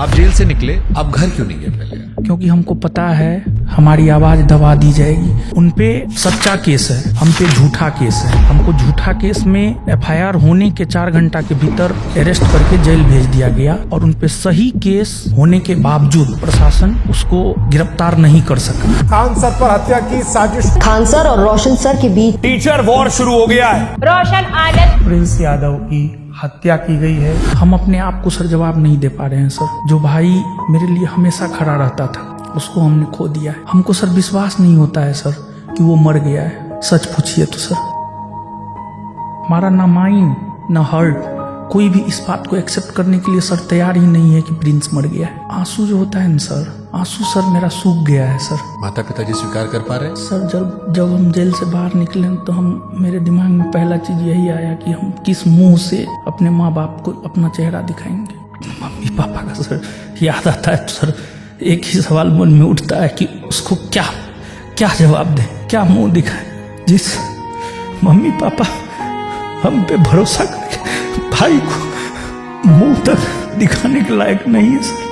आप जेल से निकले, आप घर क्यों नहीं गए पहले? क्योंकि हमको पता है हमारी आवाज दबा दी जाएगी। उनपे सच्चा केस है, हम पे झूठा केस है। हमको झूठा केस में एफआईआर होने के 4 घंटा के भीतर अरेस्ट करके जेल भेज दिया गया और उनपे सही केस होने के बावजूद प्रशासन उसको गिरफ्तार नहीं कर सका। खान सर पर हत्या की साजिश, खान सर और रोशन सर के बीच टीचर वॉर शुरू हो गया है। रोशन आनंद, प्रिंस यादव की हत्या की गई है। हम अपने आप को सर जवाब नहीं दे पा रहे हैं सर। जो भाई मेरे लिए हमेशा खड़ा रहता था उसको हमने खो दिया है। हमको सर विश्वास नहीं होता है सर कि वो मर गया है। सच पूछिए तो सर हमारा ना माइंड ना हार्ट कोई भी इस बात को एक्सेप्ट करने के लिए सर तैयार ही नहीं है कि प्रिंस मर गया है। आंसू जो होता है ना सर, आंसू सर मेरा सूख गया है सर। माता पिताजी स्वीकार कर पा रहे हैं? सर जब हम जेल से बाहर निकले तो मेरे दिमाग में पहला चीज यही आया कि हम किस मुंह से अपने माँ बाप को अपना चेहरा दिखाएंगे। मम्मी पापा का सर याद आता है तो सर एक ही सवाल मन में उठता है कि उसको क्या जवाब दें, क्या मुंह दिखाएं। जिस मम्मी पापा हम पे भरोसा करके भाई को मुंह तक दिखाने के लायक नहीं है सर।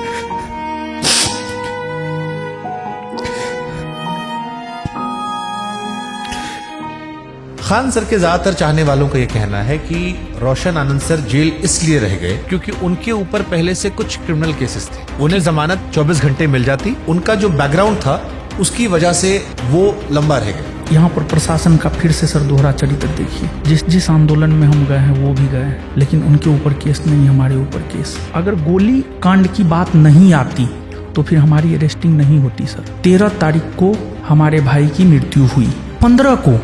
खान सर के ज्यादातर चाहने वालों का यह कहना है कि रोशन आनंद सर जेल इसलिए रह गए क्योंकि उनके ऊपर पहले से कुछ क्रिमिनल केसेस थे। उन्हें जमानत 24 घंटे मिल जाती, उनका जो बैकग्राउंड था उसकी वजह से वो लंबा रह गए। यहाँ पर प्रशासन का फिर से सर दोहरा चरित्र देखिए। जिस आंदोलन में हम गए हैं वो भी गए हैं, लेकिन उनके ऊपर केस नहीं, हमारे ऊपर केस। अगर गोली कांड की बात नहीं आती तो फिर हमारी अरेस्टिंग नहीं होती सर। 13 तारीख को हमारे भाई की मृत्यु हुई। 15 को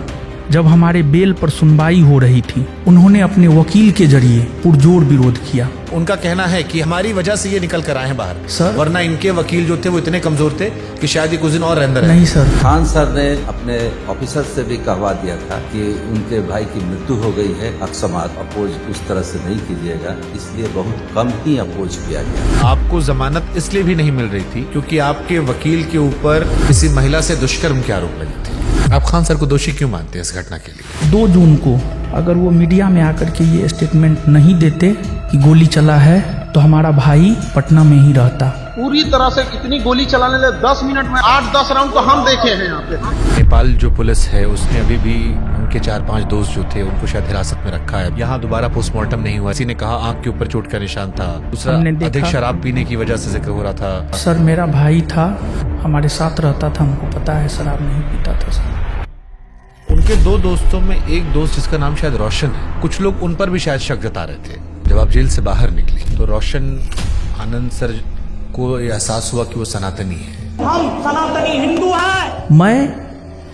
जब हमारे बेल पर सुनवाई हो रही थी उन्होंने अपने वकील के जरिए पुरजोर विरोध किया। उनका कहना है कि हमारी वजह से ये निकल कर आए हैं बाहर सर, वरना इनके वकील जो थे वो इतने कमजोर थे कि शायद ये कुछ दिन और अंदर नहीं सर। खान सर ने अपने ऑफिसर से भी कहवा दिया था कि उनके भाई की मृत्यु हो गई है, अकस्मात अपोज उस तरह से नहीं कीजिएगा, इसलिए बहुत कम ही अपोज किया गया। आपको जमानत इसलिए भी नहीं मिल रही थी क्योंकि आपके वकील के ऊपर किसी महिला से दुष्कर्म के आरोप लगे थे। आप खान सर को दोषी क्यों मानते हैं इस घटना के लिए? 2 जून को अगर वो मीडिया में आकर के ये स्टेटमेंट नहीं देते कि गोली चला है तो हमारा भाई पटना में ही रहता। पूरी तरह से कितनी गोली चलाने लगे, 10 मिनट में 8-10 राउंड तो हम देखे हैं यहाँ पे। नेपाल जो पुलिस है उसने अभी भी उनके 4-5 दोस्त जो थे उनको शायद हिरासत में रखा है। यहाँ दोबारा पोस्टमार्टम नहीं हुआ। किसी ने कहा आंख के ऊपर चोट का निशान था, दूसरा अधिक शराब पीने की वजह से जिक्र हो रहा था। सर मेरा भाई था, हमारे साथ रहता था, हमको पता है शराब नहीं पीता था सर। उनके 2 दोस्तों में एक दोस्त जिसका नाम शायद रोशन है, कुछ लोग उन पर भी शायद शक जता रहे थे। जब आप जेल से बाहर निकली तो रोशन आनंद सर को एहसास हुआ कि वो सनातनी है। हम सनातनी हिंदू हैं। मैं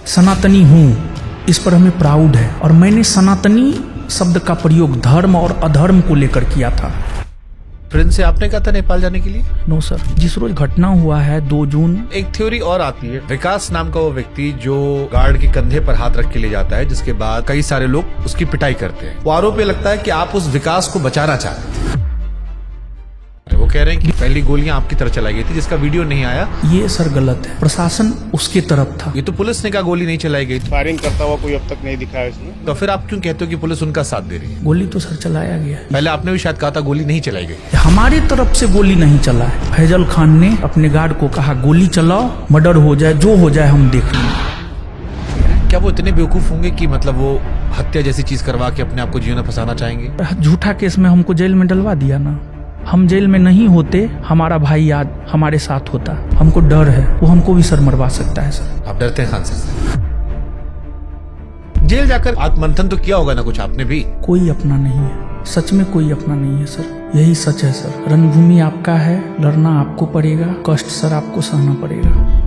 सनातनी हूँ, इस पर हमें प्राउड है। और मैंने सनातनी शब्द का प्रयोग धर्म और अधर्म को लेकर किया था। प्रिंस से आपने कहा था नेपाल जाने के लिए? नो सर, जिस रोज घटना हुआ है 2 जून, एक थ्योरी और आती है। विकास नाम का वो व्यक्ति जो गार्ड के कंधे पर हाथ रख के ले जाता है, जिसके बाद कई सारे लोग उसकी पिटाई करते हैं। वो आरोप ये लगता है कि आप उस विकास को बचाना चाहते थे। वो कह रहे हैं कि पहली गोलियां आपकी तरफ चलाई गई थी, जिसका वीडियो नहीं आया। ये सर गलत है, प्रशासन उसके तरफ था। ये तो पुलिस ने कहा गोली नहीं चलाई गई। फायरिंग करता हुआ कोई अब तक नहीं दिखा है इसमें। तो फिर आप क्यों कहते हो कि पुलिस उनका साथ दे रही है? गोली तो सर चलाया गया है। पहले आपने भी शायद कहा था गोली नहीं चलाई गई। हमारी तरफ से गोली नहीं चला है। फैजल खान ने अपने गार्ड को कहा गोली चलाओ, मर्डर हो जाए, जो हो जाए हम देख लेंगे। क्या वो इतने बेवकूफ होंगे कि मतलब वो हत्या जैसी चीज करवा के अपने आप को जीवन में फंसाना चाहेंगे? झूठा केस में हमको जेल में डलवा दिया ना। हम जेल में नहीं होते, हमारा भाई आज हमारे साथ होता। हमको डर है, वो हमको भी सर मरवा सकता है सर। आप डरते हैं खान सर से? जेल जाकर आत्ममंथन तो किया होगा ना कुछ आपने भी? कोई अपना नहीं है, सच में कोई अपना नहीं है सर। यही सच है सर। रणभूमि आपका है, लड़ना आपको पड़ेगा, कष्ट सर आपको सहना पड़ेगा।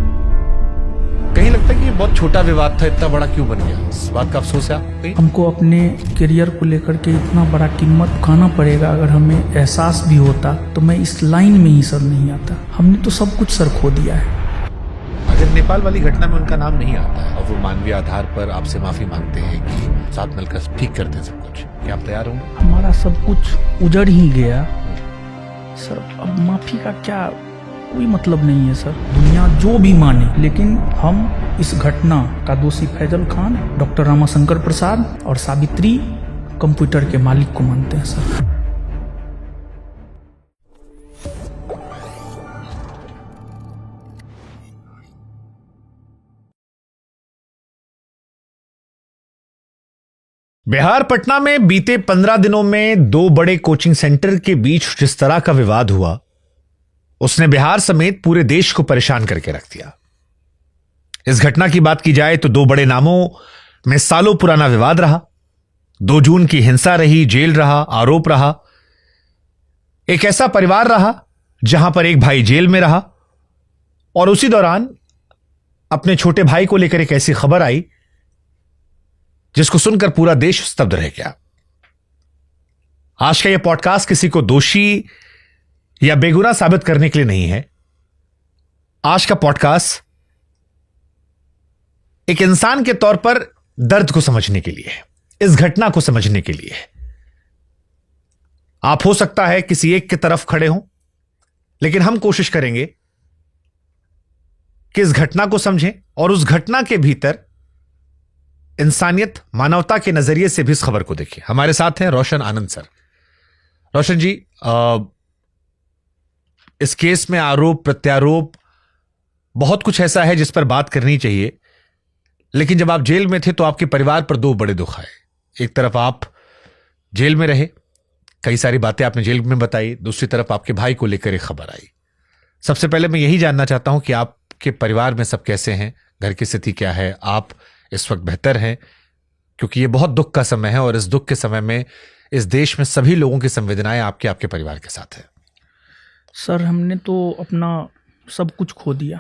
कहीं लगता है कि ये बहुत छोटा विवाद था, इतना बड़ा क्यों बन गया? इस बात का अफसोस है आपको? हमको अपने करियर को लेकर के इतना बड़ा कीमत चुकाना पड़ेगा। अगर हमें एहसास भी होता तो मैं इस लाइन में ही सर नहीं आता। हमने तो सब कुछ सर खो दिया है। अगर नेपाल वाली घटना में उनका नाम नहीं आता है और वो मानवीय आधार पर आपसे माफी मांगते हैं कि साथ मिलकर ठीक करते हैं सब कुछ, क्या आप तैयार होंगे? हमारा सब कुछ उजड़ ही गया सर। अब माफी का क्या कोई मतलब नहीं है सर। दुनिया जो भी माने, लेकिन हम इस घटना का दोषी फैजल खान, डॉक्टर रामाशंकर प्रसाद और सावित्री कंप्यूटर के मालिक को मानते हैं सर। बिहार पटना में बीते 15 दिनों में 2 बड़े कोचिंग सेंटर के बीच जिस तरह का विवाद हुआ, उसने बिहार समेत पूरे देश को परेशान करके रख दिया। इस घटना की बात की जाए तो 2 बड़े नामों में सालों पुराना विवाद रहा। 2 जून की हिंसा रही, जेल रहा, आरोप रहा। एक ऐसा परिवार रहा जहां पर एक भाई जेल में रहा और उसी दौरान अपने छोटे भाई को लेकर एक ऐसी खबर आई जिसको सुनकर पूरा देश स्तब्ध रह गया। आज का यह पॉडकास्ट किसी को दोषी या बेगुनाह साबित करने के लिए नहीं है। आज का पॉडकास्ट एक इंसान के तौर पर दर्द को समझने के लिए है, इस घटना को समझने के लिए है। आप हो सकता है किसी एक की तरफ खड़े हों, लेकिन हम कोशिश करेंगे कि इस घटना को समझें और उस घटना के भीतर इंसानियत, मानवता के नजरिए से भी इस खबर को देखें। हमारे साथ हैं रोशन आनंद सर। रोशन जी, इस केस में आरोप प्रत्यारोप बहुत कुछ ऐसा है जिस पर बात करनी चाहिए, लेकिन जब आप जेल में थे तो आपके परिवार पर 2 बड़े दुख आए। एक तरफ आप जेल में रहे, कई सारी बातें आपने जेल में बताई, दूसरी तरफ आपके भाई को लेकर एक खबर आई। सबसे पहले मैं यही जानना चाहता हूं कि आपके परिवार में सब कैसे हैं, घर की स्थिति क्या है, आप इस वक्त बेहतर हैं? क्योंकि ये बहुत दुख का समय है और इस दुख के समय में इस देश में सभी लोगों की संवेदनाएं आपके परिवार के साथ है। सर, हमने तो अपना सब कुछ खो दिया,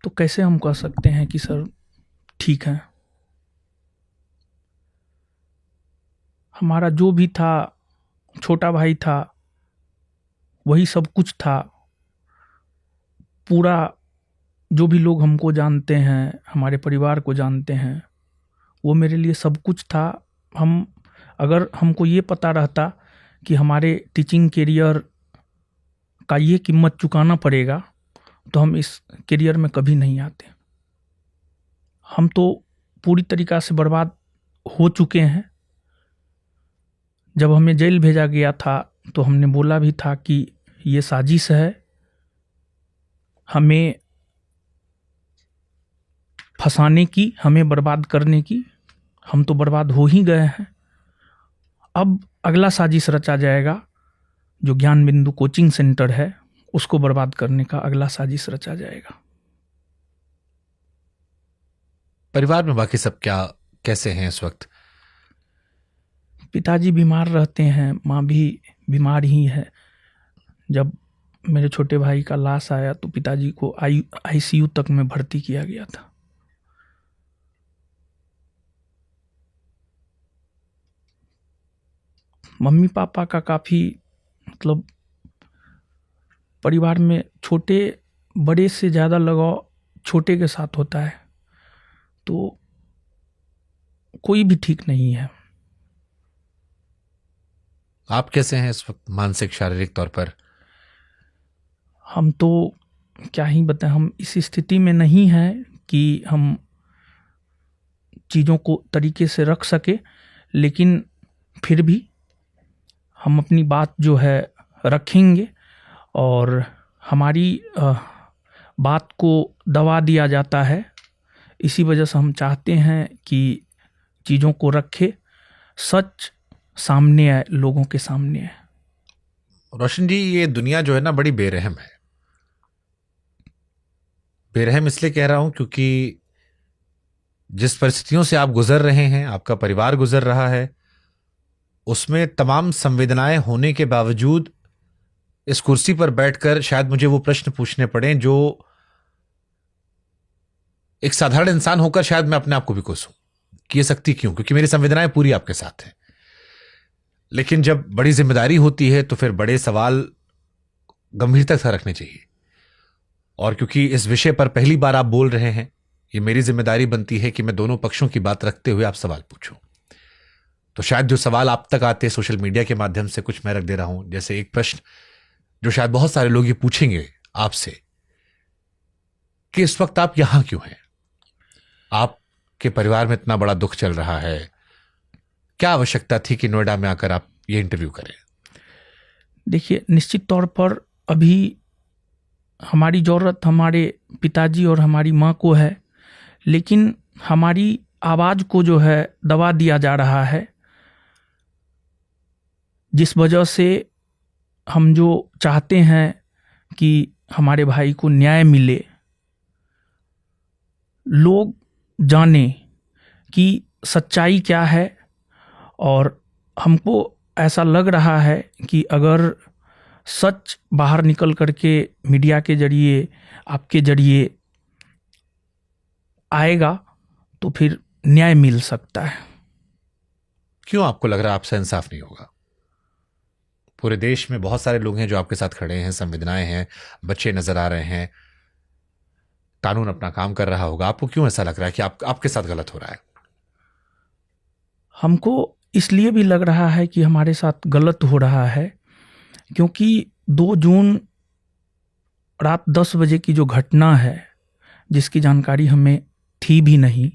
तो कैसे हम कह सकते हैं कि सर ठीक है? हमारा जो भी था, छोटा भाई था, वही सब कुछ था। पूरा जो भी लोग हमको जानते हैं, हमारे परिवार को जानते हैं, वो मेरे लिए सब कुछ था। अगर हमको ये पता रहता कि हमारे टीचिंग करियर का ये कीमत चुकाना पड़ेगा, तो हम इस करियर में कभी नहीं आते। हम तो पूरी तरीक़ा से बर्बाद हो चुके हैं। जब हमें जेल भेजा गया था तो हमने बोला भी था कि ये साजिश है, हमें फंसाने की, हमें बर्बाद करने की। हम तो बर्बाद हो ही गए हैं। अब अगला साजिश रचा जाएगा, जो ज्ञान बिंदु कोचिंग सेंटर है उसको बर्बाद करने का अगला साजिश रचा जाएगा। परिवार में बाकी सब कैसे हैं इस वक्त? पिताजी बीमार रहते हैं, माँ भी बीमार ही है। जब मेरे छोटे भाई का लाश आया तो पिताजी को आईसीयू तक में भर्ती किया गया था। मम्मी पापा का काफ़ी परिवार में छोटे बड़े से ज़्यादा लगाव छोटे के साथ होता है, तो कोई भी ठीक नहीं है। आप कैसे हैं इस वक्त मानसिक शारीरिक तौर पर? हम तो क्या ही बताएं, हम इस स्थिति में नहीं हैं कि हम चीज़ों को तरीके से रख सके, लेकिन फिर भी हम अपनी बात जो है रखेंगे और हमारी बात को दबा दिया जाता है। इसी वजह से हम चाहते हैं कि चीज़ों को रखे, सच सामने आए, लोगों के सामने आए। रोशन जी, ये दुनिया जो है ना बड़ी बेरहम है। बेरहम इसलिए कह रहा हूं क्योंकि जिस परिस्थितियों से आप गुजर रहे हैं, आपका परिवार गुजर रहा है, उसमें तमाम संवेदनाएं होने के बावजूद इस कुर्सी पर बैठकर शायद मुझे वो प्रश्न पूछने पड़े जो एक साधारण इंसान होकर शायद मैं अपने आप को भी कोसूं कि ये शक्ति क्यों, क्योंकि मेरी संवेदनाएं पूरी आपके साथ हैं। लेकिन जब बड़ी जिम्मेदारी होती है तो फिर बड़े सवाल गंभीरता से रखने चाहिए। और क्योंकि इस विषय पर पहली बार आप बोल रहे हैं, ये मेरी जिम्मेदारी बनती है कि मैं दोनों पक्षों की बात रखते हुए आप सवाल पूछूं। तो शायद जो सवाल आप तक आते हैं सोशल मीडिया के माध्यम से, कुछ मैं रख दे रहा हूं। जैसे एक प्रश्न जो शायद बहुत सारे लोग ये पूछेंगे आपसे कि इस वक्त आप यहां क्यों हैं? आपके परिवार में इतना बड़ा दुख चल रहा है, क्या आवश्यकता थी कि नोएडा में आकर आप ये इंटरव्यू करें? देखिए, निश्चित तौर पर अभी हमारी ज़रूरत हमारे पिताजी और हमारी माँ को है, लेकिन हमारी आवाज को जो है दबा दिया जा रहा है, जिस वजह से हम जो चाहते हैं कि हमारे भाई को न्याय मिले, लोग जाने कि सच्चाई क्या है। और हमको ऐसा लग रहा है कि अगर सच बाहर निकल करके मीडिया के जरिए, आपके जरिए आएगा तो फिर न्याय मिल सकता है। क्यों आपको लग रहा है आपसे इंसाफ नहीं होगा? पूरे देश में बहुत सारे लोग हैं जो आपके साथ खड़े हैं, संवेदनाएं हैं, बच्चे नजर आ रहे हैं, कानून अपना काम कर रहा होगा। आपको क्यों ऐसा लग रहा है कि आपके साथ गलत हो रहा है? हमको इसलिए भी लग रहा है कि हमारे साथ गलत हो रहा है क्योंकि 2 जून रात 10 बजे की जो घटना है, जिसकी जानकारी हमें थी भी नहीं,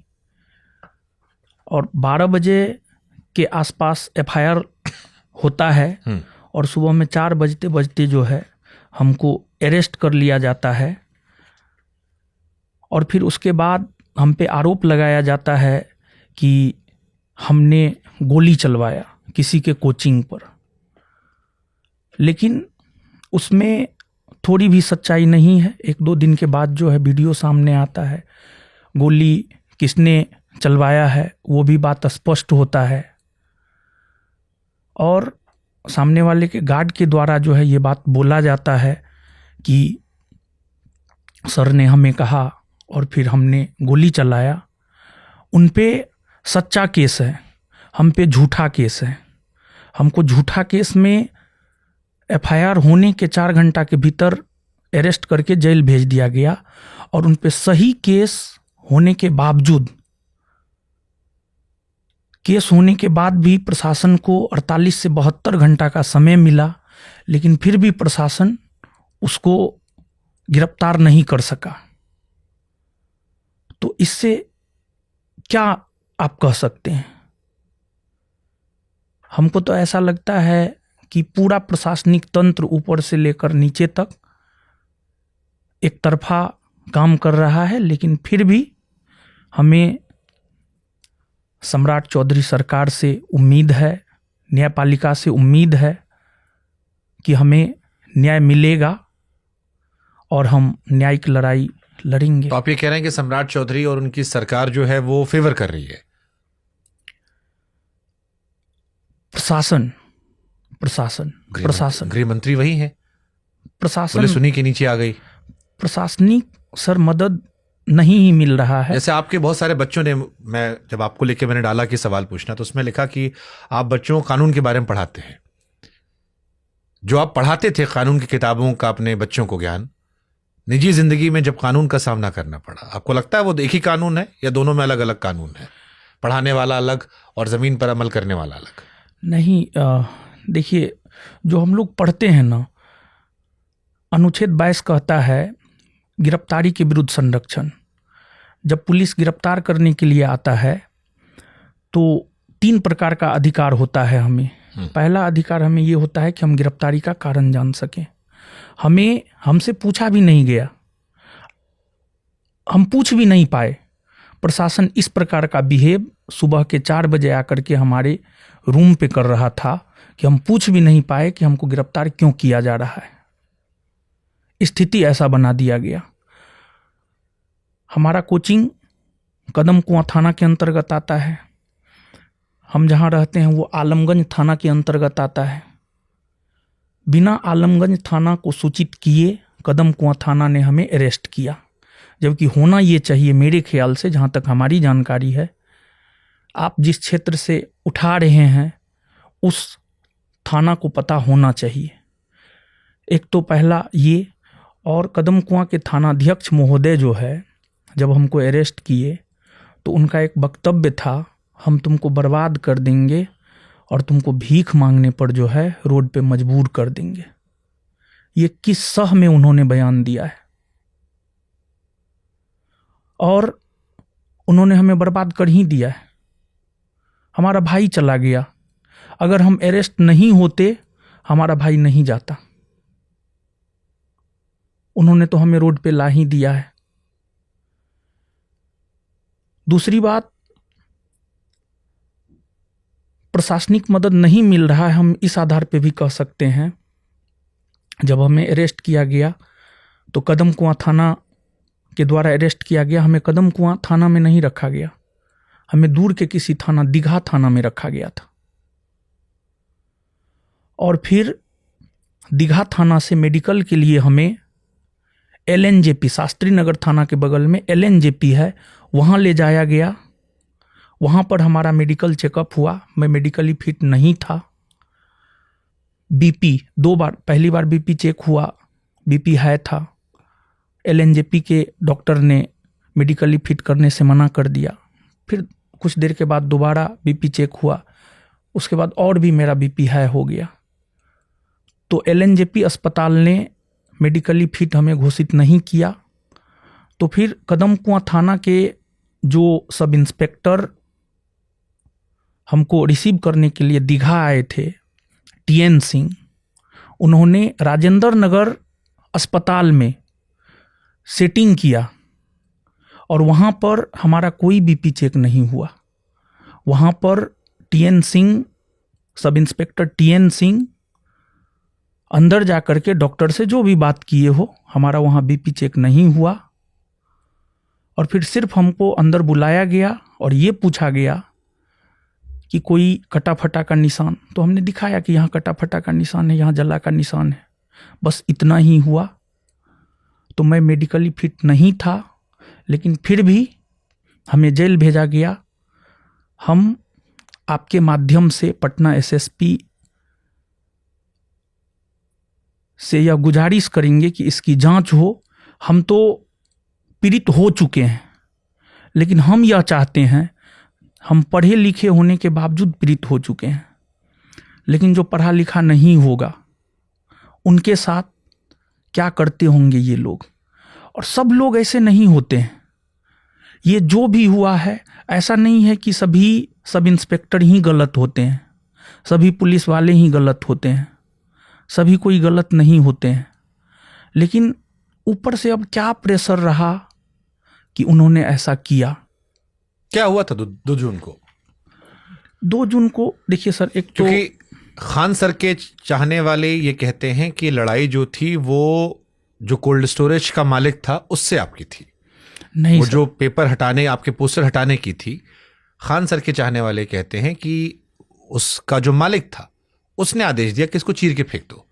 और 12 बजे के आसपास एफआईआर होता है और सुबह में 4 बजते बजते जो है हमको अरेस्ट कर लिया जाता है। और फिर उसके बाद हम पे आरोप लगाया जाता है कि हमने गोली चलवाया किसी के कोचिंग पर, लेकिन उसमें थोड़ी भी सच्चाई नहीं है। 1-2 दिन के बाद जो है वीडियो सामने आता है, गोली किसने चलवाया है वो भी बात स्पष्ट होता है। और सामने वाले के गार्ड के द्वारा जो है ये बात बोला जाता है कि सर ने हमें कहा और फिर हमने गोली चलाया। उन पे सच्चा केस है, हम पे झूठा केस है। हमको झूठा केस में एफआईआर होने के 4 घंटा के भीतर अरेस्ट करके जेल भेज दिया गया और उन पे सही केस होने के बावजूद, केस होने के बाद भी प्रशासन को 48 से 72 घंटा का समय मिला, लेकिन फिर भी प्रशासन उसको गिरफ्तार नहीं कर सका। तो इससे क्या आप कह सकते हैं? हमको तो ऐसा लगता है कि पूरा प्रशासनिक तंत्र ऊपर से लेकर नीचे तक एक तरफा काम कर रहा है, लेकिन फिर भी हमें सम्राट चौधरी सरकार से उम्मीद है, न्यायपालिका से उम्मीद है कि हमें न्याय मिलेगा और हम न्यायिक लड़ाई लड़ेंगे। तो आप ये कह रहे हैं कि सम्राट चौधरी और उनकी सरकार जो है वो फेवर कर रही है? प्रशासन गृह मंत्री वही है, प्रशासन पुलिस उन्हीं के नीचे आ गई। प्रशासनिक सर मदद नहीं ही मिल रहा है। जैसे आपके बहुत सारे बच्चों ने, मैं जब आपको लेके मैंने डाला कि सवाल पूछना, तो उसमें लिखा कि आप बच्चों को कानून के बारे में पढ़ाते हैं। जो आप पढ़ाते थे कानून की किताबों का अपने बच्चों को ज्ञान, निजी जिंदगी में जब कानून का सामना करना पड़ा, आपको लगता है वो एक ही कानून है या दोनों में अलग अलग कानून है? पढ़ाने वाला अलग और जमीन पर अमल करने वाला अलग? नहीं, देखिए, जो हम लोग पढ़ते हैं ना, अनुच्छेद 22 कहता है गिरफ्तारी के विरुद्ध संरक्षण। जब पुलिस गिरफ्तार करने के लिए आता है तो 3 प्रकार का अधिकार होता है हमें। पहला अधिकार हमें ये होता है कि हम गिरफ्तारी का कारण जान सकें। हमसे पूछा भी नहीं गया, हम पूछ भी नहीं पाए। प्रशासन इस प्रकार का बिहेव सुबह के 4 बजे आकर के हमारे रूम पे कर रहा था कि हम पूछ भी नहीं पाए कि हमको गिरफ्तार क्यों किया जा रहा है। स्थिति ऐसा बना दिया गया। हमारा कोचिंग कदम कुआं थाना के अंतर्गत आता है। हम जहाँ रहते हैं वो आलमगंज थाना के अंतर्गत आता है। बिना आलमगंज थाना को सूचित किए कदम कुआं थाना ने हमें अरेस्ट किया, जबकि होना ये चाहिए मेरे ख्याल से, जहाँ तक हमारी जानकारी है, आप जिस क्षेत्र से उठा रहे हैं उस थाना को पता होना चाहिए। एक तो पहला ये, और कदम कुआं के थानाध्यक्ष महोदय जो है, जब हमको अरेस्ट किए तो उनका एक वक्तव्य था, हम तुमको बर्बाद कर देंगे और तुमको भीख मांगने पर जो है रोड पे मजबूर कर देंगे। ये किस सह में उन्होंने बयान दिया है? और उन्होंने हमें बर्बाद कर ही दिया है। हमारा भाई चला गया, अगर हम अरेस्ट नहीं होते हमारा भाई नहीं जाता। उन्होंने तो हमें रोड पे ला ही दिया है। दूसरी बात, प्रशासनिक मदद नहीं मिल रहा है, हम इस आधार पे भी कह सकते हैं। जब हमें अरेस्ट किया गया तो कदम कुआं थाना के द्वारा अरेस्ट किया गया। हमें कदम कुआं थाना में नहीं रखा गया, हमें दूर के किसी थाना, दीघा थाना में रखा गया था। और फिर दीघा थाना से मेडिकल के लिए हमें LNJP, शास्त्री नगर थाना के बगल में LNJP है, वहाँ ले जाया गया। वहाँ पर हमारा मेडिकल चेकअप हुआ, मैं मेडिकली फिट नहीं था। BP 2 बार, पहली बार BP चेक हुआ, BP हाई था। LNJP के डॉक्टर ने मेडिकली फिट करने से मना कर दिया। फिर कुछ देर के बाद दोबारा BP चेक हुआ, उसके बाद और भी मेरा BP हाई हो गया। तो LNJP अस्पताल ने मेडिकली फिट हमें घोषित नहीं किया। तो फिर कदम कुआं थाना के जो सब इंस्पेक्टर हमको रिसीव करने के लिए दीघा आए थे, TN सिंह, उन्होंने राजेंद्र नगर अस्पताल में सेटिंग किया और वहाँ पर हमारा कोई BP चेक नहीं हुआ। वहाँ पर TN Singh, sub inspector TN Singh अंदर जा कर के डॉक्टर से जो भी बात किए हो, हमारा वहाँ BP चेक नहीं हुआ। और फिर सिर्फ हमको अंदर बुलाया गया और ये पूछा गया कि कोई कटा फटा का निशान, तो हमने दिखाया कि यहाँ कटा फटा का निशान है, यहाँ जला का निशान है, बस इतना ही हुआ। तो मैं मेडिकली फिट नहीं था, लेकिन फिर भी हमें जेल भेजा गया। हम आपके माध्यम से पटना SSP से यह गुजारिश करेंगे कि इसकी जांच हो। हम तो पीड़ित हो चुके हैं, लेकिन हम यह चाहते हैं, हम पढ़े लिखे होने के बावजूद पीड़ित हो चुके हैं, लेकिन जो पढ़ा लिखा नहीं होगा उनके साथ क्या करते होंगे ये लोग। और सब लोग ऐसे नहीं होते हैं। ये जो भी हुआ है, ऐसा नहीं है कि सभी सब इंस्पेक्टर ही गलत होते हैं, सभी पुलिस वाले ही गलत होते हैं, सभी कोई गलत नहीं होते हैं। लेकिन ऊपर से अब क्या प्रेशर रहा कि उन्होंने ऐसा किया। क्या हुआ था 2 जून को? 2 जून को देखिए सर, एक तो क्योंकि खान सर के चाहने वाले ये कहते हैं कि लड़ाई जो थी वो जो कोल्ड स्टोरेज का मालिक था उससे आपकी थी, नहीं वो सर, जो पेपर हटाने, आपके पोस्टर हटाने की थी। खान सर के चाहने वाले कहते हैं कि उसका जो मालिक था उसने आदेश दिया कि इसको चीर के फेंक दो।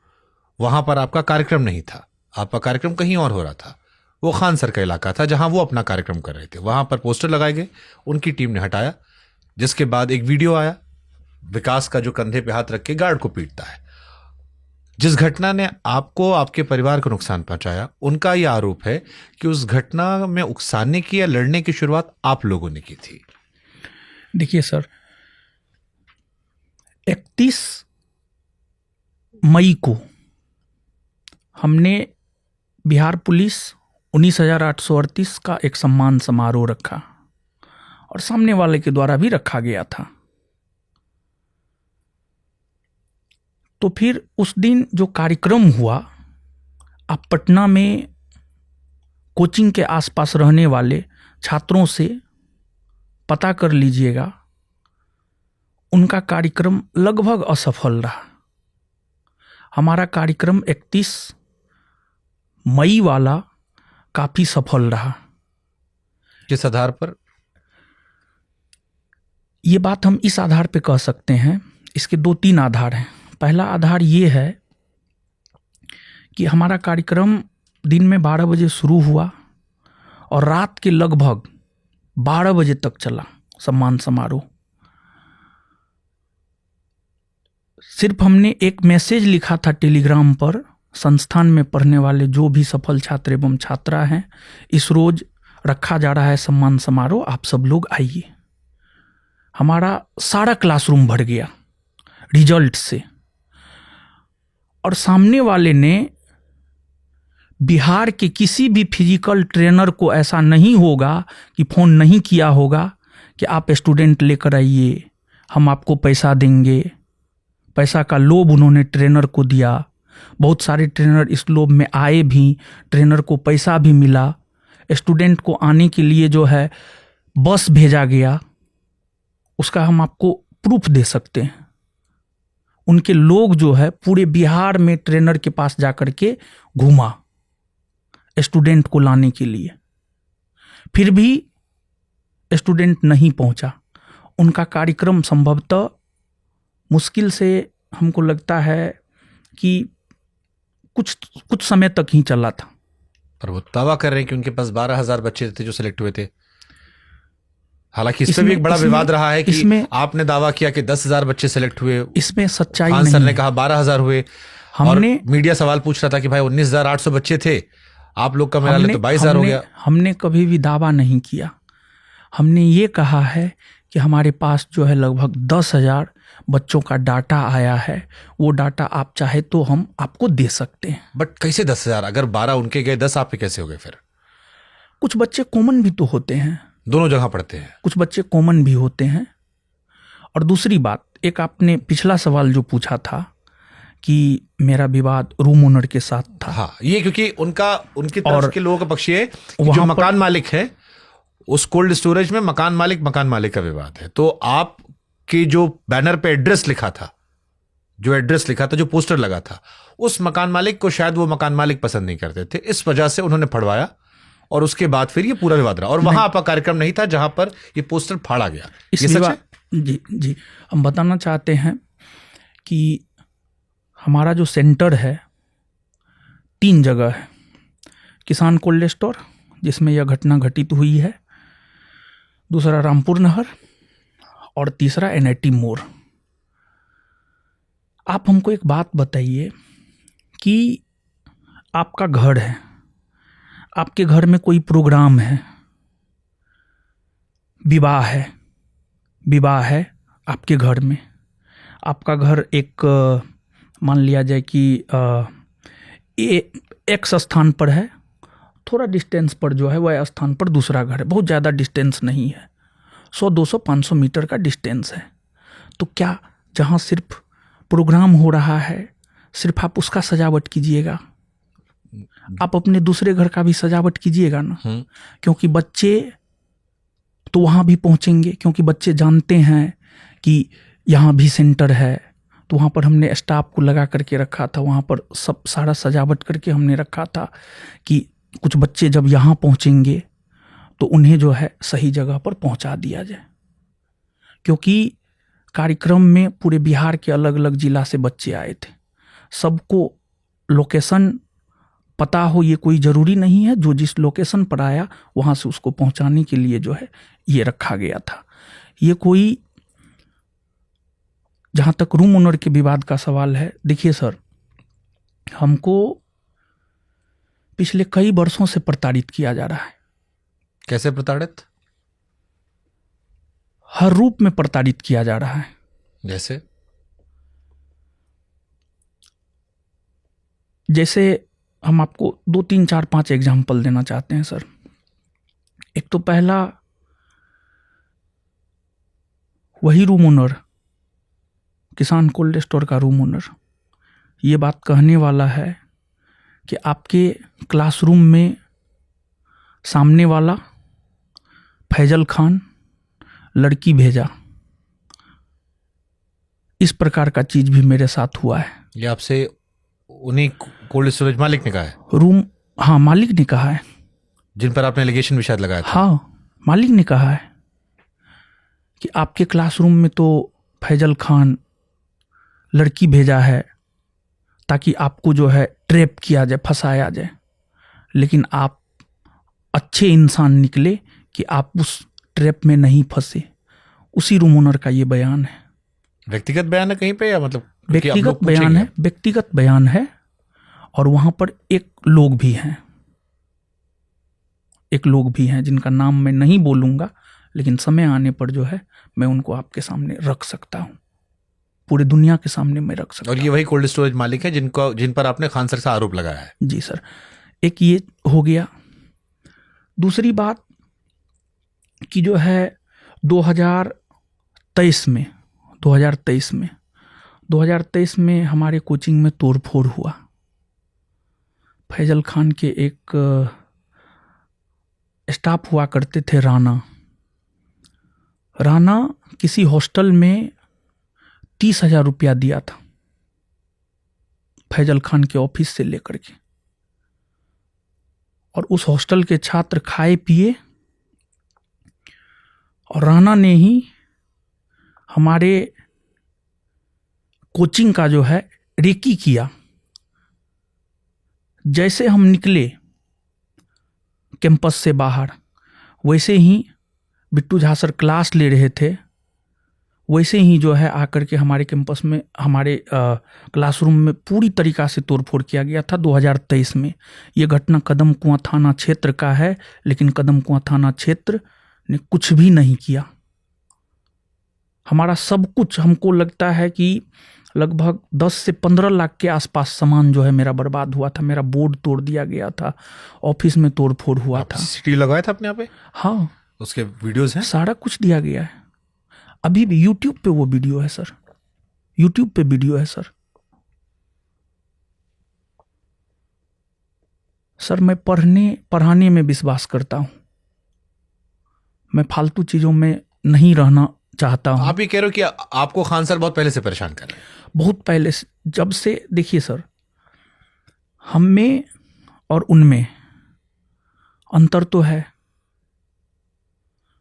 वहां पर आपका कार्यक्रम नहीं था, आपका कार्यक्रम कहीं और हो रहा था। वो खान सर का इलाका था जहां वो अपना कार्यक्रम कर रहे थे। वहां पर पोस्टर लगाए गए, उनकी टीम ने हटाया, जिसके बाद एक वीडियो आया विकास का जो कंधे पे हाथ रख के गार्ड को पीटता है। जिस घटना ने आपको, आपके परिवार को नुकसान पहुंचाया, उनका यह आरोप है कि उस घटना में उकसाने की या लड़ने की शुरुआत आप लोगों ने की थी। देखिए सर, 31 मई को हमने बिहार पुलिस 19,838 का एक सम्मान समारोह रखा और सामने वाले के द्वारा भी रखा गया था। तो फिर उस दिन जो कार्यक्रम हुआ, आप पटना में कोचिंग के आसपास रहने वाले छात्रों से पता कर लीजिएगा, उनका कार्यक्रम लगभग असफल रहा। हमारा कार्यक्रम 31 मई वाला काफी सफल रहा। किस आधार पर? ये बात हम इस आधार पे कह सकते हैं, इसके 2-3 आधार हैं। पहला आधार ये है कि हमारा कार्यक्रम दिन में 12 बजे शुरू हुआ और रात के लगभग 12 बजे तक चला सम्मान समारोह। सिर्फ हमने एक मैसेज लिखा था टेलीग्राम पर, संस्थान में पढ़ने वाले जो भी सफल छात्र एवं छात्रा हैं, इस रोज रखा जा रहा है सम्मान समारोह, आप सब लोग आइए। हमारा सारा क्लासरूम भर गया रिजल्ट से। और सामने वाले ने बिहार के किसी भी फिजिकल ट्रेनर को ऐसा नहीं होगा कि फोन नहीं किया होगा कि आप स्टूडेंट लेकर आइए, हम आपको पैसा देंगे। पैसा का लोभ उन्होंने ट्रेनर को दिया। बहुत सारे ट्रेनर इस लोभ में आए भी, ट्रेनर को पैसा भी मिला। स्टूडेंट को आने के लिए जो है बस भेजा गया, उसका हम आपको प्रूफ दे सकते हैं। उनके लोग जो है पूरे बिहार में ट्रेनर के पास जाकर के घूमा स्टूडेंट को लाने के लिए, फिर भी स्टूडेंट नहीं पहुंचा। उनका कार्यक्रम संभवतः मुश्किल से हमको लगता है कि कुछ समय तक ही चला था। पर वो दावा कर रहे हैं कि उनके पास 12,000 बच्चे थे जो सिलेक्ट हुए थे। हालांकि इसमें भी एक बड़ा विवाद रहा है कि आपने दावा किया कि 10,000 बच्चे सिलेक्ट हुए, इसमें सच्चाई खान नहीं सर ने है। कहा 12,000 हुए। हमने और मीडिया सवाल पूछ रहा था कि भाई 19,800 बच्चे थे, आप लोग का मेरा तो 22,000 हो गया। हमने कभी भी दावा नहीं किया। हमने ये कहा है कि हमारे पास जो है लगभग 10,000 बच्चों का डाटा आया है, वो डाटा आप चाहे तो हम आपको दे सकते हैं। बट कैसे 10,000? अगर 12 उनके गए, 10 आपके कैसे हो गए? फिर कुछ बच्चे कॉमन भी तो होते हैं, दोनों जगह पढ़ते हैं। कुछ बच्चे कॉमन भी होते हैं। और दूसरी बात, एक आपने पिछला सवाल जो पूछा था कि मेरा विवाद रूम ओनर के साथ था। हाँ, ये क्योंकि उनकी तरफ और के लोगों का पक्ष ये है कि वहां जो पर- मकान मालिक है उस कोल्ड स्टोरेज में मकान मालिक का विवाद है। तो आपके जो बैनर पे एड्रेस लिखा था, जो पोस्टर लगा था, उस मकान मालिक को शायद वो मकान मालिक पसंद नहीं करते थे, इस वजह से उन्होंने फड़वाया और उसके बाद फिर ये पूरा विवाद रहा। और वहां आपका कार्यक्रम नहीं था जहां पर ये पोस्टर फाड़ा गया। इस ये सच विवाद है? जी, हम बताना चाहते हैं कि हमारा जो सेंटर है 3 जगह है। किसान कोल्ड स्टोर जिसमें यह घटना घटित हुई है, दूसरा रामपुर नहर और तीसरा NIT मोड़। आप हमको एक बात बताइए कि आपका घर है, आपके घर में कोई प्रोग्राम है, विवाह है आपके घर में। आपका घर एक मान लिया जाए कि एक स्थान पर है, थोड़ा डिस्टेंस पर जो है वह स्थान पर दूसरा घर है, बहुत ज़्यादा डिस्टेंस नहीं है, 100, 200, 500 मीटर का डिस्टेंस है। तो क्या जहाँ सिर्फ प्रोग्राम हो रहा है सिर्फ आप उसका सजावट कीजिएगा? आप अपने दूसरे घर का भी सजावट कीजिएगा ना, क्योंकि बच्चे तो वहाँ भी पहुँचेंगे, क्योंकि बच्चे जानते हैं कि यहाँ भी सेंटर है। तो वहाँ पर हमने स्टाफ को लगा करके रखा था, वहाँ पर सब सारा सजावट करके हमने रखा था कि कुछ बच्चे जब यहाँ पहुँचेंगे तो उन्हें जो है सही जगह पर पहुँचा दिया जाए। क्योंकि कार्यक्रम में पूरे बिहार के अलग अलग जिला से बच्चे आए थे, सबको लोकेशन पता हो ये कोई ज़रूरी नहीं है। जो जिस लोकेशन पर आया वहाँ से उसको पहुँचाने के लिए जो है ये रखा गया था। ये कोई, जहाँ तक रूम ओनर के विवाद का सवाल है, देखिए सर, हमको पिछले कई वर्षों से प्रताड़ित किया जा रहा है। कैसे प्रताड़ित? हर रूप में प्रताड़ित किया जा रहा है। जैसे हम आपको 2, 3, 4, 5 एग्जाम्पल देना चाहते हैं सर। एक तो पहला, वही रूम ओनर, किसान कोल्ड स्टोर का रूम ओनर ये बात कहने वाला है कि आपके क्लासरूम में सामने वाला फैजल खान लड़की भेजा, इस प्रकार का चीज भी मेरे साथ हुआ है। ये आपसे उन्हीं कोल्ड स्टोरेज मालिक ने कहा है? रूम, हाँ, मालिक ने कहा है, जिन पर आपने एलिगेशन भी शायद लगाया था। हाँ, मालिक ने कहा है कि आपके क्लासरूम में तो फैजल खान लड़की भेजा है ताकि आपको जो है ट्रैप किया जाए, फंसाया जाए, लेकिन आप अच्छे इंसान निकले कि आप उस ट्रैप में नहीं फंसे। उसी रूम ओनर का ये बयान है। व्यक्तिगत बयान है कहीं पे, या मतलब व्यक्तिगत बयान है, व्यक्तिगत बयान है। और वहां पर एक लोग भी हैं जिनका नाम मैं नहीं बोलूंगा, लेकिन समय आने पर जो है मैं उनको आपके सामने रख सकता हूं, पूरे दुनिया के सामने मैं रख सकता हूं। और ये वही कोल्ड स्टोरेज मालिक है जिन पर आपने खान सर से आरोप लगाया है? जी सर, एक ये हो गया। दूसरी बात कि जो है 2023 में हमारे कोचिंग में तोड़फोड़ हुआ। फैजल खान के एक स्टाफ हुआ करते थे, राना किसी हॉस्टल में 30,000 रुपया दिया था फैजल खान के ऑफिस से लेकर के, और उस हॉस्टल के छात्र खाए पिए, और राणा ने ही हमारे कोचिंग का जो है रेकी किया। जैसे हम निकले कैंपस से बाहर, वैसे ही बिट्टू झा सर क्लास ले रहे थे, वैसे ही जो है आकर के हमारे कैंपस में, हमारे क्लासरूम में पूरी तरीक़ा से तोड़फोड़ किया गया था 2023 में। ये घटना कदम कुआं थाना क्षेत्र का है, लेकिन कदम कुआं थाना क्षेत्र ने कुछ भी नहीं किया। हमारा सब कुछ, हमको लगता है कि लगभग 10 से 15 लाख के आसपास सामान जो है मेरा बर्बाद हुआ था। मेरा बोर्ड तोड़ दिया गया था, ऑफिस में तोड़फोड़ हुआ था। सीसीटीवी लगाया था अपने यहाँ पे? हाँ, उसके वीडियोस हैं, सारा कुछ दिया गया है। अभी भी यूट्यूब पे वो वीडियो है सर, यूट्यूब पे वीडियो है सर। सर मैं पढ़ाने में विश्वास करता हूँ, मैं फालतू चीज़ों में नहीं रहना चाहता हूँ। आप ये कह रहे हो कि आपको खान सर बहुत पहले से परेशान कर रहे हैं? बहुत पहले से, जब से, देखिए सर, हम में और उनमें अंतर तो है।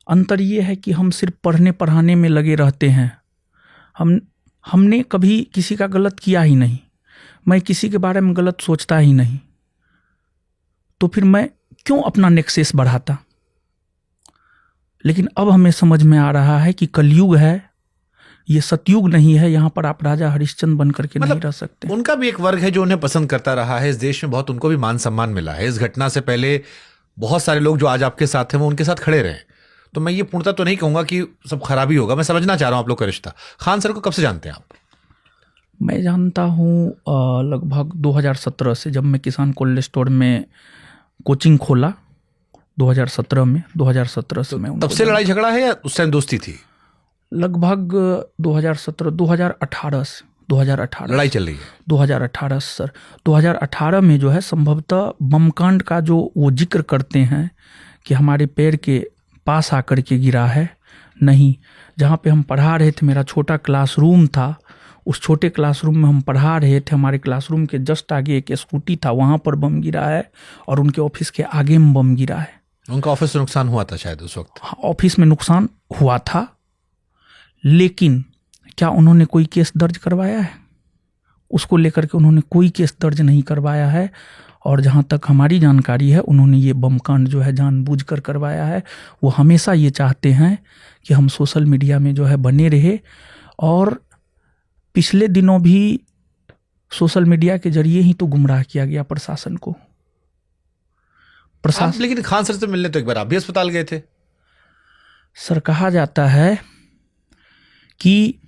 अंतर ये है कि हम सिर्फ पढ़ने पढ़ाने में लगे रहते हैं। हमने कभी किसी का गलत किया ही नहीं, मैं किसी के बारे में गलत सोचता ही नहीं, तो फिर मैं क्यों अपना नेक्सेस बढ़ाता। लेकिन अब हमें समझ में आ रहा है कि कलयुग है, ये सतयुग नहीं है। यहाँ पर आप राजा हरिश्चंद्र बन करके नहीं रह सकते। उनका भी एक वर्ग है जो उन्हें पसंद करता रहा है इस देश में, बहुत उनको भी मान सम्मान मिला है। इस घटना से पहले बहुत सारे लोग जो आज आपके साथ हैं वो उनके साथ खड़े रहे। तो मैं ये पूर्णता तो नहीं कहूंगा कि सब खराबी होगा, मैं समझना चाह रहा हूं आप लोग का रिश्ता। खान सर को कब से जानते हैं आप? मैं जानता हूँ लगभग 2017 से, जब मैं किसान कोल्ड स्टोर में कोचिंग खोला 2017 में। 2017 से मैं तब से लड़ाई झगड़ा है या उस टाइम दोस्ती थी? लगभग 2017 से 2018 लड़ाई चल रही है 2018 सर। 2018 में जो है संभवतः बमकांड का जो वो जिक्र करते हैं कि हमारे पैर के पास आकर के गिरा है, नहीं, जहाँ पे हम पढ़ा रहे थे, मेरा छोटा क्लासरूम था, उस छोटे क्लासरूम में हम पढ़ा रहे थे, हमारे क्लासरूम के जस्ट आगे एक स्कूटी था, वहाँ पर बम गिरा है, और उनके ऑफिस के आगे में बम गिरा है। उनका ऑफिस में नुकसान हुआ था शायद उस वक्त? हाँ, ऑफिस में नुकसान हुआ था, लेकिन क्या उन्होंने कोई केस दर्ज करवाया है? उसको लेकर के उन्होंने कोई केस दर्ज नहीं करवाया है। और जहाँ तक हमारी जानकारी है, उन्होंने ये बम कांड जो है जानबूझकर करवाया है। वो हमेशा ये चाहते हैं कि हम सोशल मीडिया में जो है बने रहे, और पिछले दिनों भी सोशल मीडिया के जरिए ही तो गुमराह किया गया प्रशासन को। लेकिन खान सर से मिलने तो एक बार आप भी अस्पताल गए थे? सर, कहा जाता है कि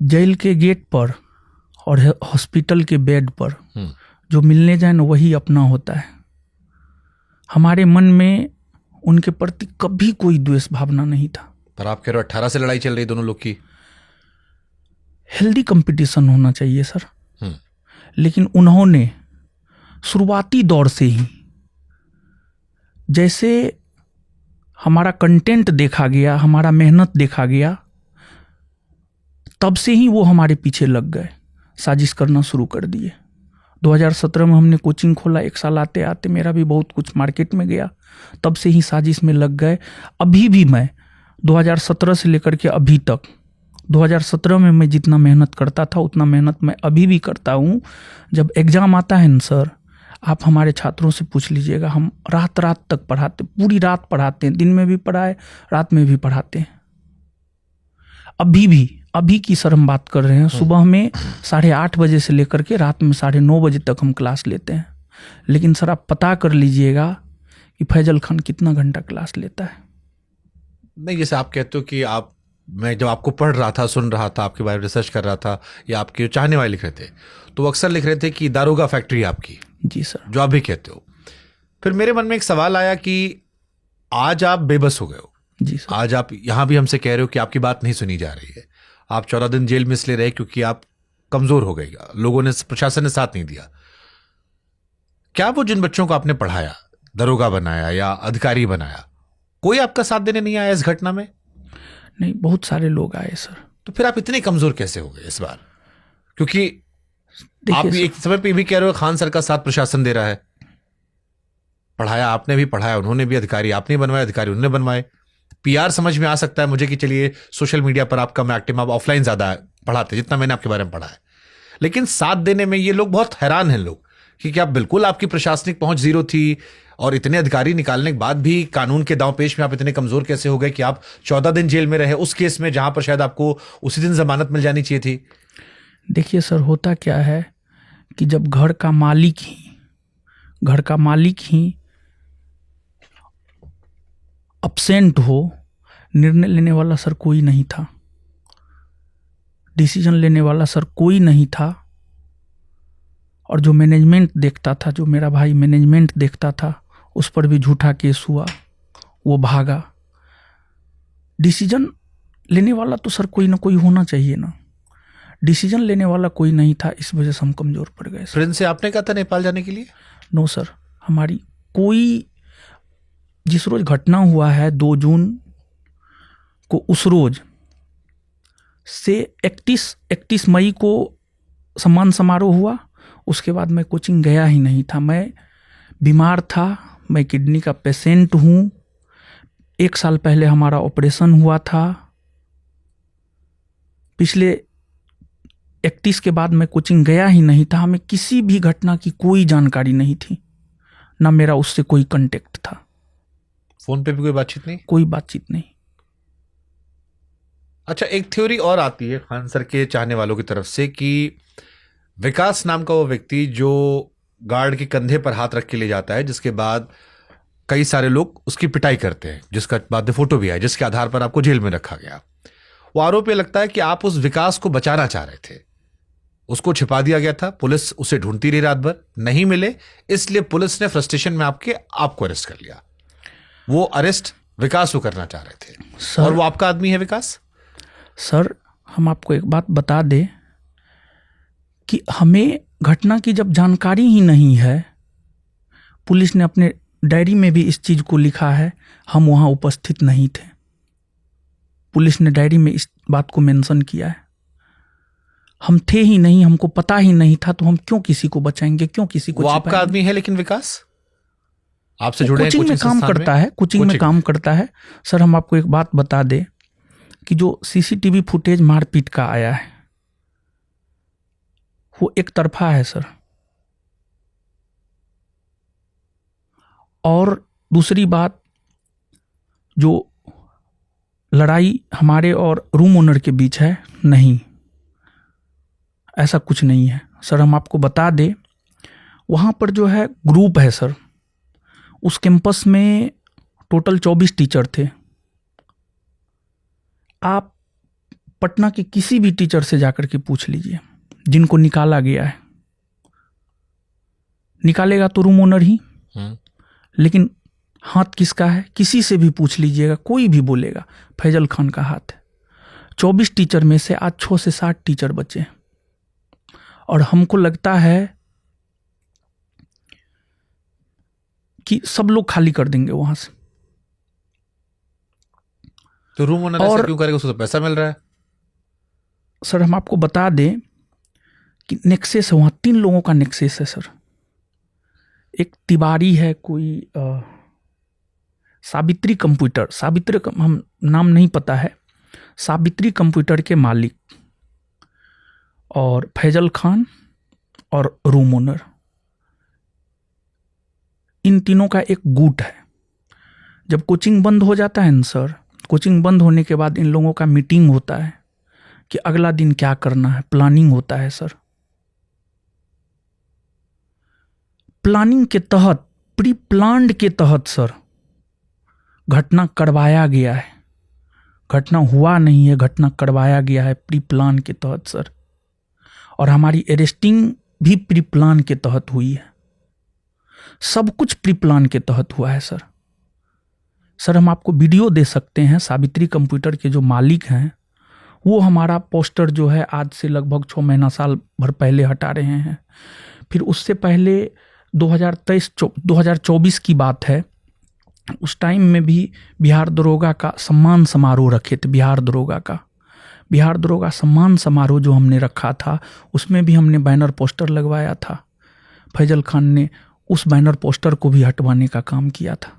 जेल के गेट पर और हॉस्पिटल के बेड पर जो मिलने जाए ना, वही अपना होता है। हमारे मन में उनके प्रति कभी कोई द्वेष भावना नहीं था। पर आप कह रहे हो 18 से लड़ाई चल रही दोनों लोग की? हेल्दी कंपटीशन होना चाहिए सर। लेकिन उन्होंने शुरुआती दौर से ही, जैसे हमारा कंटेंट देखा गया, हमारा मेहनत देखा गया, तब से ही वो हमारे पीछे लग गए, साजिश करना शुरू कर दिए। 2017 में हमने कोचिंग खोला, 1 साल आते आते मेरा भी बहुत कुछ मार्केट में गया, तब से ही साजिश में लग गए। अभी भी मैं 2017 से लेकर के अभी तक, 2017 में मैं जितना मेहनत करता था उतना मेहनत मैं अभी भी करता हूँ। जब एग्ज़ाम आता है न सर, आप हमारे छात्रों से पूछ लीजिएगा, हम रात रात तक पढ़ाते, पूरी रात पढ़ाते हैं, दिन में भी पढ़ाए, रात में भी पढ़ाते हैं। अभी की सर हम बात कर रहे हैं, सुबह में 8:30 बजे से लेकर के रात में 9:30 बजे तक हम क्लास लेते हैं। लेकिन सर आप पता कर लीजिएगा कि फैजल खान कितना घंटा क्लास लेता है। नहीं, जैसे आप कहते हो कि मैं जब आपको पढ़ रहा था, सुन रहा था, आपके बारे में रिसर्च कर रहा था, या आपके जो चाहने वाले लिख रहे थे, तो वो अक्सर लिख रहे थे कि दारोगा फैक्ट्री आपकी। जी सर, जो आप भी कहते हो। फिर मेरे मन में एक सवाल आया कि आज आप बेबस हो गए हो। जी सर। आज आप यहां भी हमसे कह रहे हो कि आपकी बात नहीं सुनी जा रही है। आप 14 दिन जेल में इसलिए रहे क्योंकि आप कमजोर हो गए, लोगों ने, प्रशासन ने साथ नहीं दिया। क्या वो जिन बच्चों को आपने पढ़ाया, दरोगा बनाया या अधिकारी बनाया, कोई आपका साथ देने नहीं आया इस घटना में? नहीं, बहुत सारे लोग आए सर, तो फिर आप इतने कमजोर कैसे हो गए इस बार? क्योंकि आप देखिए भी एक समय पे भी कह रहे हो खान सर का साथ प्रशासन दे रहा है। पढ़ाया आपने भी, पढ़ाया उन्होंने भी, अधिकारी आपने बनवाए, अधिकारी उन्होंने बनवाए। पीआर समझ में आ सकता है मुझे कि चलिए सोशल मीडिया पर आप कम एक्टिव, आप ऑफलाइन ज्यादा पढ़ाते, जितना मैंने आपके बारे में पढ़ा है। लेकिन साथ देने में ये लोग बहुत हैरान हैं लोग कि क्या बिल्कुल आपकी प्रशासनिक पहुंच जीरो थी और इतने अधिकारी निकालने के बाद भी कानून के दांवपेच में आप इतने कमजोर कैसे हो गए कि आप 14 दिन जेल में रहे उस केस में जहां पर शायद आपको उसी दिन जमानत मिल जानी चाहिए थी? देखिए सर, होता क्या है कि जब घर का मालिक ही अपसेंट हो, निर्णय लेने वाला सर कोई नहीं था, डिसीजन लेने वाला सर कोई नहीं था। और जो मैनेजमेंट देखता था, जो मेरा भाई मैनेजमेंट देखता था, उस पर भी झूठा केस हुआ, वो भागा। डिसीजन लेने वाला तो सर कोई ना कोई होना चाहिए ना, डिसीजन लेने वाला कोई नहीं था, इस वजह से हम कमजोर पड़ गए। फ्रेंड से आपने कहा था नेपाल जाने के लिए? नो सर, हमारी कोई, जिस रोज घटना हुआ है 2 जून को, उस रोज से 31 मई को सम्मान समारोह हुआ। उसके बाद मैं कोचिंग गया ही नहीं था। मैं बीमार था, मैं किडनी का पेशेंट हूँ। 1 साल पहले हमारा ऑपरेशन हुआ था। पिछले 31 के बाद मैं कोचिंग गया ही नहीं था। हमें किसी भी घटना की कोई जानकारी नहीं थी, ना मेरा उससे कोई कांटेक्ट था। फोन पे भी कोई बातचीत नहीं? कोई बातचीत नहीं। अच्छा, एक थ्योरी और आती है खान सर के चाहने वालों की तरफ से कि विकास नाम का वो व्यक्ति जो गार्ड के कंधे पर हाथ रख के ले जाता है, जिसके बाद कई सारे लोग उसकी पिटाई करते हैं, जिसका बाद में फोटो भी है, जिसके आधार पर आपको जेल में रखा गया, वो आरोप ये लगता है कि आप उस विकास को बचाना चाह रहे थे। उसको छिपा दिया गया था, पुलिस उसे ढूंढती रही रात भर, नहीं मिले, इसलिए पुलिस ने फ्रस्ट्रेशन में आपको अरेस्ट कर लिया। वो अरेस्ट विकास को करना चाह रहे थे और वो आपका आदमी है विकास। सर, हम आपको एक बात बता दें कि हमें घटना की जब जानकारी ही नहीं है, पुलिस ने अपने डायरी में भी इस चीज को लिखा है, हम वहां उपस्थित नहीं थे। पुलिस ने डायरी में इस बात को मेंशन किया है। हम थे ही नहीं, हमको पता ही नहीं था, तो हम क्यों किसी को बचाएंगे, क्यों किसी को? वो आपका आदमी है, लेकिन विकास आपसे जुड़े हैं, कोचिंग में काम करता है, कोचिंग में काम करता है। सर, हम आपको एक बात बता दें कि जो सीसीटीवी फुटेज मारपीट का आया है, वो एक तरफा है सर। और दूसरी बात, जो लड़ाई हमारे और रूम ओनर के बीच है, नहीं, ऐसा कुछ नहीं है सर। हम आपको बता दें, वहां पर जो है ग्रुप है सर, उस कैंपस में टोटल 24 टीचर थे। आप पटना के किसी भी टीचर से जाकर के पूछ लीजिए, जिनको निकाला गया है। निकालेगा तो रूम ओनर ही, लेकिन हाथ किसका है? किसी से भी पूछ लीजिएगा, कोई भी बोलेगा फैजल खान का हाथ है। 24 टीचर में से आज 6 से 7 टीचर बचे, और हमको लगता है कि सब लोग खाली कर देंगे वहां से। तो रूम ओनर ऐसा क्यों करेगा? उसको तो पैसा मिल रहा है। सर, हम आपको बता दें कि नेक्सेस है वहां, 3 लोगों का नेक्सेस है सर। एक तिवारी है, कोई सावित्री कंप्यूटर, हम नाम नहीं पता है, सावित्री कंप्यूटर के मालिक, और फैजल खान और रूम ओनर, इन तीनों का एक गुट है। जब कोचिंग बंद हो जाता है ना सर, कोचिंग बंद होने के बाद इन लोगों का मीटिंग होता है कि अगला दिन क्या करना है, प्लानिंग होता है सर। प्लानिंग के तहत, प्री प्लान्ड के तहत सर घटना करवाया गया है। घटना हुआ नहीं है, घटना करवाया गया है प्री प्लान के तहत सर। और हमारी अरेस्टिंग भी प्री प्लान के तहत हुई है। सब कुछ प्री प्लान के तहत हुआ है सर। सर, हम आपको वीडियो दे सकते हैं। सावित्री कंप्यूटर के जो मालिक हैं, वो हमारा पोस्टर जो है आज से लगभग 6 महीना साल भर पहले हटा रहे हैं। फिर उससे पहले 2024 की बात है, उस टाइम में भी बिहार दरोगा का सम्मान समारोह रखे थे, बिहार दरोगा का। बिहार दरोगा सम्मान समारोह जो हमने रखा था उसमें भी हमने बैनर पोस्टर लगवाया था। फैजल खान ने उस बैनर पोस्टर को भी हटवाने का काम किया था।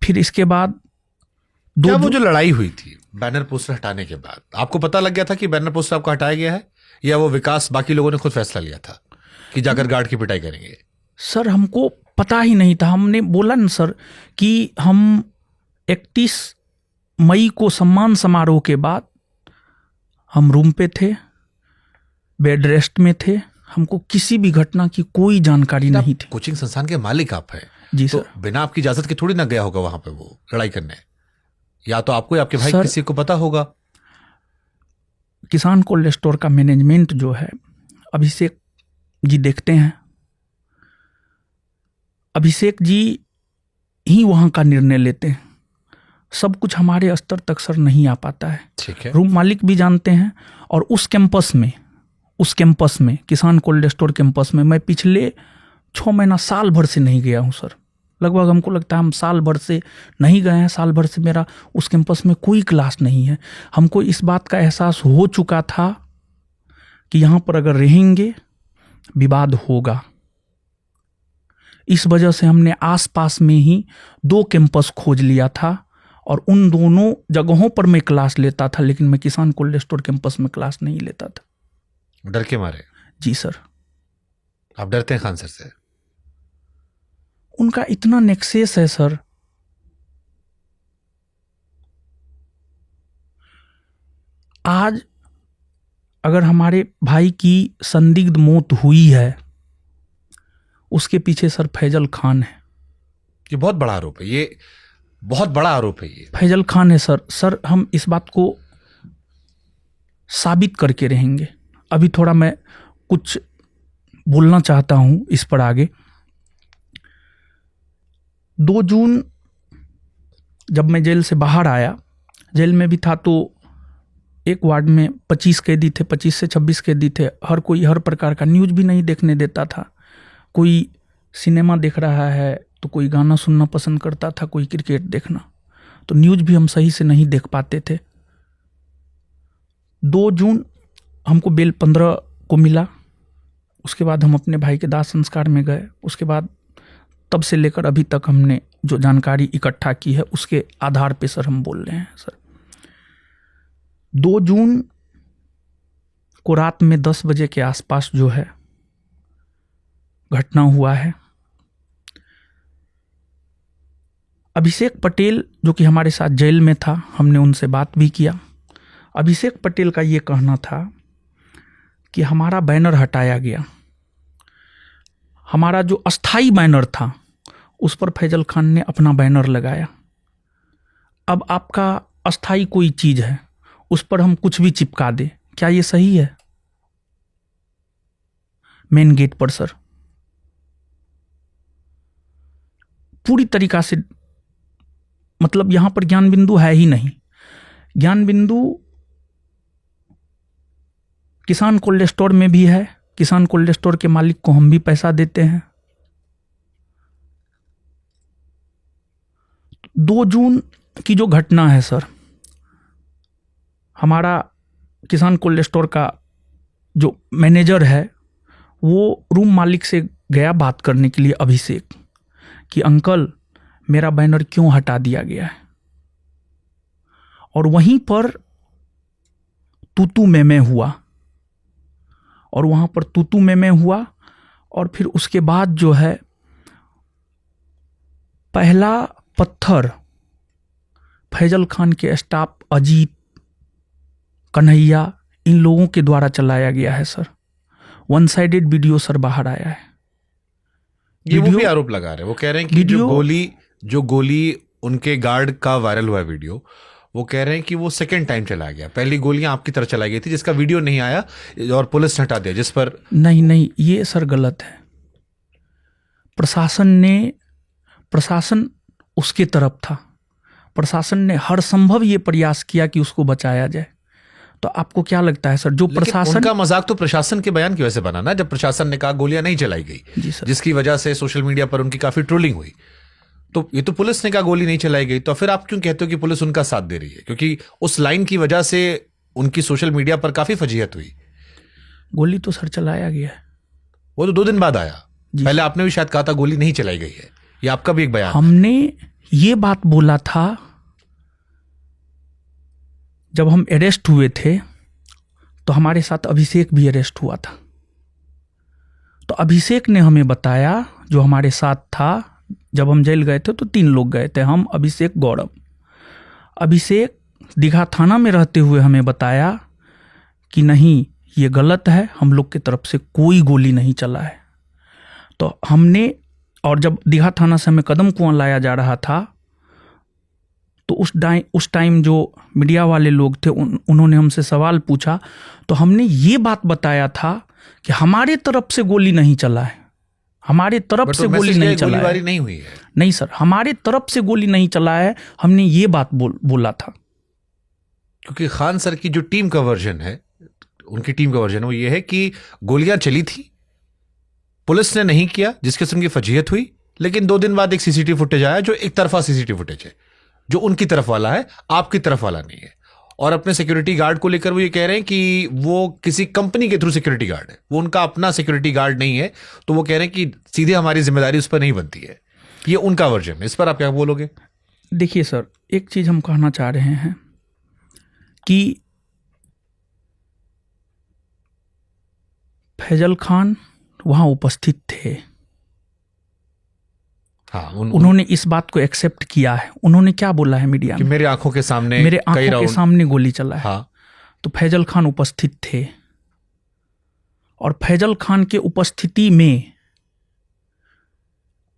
फिर इसके बाद क्या वो जो लड़ाई हुई थी बैनर पोस्टर हटाने के बाद, आपको पता लग गया था कि बैनर पोस्टर आपको हटाया गया है, या वो विकास बाकी लोगों ने खुद फैसला लिया था कि जाकर गार्ड की पिटाई करेंगे? सर हमको पता ही नहीं था। हमने बोला ना सर कि हम 31 मई को सम्मान समारोह के बाद हम रूम पे थे, बेड रेस्ट में थे, हमको किसी भी घटना की कोई जानकारी नहीं थी। कोचिंग संस्थान के मालिक आप हैं जी तो सर। बिना आपकी इजाजत के थोड़ी ना गया होगा वहां पे वो लड़ाई करने, या तो आपको या आपके भाई सर, किसी को पता होगा। किसान कोल्ड स्टोर का मैनेजमेंट जो है अभिषेक जी देखते हैं, अभिषेक जी ही वहाँ का निर्णय लेते हैं। सब कुछ हमारे स्तर तक सर नहीं आ पाता है। ठीक है, रूम मालिक भी जानते हैं। और उस कैंपस में किसान कोल्ड स्टोर कैंपस में मैं पिछले 6 महीना साल भर से नहीं गया हूँ सर। लगभग हमको लगता है हम साल भर से नहीं गए हैं। साल भर से मेरा उस कैंपस में कोई क्लास नहीं है। हमको इस बात का एहसास हो चुका था कि यहाँ पर अगर रहेंगे विवाद होगा। इस वजह से हमने आसपास में ही 2 कैंपस खोज लिया था और उन दोनों जगहों पर मैं क्लास लेता था, लेकिन मैं किसान कोल्ड स्टोर कैंपस में क्लास नहीं लेता था। डर के मारे? जी सर। आप डरते हैं खान सर से? उनका इतना नेक्सेस है सर। आज अगर हमारे भाई की संदिग्ध मौत हुई है उसके पीछे सर फैजल खान है। ये बहुत बड़ा आरोप है, ये बहुत बड़ा आरोप है। ये फैजल खान है सर। हम इस बात को साबित करके रहेंगे। अभी थोड़ा मैं कुछ बोलना चाहता हूं इस पर आगे। 2 जून जब मैं जेल से बाहर आया, जेल में भी था तो एक वार्ड में 25 कैदी थे, 25 से 26 कैदी थे। हर कोई हर प्रकार का न्यूज़ भी नहीं देखने देता था। कोई सिनेमा देख रहा है तो कोई गाना सुनना पसंद करता था, कोई क्रिकेट देखना। तो न्यूज़ भी हम सही से नहीं देख पाते थे। 2 जून हमको बेल 15 को मिला। उसके बाद हम अपने भाई के दाह संस्कार में गए। उसके बाद तब से लेकर अभी तक हमने जो जानकारी इकट्ठा की है उसके आधार पे सर हम बोल रहे हैं सर। 2 जून को रात में 10 बजे के आसपास जो है घटना हुआ है। अभिषेक पटेल जो कि हमारे साथ जेल में था, हमने उनसे बात भी किया। अभिषेक पटेल का ये कहना था कि हमारा बैनर हटाया गया। हमारा जो अस्थाई बैनर था उस पर फैजल खान ने अपना बैनर लगाया। अब आपका अस्थाई कोई चीज है उस पर हम कुछ भी चिपका दें, क्या ये सही है? मेन गेट पर सर पूरी तरीका से, मतलब यहां पर ज्ञान बिंदु है ही नहीं। ज्ञान बिंदु किसान कोल्ड स्टोर में भी है। किसान कोल्ड स्टोर के मालिक को हम भी पैसा देते हैं। 2 जून की जो घटना है सर, हमारा किसान कोल्ड स्टोर का जो मैनेजर है वो रूम मालिक से गया बात करने के लिए, अभिषेक, कि अंकल मेरा बैनर क्यों हटा दिया गया है। और वहीं पर तूतू में हुआ और वहां पर तूतू में हुआ। और फिर उसके बाद जो है पहला पत्थर फैजल खान के स्टाफ अजीत, कन्हैया, इन लोगों के द्वारा चलाया गया है सर। 1 साइडेड वीडियो सर बाहर आया है। ये वो भी आरोप लगा रहे हैं। वो कह रहे हैं कि जो गोली उनके गार्ड का वायरल हुआ वीडियो, वो कह रहे हैं कि वो सेकंड टाइम चलाया गया। पहली गोलियां आपकी तरफ चलाई गई थी जिसका वीडियो नहीं आया और पुलिस ने हटा दिया, जिस पर नहीं, ये सर गलत है। प्रशासन उसके तरफ था। प्रशासन ने हर संभव ये प्रयास किया कि उसको बचाया जाए। तो आपको क्या लगता है सर, जो प्रशासन, उनका मजाक तो प्रशासन के बयान की वजह से बना ना, जब प्रशासन ने कहा गोलियां नहीं चलाई गई, जिसकी वजह से सोशल मीडिया पर उनकी काफी ट्रोलिंग हुई। तो ये तो पुलिस ने कहा गोली नहीं चलाई गई, तो फिर आप क्यों कहते हो कि पुलिस उनका साथ दे रही है? क्योंकि उस लाइन की वजह से उनकी सोशल मीडिया पर काफी फजीहत हुई। गोली तो सर चलाया गया है। वो तो 2 दिन बाद आया। पहले आपने भी शायद कहा था गोली नहीं चलाई गई है, ये आपका भी एक बयान। हमने ये बात बोला था जब हम अरेस्ट हुए थे, तो हमारे साथ अभिषेक भी अरेस्ट हुआ था। तो अभिषेक ने हमें बताया, जो हमारे साथ था जब हम जेल गए थे, तो 3 लोग गए थे, हम, अभिषेक, गौरव। अभिषेक दीघा थाना में रहते हुए हमें बताया कि नहीं, ये गलत है, हम लोग की तरफ से कोई गोली नहीं चला है। तो हमने, और जब दीघा थाना से हमें कदम कुआं लाया जा रहा था, तो उस टाइम जो मीडिया वाले लोग थे उन्होंने हमसे सवाल पूछा, तो हमने ये बात बताया था कि हमारे तरफ से गोली नहीं चला है, हमारे तरफ से गोली नहीं चला है। नहीं हुई है। नहीं सर, हमारे तरफ से गोली नहीं चला है, हमने ये बात बोला था। क्योंकि खान सर की जो टीम का वर्जन है, उनकी टीम का वर्जन वो ये है कि गोलियां चली थी, पुलिस ने नहीं किया, जिस किस्म की फजीहत हुई। लेकिन 2 दिन बाद एक सीसीटीवी फुटेज आया जो एक तरफा सीसीटीवी फुटेज है, जो उनकी तरफ वाला है, आपकी तरफ वाला नहीं है। और अपने सिक्योरिटी गार्ड को लेकर वो ये कह रहे हैं कि वो किसी कंपनी के थ्रू सिक्योरिटी गार्ड है, वो उनका अपना सिक्योरिटी गार्ड नहीं है। तो वो कह रहे हैं कि सीधे हमारी जिम्मेदारी उस पर नहीं बनती है। ये उनका वर्जन है। इस पर आप क्या बोलोगे? देखिए सर, एक चीज हम कहना चाह रहे हैं कि फैजल खान वहां उपस्थित थे। हाँ, उन्होंने इस बात को एक्सेप्ट किया है। उन्होंने क्या बोला है मीडिया में? मेरे आंखों के सामने, मेरे आंखों के सामने गोली चला है। हाँ। तो फैजल खान उपस्थित थे, और फैजल खान के उपस्थिति में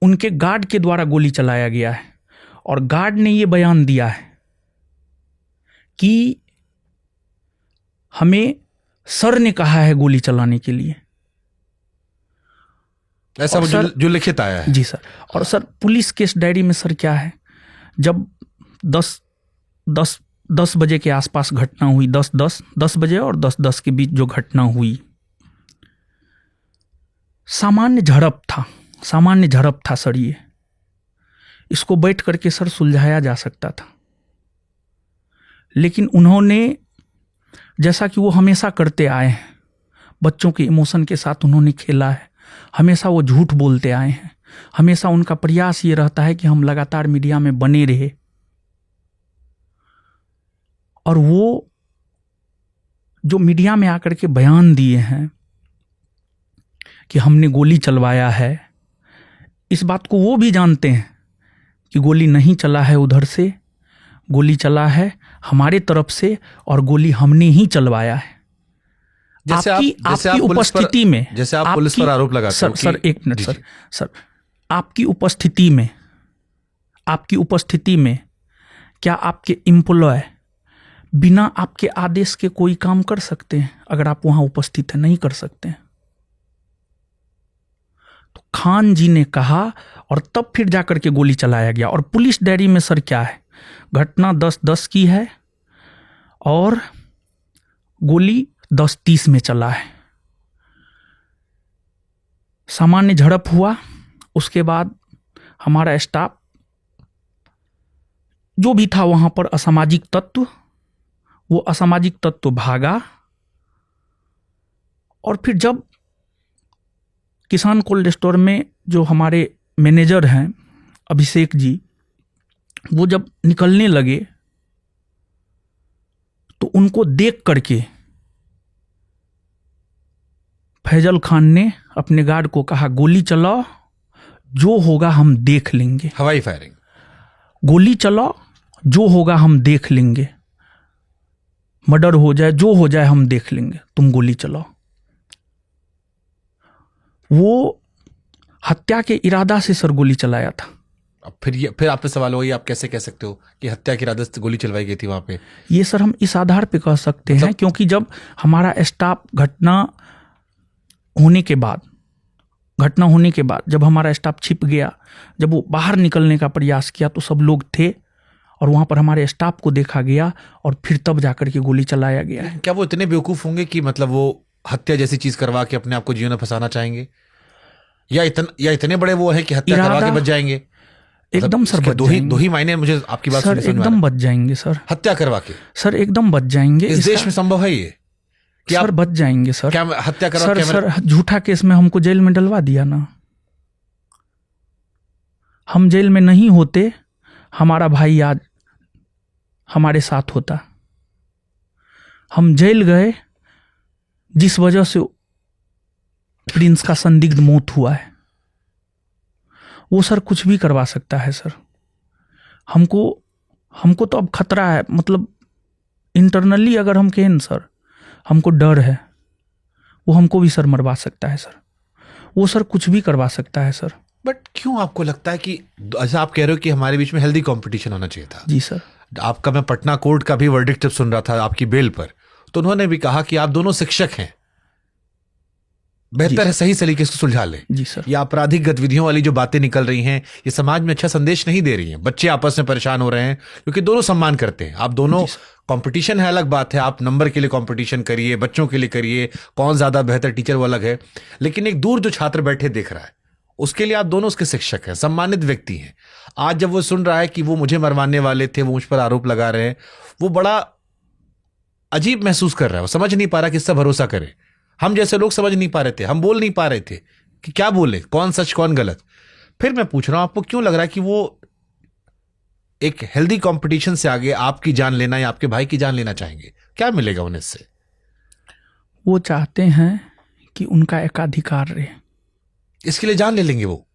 उनके गार्ड के द्वारा गोली चलाया गया है। और गार्ड ने यह बयान दिया है कि हमें सर ने कहा है गोली चलाने के लिए। ऐसा जो लिखित आया है। जी सर। और सर, पुलिस केस डायरी में सर क्या है, जब 10 बजे के आसपास घटना हुई, 10 बजे और 10:10 के बीच जो घटना हुई, सामान्य झड़प था सर। ये इसको बैठ करके सर सुलझाया जा सकता था, लेकिन उन्होंने, जैसा कि वो हमेशा करते आए हैं, बच्चों के इमोशन के साथ उन्होंने खेला है। हमेशा वो झूठ बोलते आए हैं। हमेशा उनका प्रयास ये रहता है कि हम लगातार मीडिया में बने रहे। और वो जो मीडिया में आकर के बयान दिए हैं कि हमने गोली चलवाया है, इस बात को वो भी जानते हैं कि गोली नहीं चला है उधर से, गोली चला है हमारे तरफ से, और गोली हमने ही चलवाया है। आपकी उपस्थिति में, जैसे आप पुलिस पर आरोप लगाते हो। सर एक मिनट सर, आपकी उपस्थिति में क्या आपके एम्प्लॉय बिना आपके आदेश के कोई काम कर सकते हैं? अगर आप वहां उपस्थित हैं, नहीं कर सकते हैं। तो खान जी ने कहा, और तब फिर जाकर के गोली चलाया गया। और पुलिस डायरी में सर क्या है, घटना 10:10 की है और गोली 10:30 में चला है। सामान्य झड़प हुआ, उसके बाद हमारा स्टाफ जो भी था वहां पर, असामाजिक तत्व, वो असामाजिक तत्व भागा। और फिर जब किसान कोल्ड स्टोर में जो हमारे मैनेजर हैं अभिषेक जी, वो जब निकलने लगे, तो उनको देख करके फैजल खान ने अपने गार्ड को कहा, गोली चलाओ, जो होगा हम देख लेंगे। हवाई फायरिंग। गोली चलाओ, जो होगा हम देख लेंगे, मर्डर हो जाए, जो हो जाए हम देख लेंगे, तुम गोली चलाओ। वो हत्या के इरादा से सर गोली चलाया था। अब फिर आप पे सवाल होगा, आप कैसे कह सकते हो कि हत्या की इरादे से गोली चलवाई गई थी वहां पे? ये सर हम इस आधार पे कह सकते हैं, क्योंकि जब हमारा स्टाफ घटना होने के बाद, जब हमारा स्टाफ छिप गया, जब वो बाहर निकलने का प्रयास किया, तो सब लोग थे और वहां पर हमारे स्टाफ को देखा गया, और फिर तब जाकर के गोली चलाया गया है। क्या वो इतने बेवकूफ होंगे कि मतलब वो हत्या जैसी चीज करवा के अपने आप को जीवन में फंसाना चाहेंगे, या इतने बड़े वो है कि हत्या करवा के बच जाएंगे? एकदम सर इसके बच दो ही जाएंगे। मायने मुझे आपकी बात सर सुन समझ में आ एकदम रहा बच जाएंगे सर। है। हत्या करवा के सर एकदम बच जाएंगे। इस देश में संभव है ये कि सर आप बच जाएंगे सर। क्या हत्या करवा सर कैमरे सर झूठा केस में हमको जेल में डलवा दिया ना। हम जेल में नहीं होते, हमारा भाई आज हमारे साथ होता। हम जेल गए जिस वजह से प्रिंस का संदिग्ध मौत हुआ है, वो सर कुछ भी करवा सकता है सर। हमको तो अब खतरा है, मतलब इंटरनली अगर हम कहें सर हमको डर है, वो हमको भी सर मरवा सकता है सर। वो सर कुछ भी करवा सकता है सर। बट क्यों आपको लगता है कि ऐसा आप कह रहे हो कि हमारे बीच में हेल्दी कंपटीशन होना चाहिए था? जी सर। आपका मैं पटना कोर्ट का भी वर्डिक्ट जब सुन रहा था आपकी बेल पर, तो उन्होंने भी कहा कि आप दोनों शिक्षक हैं, बेहतर है सही तरीके से सुलझा लें। जी सर। ये आपराधिक गतिविधियों वाली जो बातें निकल रही हैं, ये समाज में अच्छा संदेश नहीं दे रही हैं। बच्चे आपस में परेशान हो रहे हैं क्योंकि दोनों सम्मान करते हैं। आप दोनों, कंपटीशन है अलग बात है, आप नंबर के लिए कंपटीशन करिए, बच्चों के लिए करिए, कौन ज्यादा बेहतर टीचर वो अलग है, लेकिन एक दूर जो छात्र बैठे देख रहा है उसके लिए आप दोनों उसके शिक्षक हैं, सम्मानित व्यक्ति हैं। आज जब वो सुन रहा है कि वो मुझे मरवाने वाले थे, वो मुझ पर आरोप लगा रहे हैं, वो बड़ा अजीब महसूस कर रहा है। वो समझ नहीं पा रहा किससे भरोसा करे। हम जैसे लोग समझ नहीं पा रहे थे, हम बोल नहीं पा रहे थे कि क्या बोले, कौन सच कौन गलत। फिर मैं पूछ रहा हूं आपको क्यों लग रहा है कि वो एक हेल्दी कंपटीशन से आगे आपकी जान लेना या आपके भाई की जान लेना चाहेंगे? क्या मिलेगा उन्हें इससे? वो चाहते हैं कि उनका एकाधिकार रहे। इसके लिए जान ले लेंगे वो?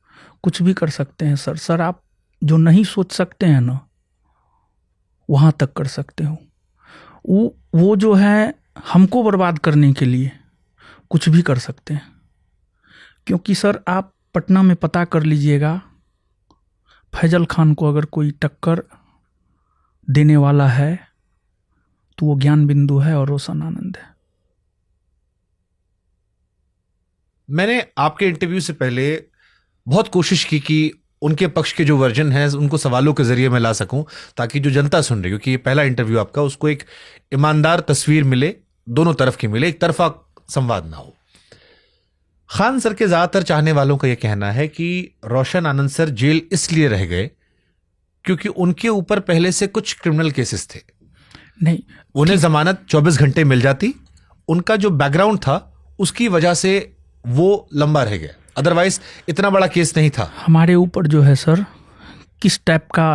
कुछ भी कर सकते हैं सर। सर आप जो नहीं सोच सकते हैं ना, वहां तक कर सकते हो। वो जो है हमको बर्बाद करने के लिए कुछ भी कर सकते हैं। क्योंकि सर आप पटना में पता कर लीजिएगा, फैजल खान को अगर कोई टक्कर देने वाला है तो वो ज्ञान बिंदु है और रोशन आनंद है। मैंने आपके इंटरव्यू से पहले बहुत कोशिश की कि उनके पक्ष के जो वर्जन है उनको सवालों के जरिए मैं ला सकूं, ताकि जो जनता सुन रही, क्योंकि ये पहला इंटरव्यू आपका, उसको एक ईमानदार तस्वीर मिले, दोनों तरफ की मिले, एक तरफा संवाद ना हो। खान सर के ज्यादातर चाहने वालों का यह कहना है कि रोशन आनंद सर जेल इसलिए रह गए क्योंकि उनके ऊपर पहले से कुछ क्रिमिनल केसेस थे। नहीं, उन्हें जमानत 24 घंटे मिल जाती, उनका जो बैकग्राउंड था उसकी वजह से वो लंबा रह गया, अदरवाइज इतना बड़ा केस नहीं था। हमारे ऊपर जो है सर किस टाइप का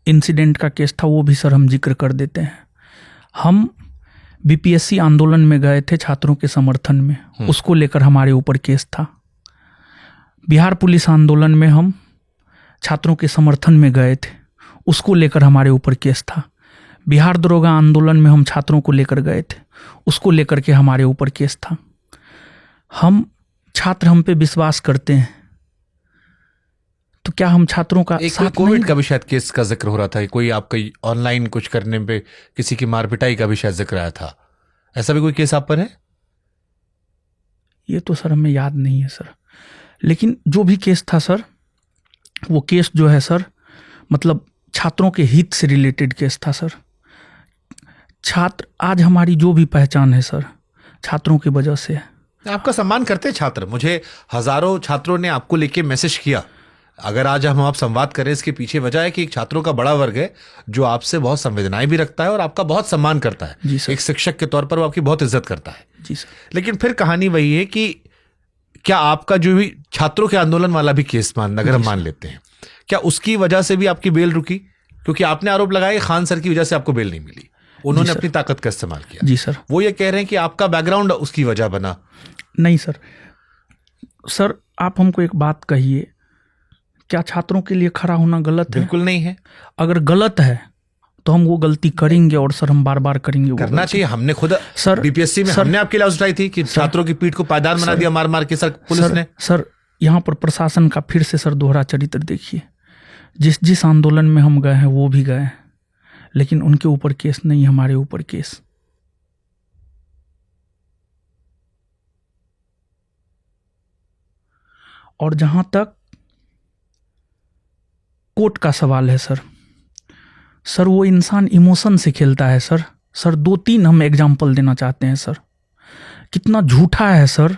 इंसिडेंट का केस था वो भी सर हम जिक्र कर देते हैं। हम बीपीएससी आंदोलन में गए थे छात्रों के समर्थन में, उसको लेकर हमारे ऊपर केस था। बिहार पुलिस आंदोलन में हम छात्रों के समर्थन में गए थे, उसको लेकर हमारे ऊपर केस था। बिहार दरोगा आंदोलन में हम छात्रों को लेकर गए थे, उसको लेकर के हमारे ऊपर केस था। हम छात्र हम पे विश्वास करते हैं, तो क्या हम छात्रों का एक साथ कोविड नहीं? का भी शायद केस का जिक्र हो रहा था, कोई आपका ऑनलाइन कुछ करने पे किसी की मार पिटाई का भी शायद जिक्र आया था। ऐसा भी कोई केस आप पर है? ये तो सर हमें याद नहीं है सर, लेकिन जो भी केस था सर, वो केस जो है सर मतलब छात्रों के हित से रिलेटेड केस था सर। छात्र आज हमारी जो भी पहचान है सर छात्रों की वजह से है। आपका सम्मान करते हैं छात्र, मुझे हजारों छात्रों ने आपको लेके मैसेज किया। अगर आज हम आप संवाद करें, इसके पीछे वजह है कि एक छात्रों का बड़ा वर्ग है जो आपसे बहुत संवेदनाएं भी रखता है और आपका बहुत सम्मान करता है। जी सर। एक शिक्षक के तौर पर वो आपकी बहुत इज्जत करता है। जी सर। लेकिन फिर कहानी वही है कि क्या आपका जो भी छात्रों के आंदोलन वाला भी केस अगर हम मान लेते हैं, क्या उसकी वजह से भी आपकी बेल रुकी? क्योंकि आपने आरोप लगाया खान सर की वजह से आपको बेल नहीं मिली, उन्होंने अपनी ताकत का इस्तेमाल किया। जी सर। वो ये कह रहे हैं कि आपका बैकग्राउंड उसकी वजह बना। नहीं सर, सर आप हमको एक बात कहिए, क्या छात्रों के लिए खड़ा होना गलत है? बिल्कुल नहीं है। अगर गलत है तो हम वो गलती करेंगे और सर हम बार बार करेंगे वो करना गलती। चाहिए। हमने खुद सर बीपीएससी में सर, हमने आपकी आवाज उठाई थी कि छात्रों की पीठ को पायदान बना दिया मार मार के सर पुलिस ने। सर यहाँ पर प्रशासन का फिर से सर दोहरा चरित्र देखिए। जिस आंदोलन में हम गए हैं वो भी गए हैं, लेकिन उनके ऊपर केस नहीं, हमारे ऊपर केस। और जहां तक कोर्ट का सवाल है सर वो इंसान इमोशन से खेलता है सर। 2-3 हम एग्जाम्पल देना चाहते हैं सर, कितना झूठा है सर।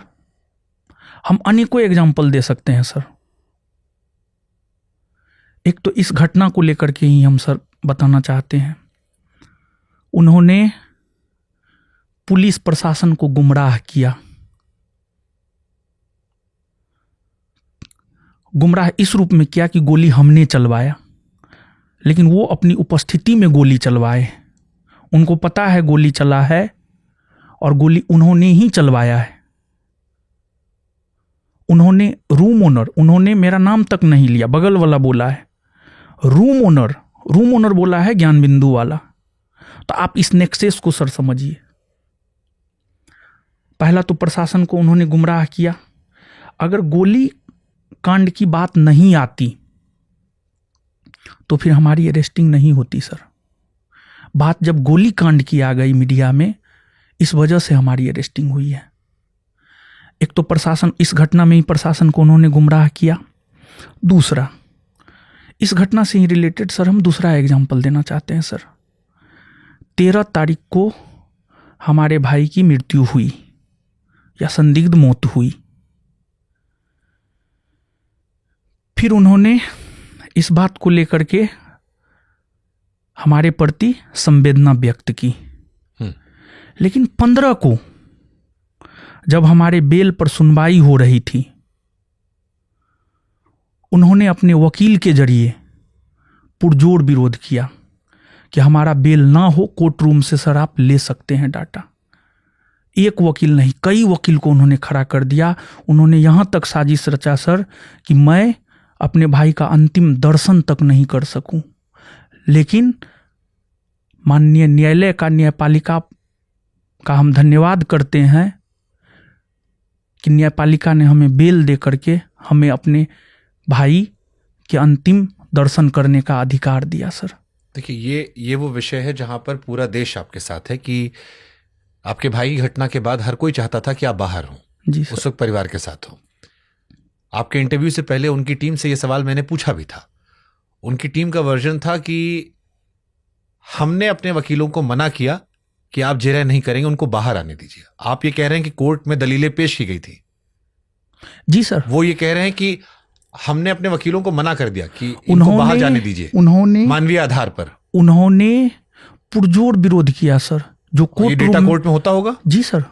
हम अनेकों एग्जाम्पल दे सकते हैं सर। एक तो इस घटना को लेकर के ही हम सर बताना चाहते हैं, उन्होंने पुलिस प्रशासन को गुमराह किया। गुमराह इस रूप में किया कि गोली हमने चलवाया, लेकिन वो अपनी उपस्थिति में गोली चलवाए। उनको पता है गोली चला है और गोली उन्होंने ही चलवाया है। उन्होंने रूम ओनर, उन्होंने मेरा नाम तक नहीं लिया, बगल वाला बोला है रूम ओनर बोला है ज्ञान बिंदु वाला। तो आप इस नेक्सेस को सर समझिए। पहला तो प्रशासन को उन्होंने गुमराह किया। अगर गोली कांड की बात नहीं आती तो फिर हमारी अरेस्टिंग नहीं होती सर। बात जब गोली कांड की आ गई मीडिया में, इस वजह से हमारी अरेस्टिंग हुई है। एक तो प्रशासन, इस घटना में ही प्रशासन को उन्होंने गुमराह किया। दूसरा, इस घटना से ही रिलेटेड सर हम दूसरा एग्जाम्पल देना चाहते हैं सर। 13 तारीख को हमारे भाई की मृत्यु हुई या संदिग्ध मौत हुई। फिर उन्होंने इस बात को लेकर के हमारे प्रति संवेदना व्यक्त की। लेकिन 15 को जब हमारे बेल पर सुनवाई हो रही थी, उन्होंने अपने वकील के जरिए पुरजोर विरोध किया कि हमारा बेल ना हो, कोर्ट रूम से सर आप ले सकते हैं डाटा। एक वकील नहीं, कई वकील को उन्होंने खड़ा कर दिया। उन्होंने यहां तक साजिश रचा सर कि मैं अपने भाई का अंतिम दर्शन तक नहीं कर सकूं। लेकिन माननीय न्यायालय का, न्यायपालिका का हम धन्यवाद करते हैं कि न्यायपालिका ने हमें बेल दे करके हमें अपने भाई के अंतिम दर्शन करने का अधिकार दिया सर। देखिए, ये वो विषय है जहां पर पूरा देश आपके साथ है कि आपके भाई की घटना के बाद हर कोई चाहता था कि आप बाहर हों, जी सर। उस वक्त परिवार के साथ हो। आपके इंटरव्यू से पहले उनकी टीम से ये सवाल मैंने पूछा भी था। उनकी टीम का वर्जन था कि हमने अपने वकीलों को मना किया कि आप जेरा नहीं करेंगे, उनको बाहर आने दीजिए। आप ये कह रहे हैं कि कोर्ट में दलीलें पेश की गई थी। जी सर। वो ये कह रहे हैं कि हमने अपने वकीलों को मना कर दिया कि इनको बाहर जाने दीजिए, उन्होंने मानवीय आधार पर। उन्होंने पुरजोर विरोध किया सर। जो ये कोर्ट डेटा कोर्ट में होता होगा। जी सर,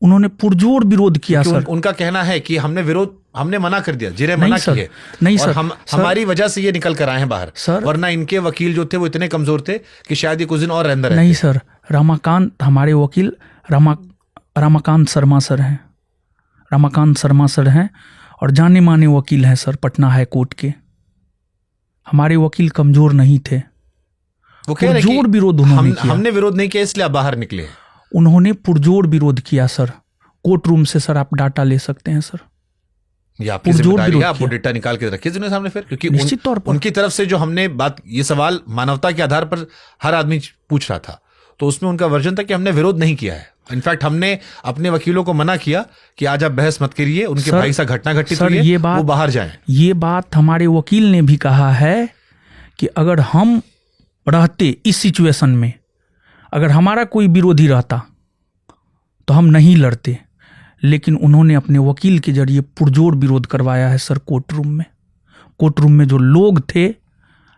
उन्होंने पुरजोर विरोध किया सर। उनका कहना है कि हमने मना कर दिया, जिरे मना नहीं सर, किए। नहीं और सर, हमारी वजह से ये निकल कर आए हैं बाहर सर। वरना इनके वकील जो थे वो इतने कमजोर थे कि शायद ये कुछ दिन और अंदर नहीं सर, रमाकांत, हमारे वकील रमाकांत शर्मा सर हैं। रमाकांत शर्मा सर हैं और जाने माने वकील हैं सर पटना हाई कोर्ट के। हमारे वकील कमजोर नहीं थे। वो कह रहे हैं पुरजोर कि विरोध उन्होंने किया। हमने विरोध नहीं किया इसलिए आप बाहर निकले। उन्होंने पुरजोर विरोध किया सर। कोर्ट रूम से सर आप डाटा ले सकते हैं सर। ये आपकी जिम्मेदारी है, आप वो डेटा निकाल के रखिए जिन्हें सामने फिर, क्योंकि निश्चित तौर पर उनकी तरफ से जो हमने बात, ये सवाल मानवता के आधार पर हर आदमी पूछ रहा था, तो उसमें उनका वर्जन था कि हमने विरोध नहीं किया है। इनफैक्ट हमने अपने वकीलों को मना किया कि आज आप बहस मत करिए, उनके भाई से घटना घटित हुई है, वो बाहर जाएं। ये बात हमारे वकील ने भी कहा है कि अगर हम रहते इस सिचुएशन में, अगर हमारा कोई विरोधी रहता तो हम नहीं लड़ते। लेकिन उन्होंने अपने वकील के जरिए पुरजोर विरोध करवाया है सर कोर्ट रूम में। कोर्ट रूम में जो लोग थे,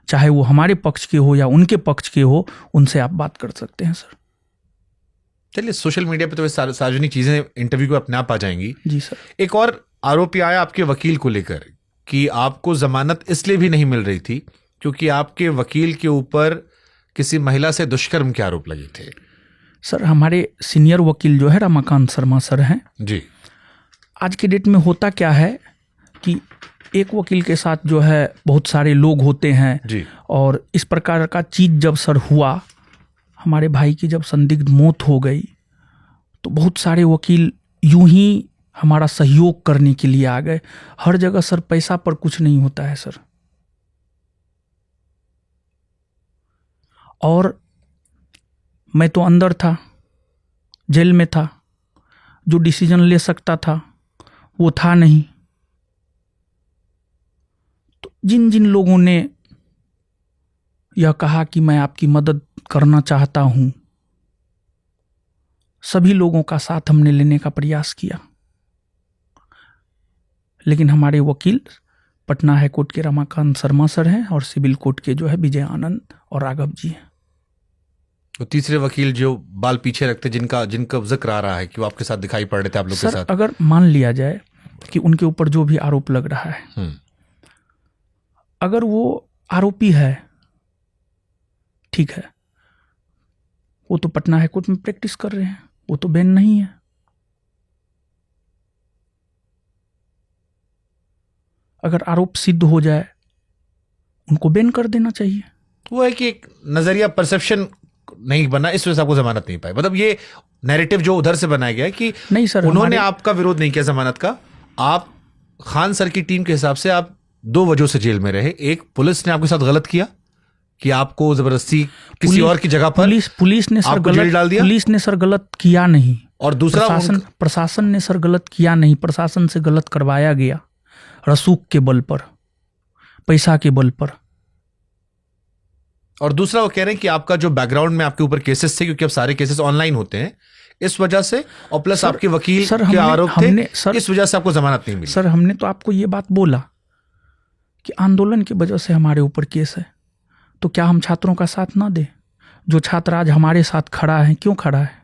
चाहे वो हमारे पक्ष के हो या उनके पक्ष के हो, उनसे आप बात कर सकते हैं सर। चलिए, सोशल मीडिया पे तो सार्वजनिक चीजें इंटरव्यू को अपने आप आ जाएंगी। जी सर। एक और आरोप आया आपके वकील को लेकर कि आपको जमानत इसलिए भी नहीं मिल रही थी क्योंकि आपके वकील के ऊपर किसी महिला से दुष्कर्म के आरोप लगे थे। सर, हमारे सीनियर वकील जो है रमाकांत शर्मा सर हैं जी। आज के डेट में होता क्या है कि एक वकील के साथ जो है बहुत सारे लोग होते हैं जी। और इस प्रकार का चीज जब सर हुआ, हमारे भाई की जब संदिग्ध मौत हो गई, तो बहुत सारे वकील यूं ही हमारा सहयोग करने के लिए आ गए। हर जगह सर पैसा पर कुछ नहीं होता है सर। और मैं तो अंदर था, जेल में था, जो डिसीजन ले सकता था वो था नहीं। तो जिन जिन लोगों ने यह कहा कि मैं आपकी मदद करना चाहता हूं, सभी लोगों का साथ हमने लेने का प्रयास किया, लेकिन हमारे वकील पटना हाई कोर्ट के रमाकांत शर्मा सर हैं और सिविल कोर्ट के जो है विजय आनंद और राघव जी हैं। तो तीसरे वकील जो बाल पीछे रखते, जिनका जिनका जिक्र आ रहा है कि वो आपके साथ दिखाई पड़ रहे थे आप लोग के सर साथ। अगर मान लिया जाए कि उनके ऊपर जो भी आरोप लग रहा है, अगर वो आरोपी है, ठीक है, वो तो पटना हाई कोर्ट में प्रैक्टिस कर रहे हैं, वो तो बैन नहीं है। अगर आरोप सिद्ध हो जाए उनको बैन कर देना चाहिए। वो है कि एक नजरिया, परसेप्शन नहीं बना, इस वजह से आपको जमानत नहीं पाई। मतलब ये नैरेटिव जो उधर से बनाया गया है कि नहीं सर, उन्होंने आपका विरोध नहीं किया जमानत का। आप खान सर की टीम के हिसाब से आप 2 वजहों से जेल में रहे। एक, पुलिस ने आपके साथ गलत किया कि आपको जबरदस्ती किसी और की जगह पर पुलिस ने सर आपको जेल डाल दिया। पुलिस ने सर गलत किया नहीं। और दूसरा, प्रशासन ने सर गलत किया नहीं, प्रशासन से गलत करवाया गया, रसूख के बल पर, पैसा के बल पर। और दूसरा वो कह रहे हैं कि आपका जो बैकग्राउंड में आपके ऊपर केसेस थे, क्योंकि अब सारे केसेस ऑनलाइन होते हैं, इस वजह से, और प्लस आपके वकील के आरोप थे, इस वजह से आपको जमानत नहीं मिली। सर हमने तो आपको ये बात बोला कि आंदोलन की वजह से हमारे ऊपर केस है, तो क्या हम छात्रों का साथ ना दें? जो छात्र आज हमारे साथ खड़ा है, क्यों खड़ा है?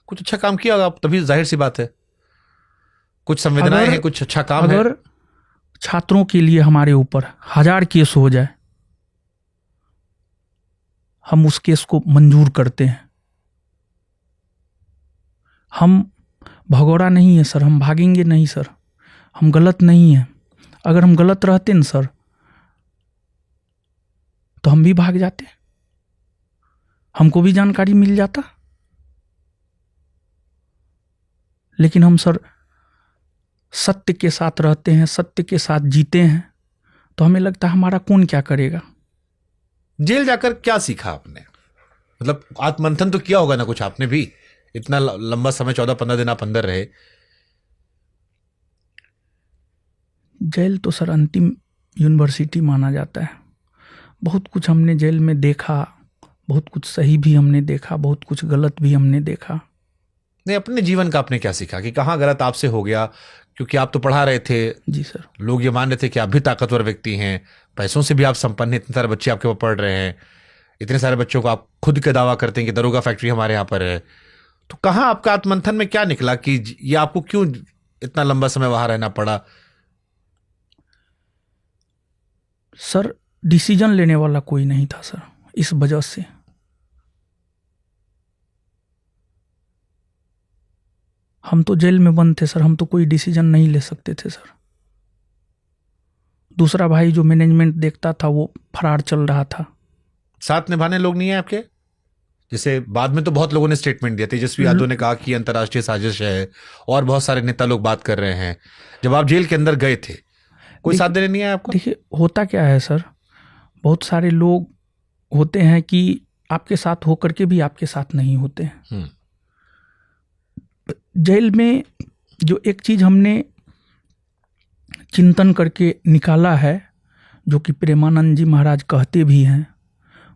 कुछ अच्छा काम किया होगा, तभी जाहिर सी बात है, कुछ संवेदनाएं हैं, कुछ अच्छा काम है। अगर छात्रों के लिए हमारे ऊपर 1000 केस हो जाए, हम उस केस को मंजूर करते हैं। हम भगोड़ा नहीं है सर, हम भागेंगे नहीं सर, हम गलत नहीं है। अगर हम गलत रहते न सर तो हम भी भाग जाते, हमको भी जानकारी मिल जाता। लेकिन हम सर सत्य के साथ रहते हैं, सत्य के साथ जीते हैं, तो हमें लगता है हमारा कौन क्या करेगा। जेल जाकर क्या सीखा आपने? मतलब आत्ममंथन तो किया होगा ना कुछ आपने भी, इतना लंबा समय 14-15 दिन आप अंदर रहे। जेल तो सर अंतिम यूनिवर्सिटी माना जाता है। बहुत कुछ हमने जेल में देखा, बहुत कुछ सही भी हमने देखा, बहुत कुछ गलत भी हमने देखा। नहीं, अपने जीवन का आपने क्या सीखा कि कहाँ गलत आपसे हो गया? क्योंकि आप तो पढ़ा रहे थे। जी सर। लोग ये मान रहे थे कि आप भी ताकतवर व्यक्ति हैं, पैसों से भी आप संपन्न हैं, इतने सारे बच्चे आपके पास पढ़ रहे हैं, इतने सारे बच्चों को आप खुद के दावा करते हैं कि दरोगा फैक्ट्री हमारे यहाँ पर है। तो कहाँ आपका आत्ममंथन में क्या निकला कि ये आपको क्यों इतना लंबा समय वहां रहना पड़ा? सर डिसीजन लेने वाला कोई नहीं था सर, इस वजह से। हम तो जेल में बंद थे सर, हम तो कोई डिसीजन नहीं ले सकते थे सर। दूसरा भाई जो मैनेजमेंट देखता था वो फरार चल रहा था। साथ निभाने लोग नहीं है आपके? जैसे बाद में तो बहुत लोगों ने स्टेटमेंट दिया, तेजस्वी यादव ने कहा कि अंतर्राष्ट्रीय साजिश है, और बहुत सारे नेता लोग बात कर रहे हैं। जब आप जेल के अंदर गए थे, कोई साथ देने नहीं आया आपको? देखिए होता क्या है सर, बहुत सारे लोग होते हैं कि आपके साथ होकर के भी आपके साथ नहीं होते हैं। जेल में जो एक चीज हमने चिंतन करके निकाला है, जो कि प्रेमानंद जी महाराज कहते भी हैं,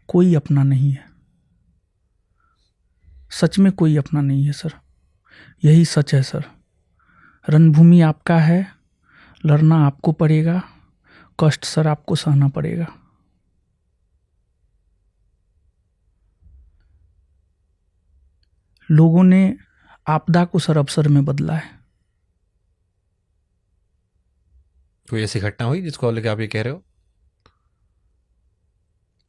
कोई अपना नहीं है। सच में कोई अपना नहीं है सर, यही सच है सर। रणभूमि आपका है, लड़ना आपको पड़ेगा, कष्ट सर आपको सहना पड़ेगा। लोगों ने आपदा को सर अवसर में बदला है। कोई ऐसी घटना हुई जिसको लेकर आप ये कह रहे हो?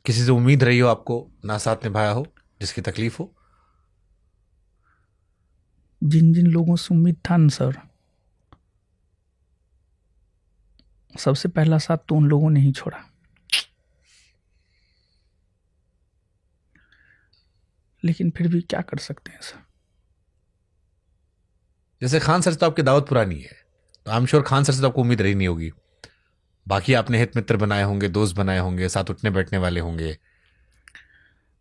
किसी से उम्मीद रही हो आपको, ना साथ निभाया हो, जिसकी तकलीफ हो? जिन जिन लोगों से उम्मीद था न सर, सबसे पहला साथ तो उन लोगों ने ही छोड़ा। लेकिन फिर भी क्या कर सकते हैं सर। जैसे खान सर से तो आपकी दावत पुरानी है, तो I am sure Khan sir से तो आपको उम्मीद रही नहीं होगी। बाकी आपने हित मित्र बनाए होंगे, दोस्त बनाए होंगे, साथ उठने बैठने वाले होंगे।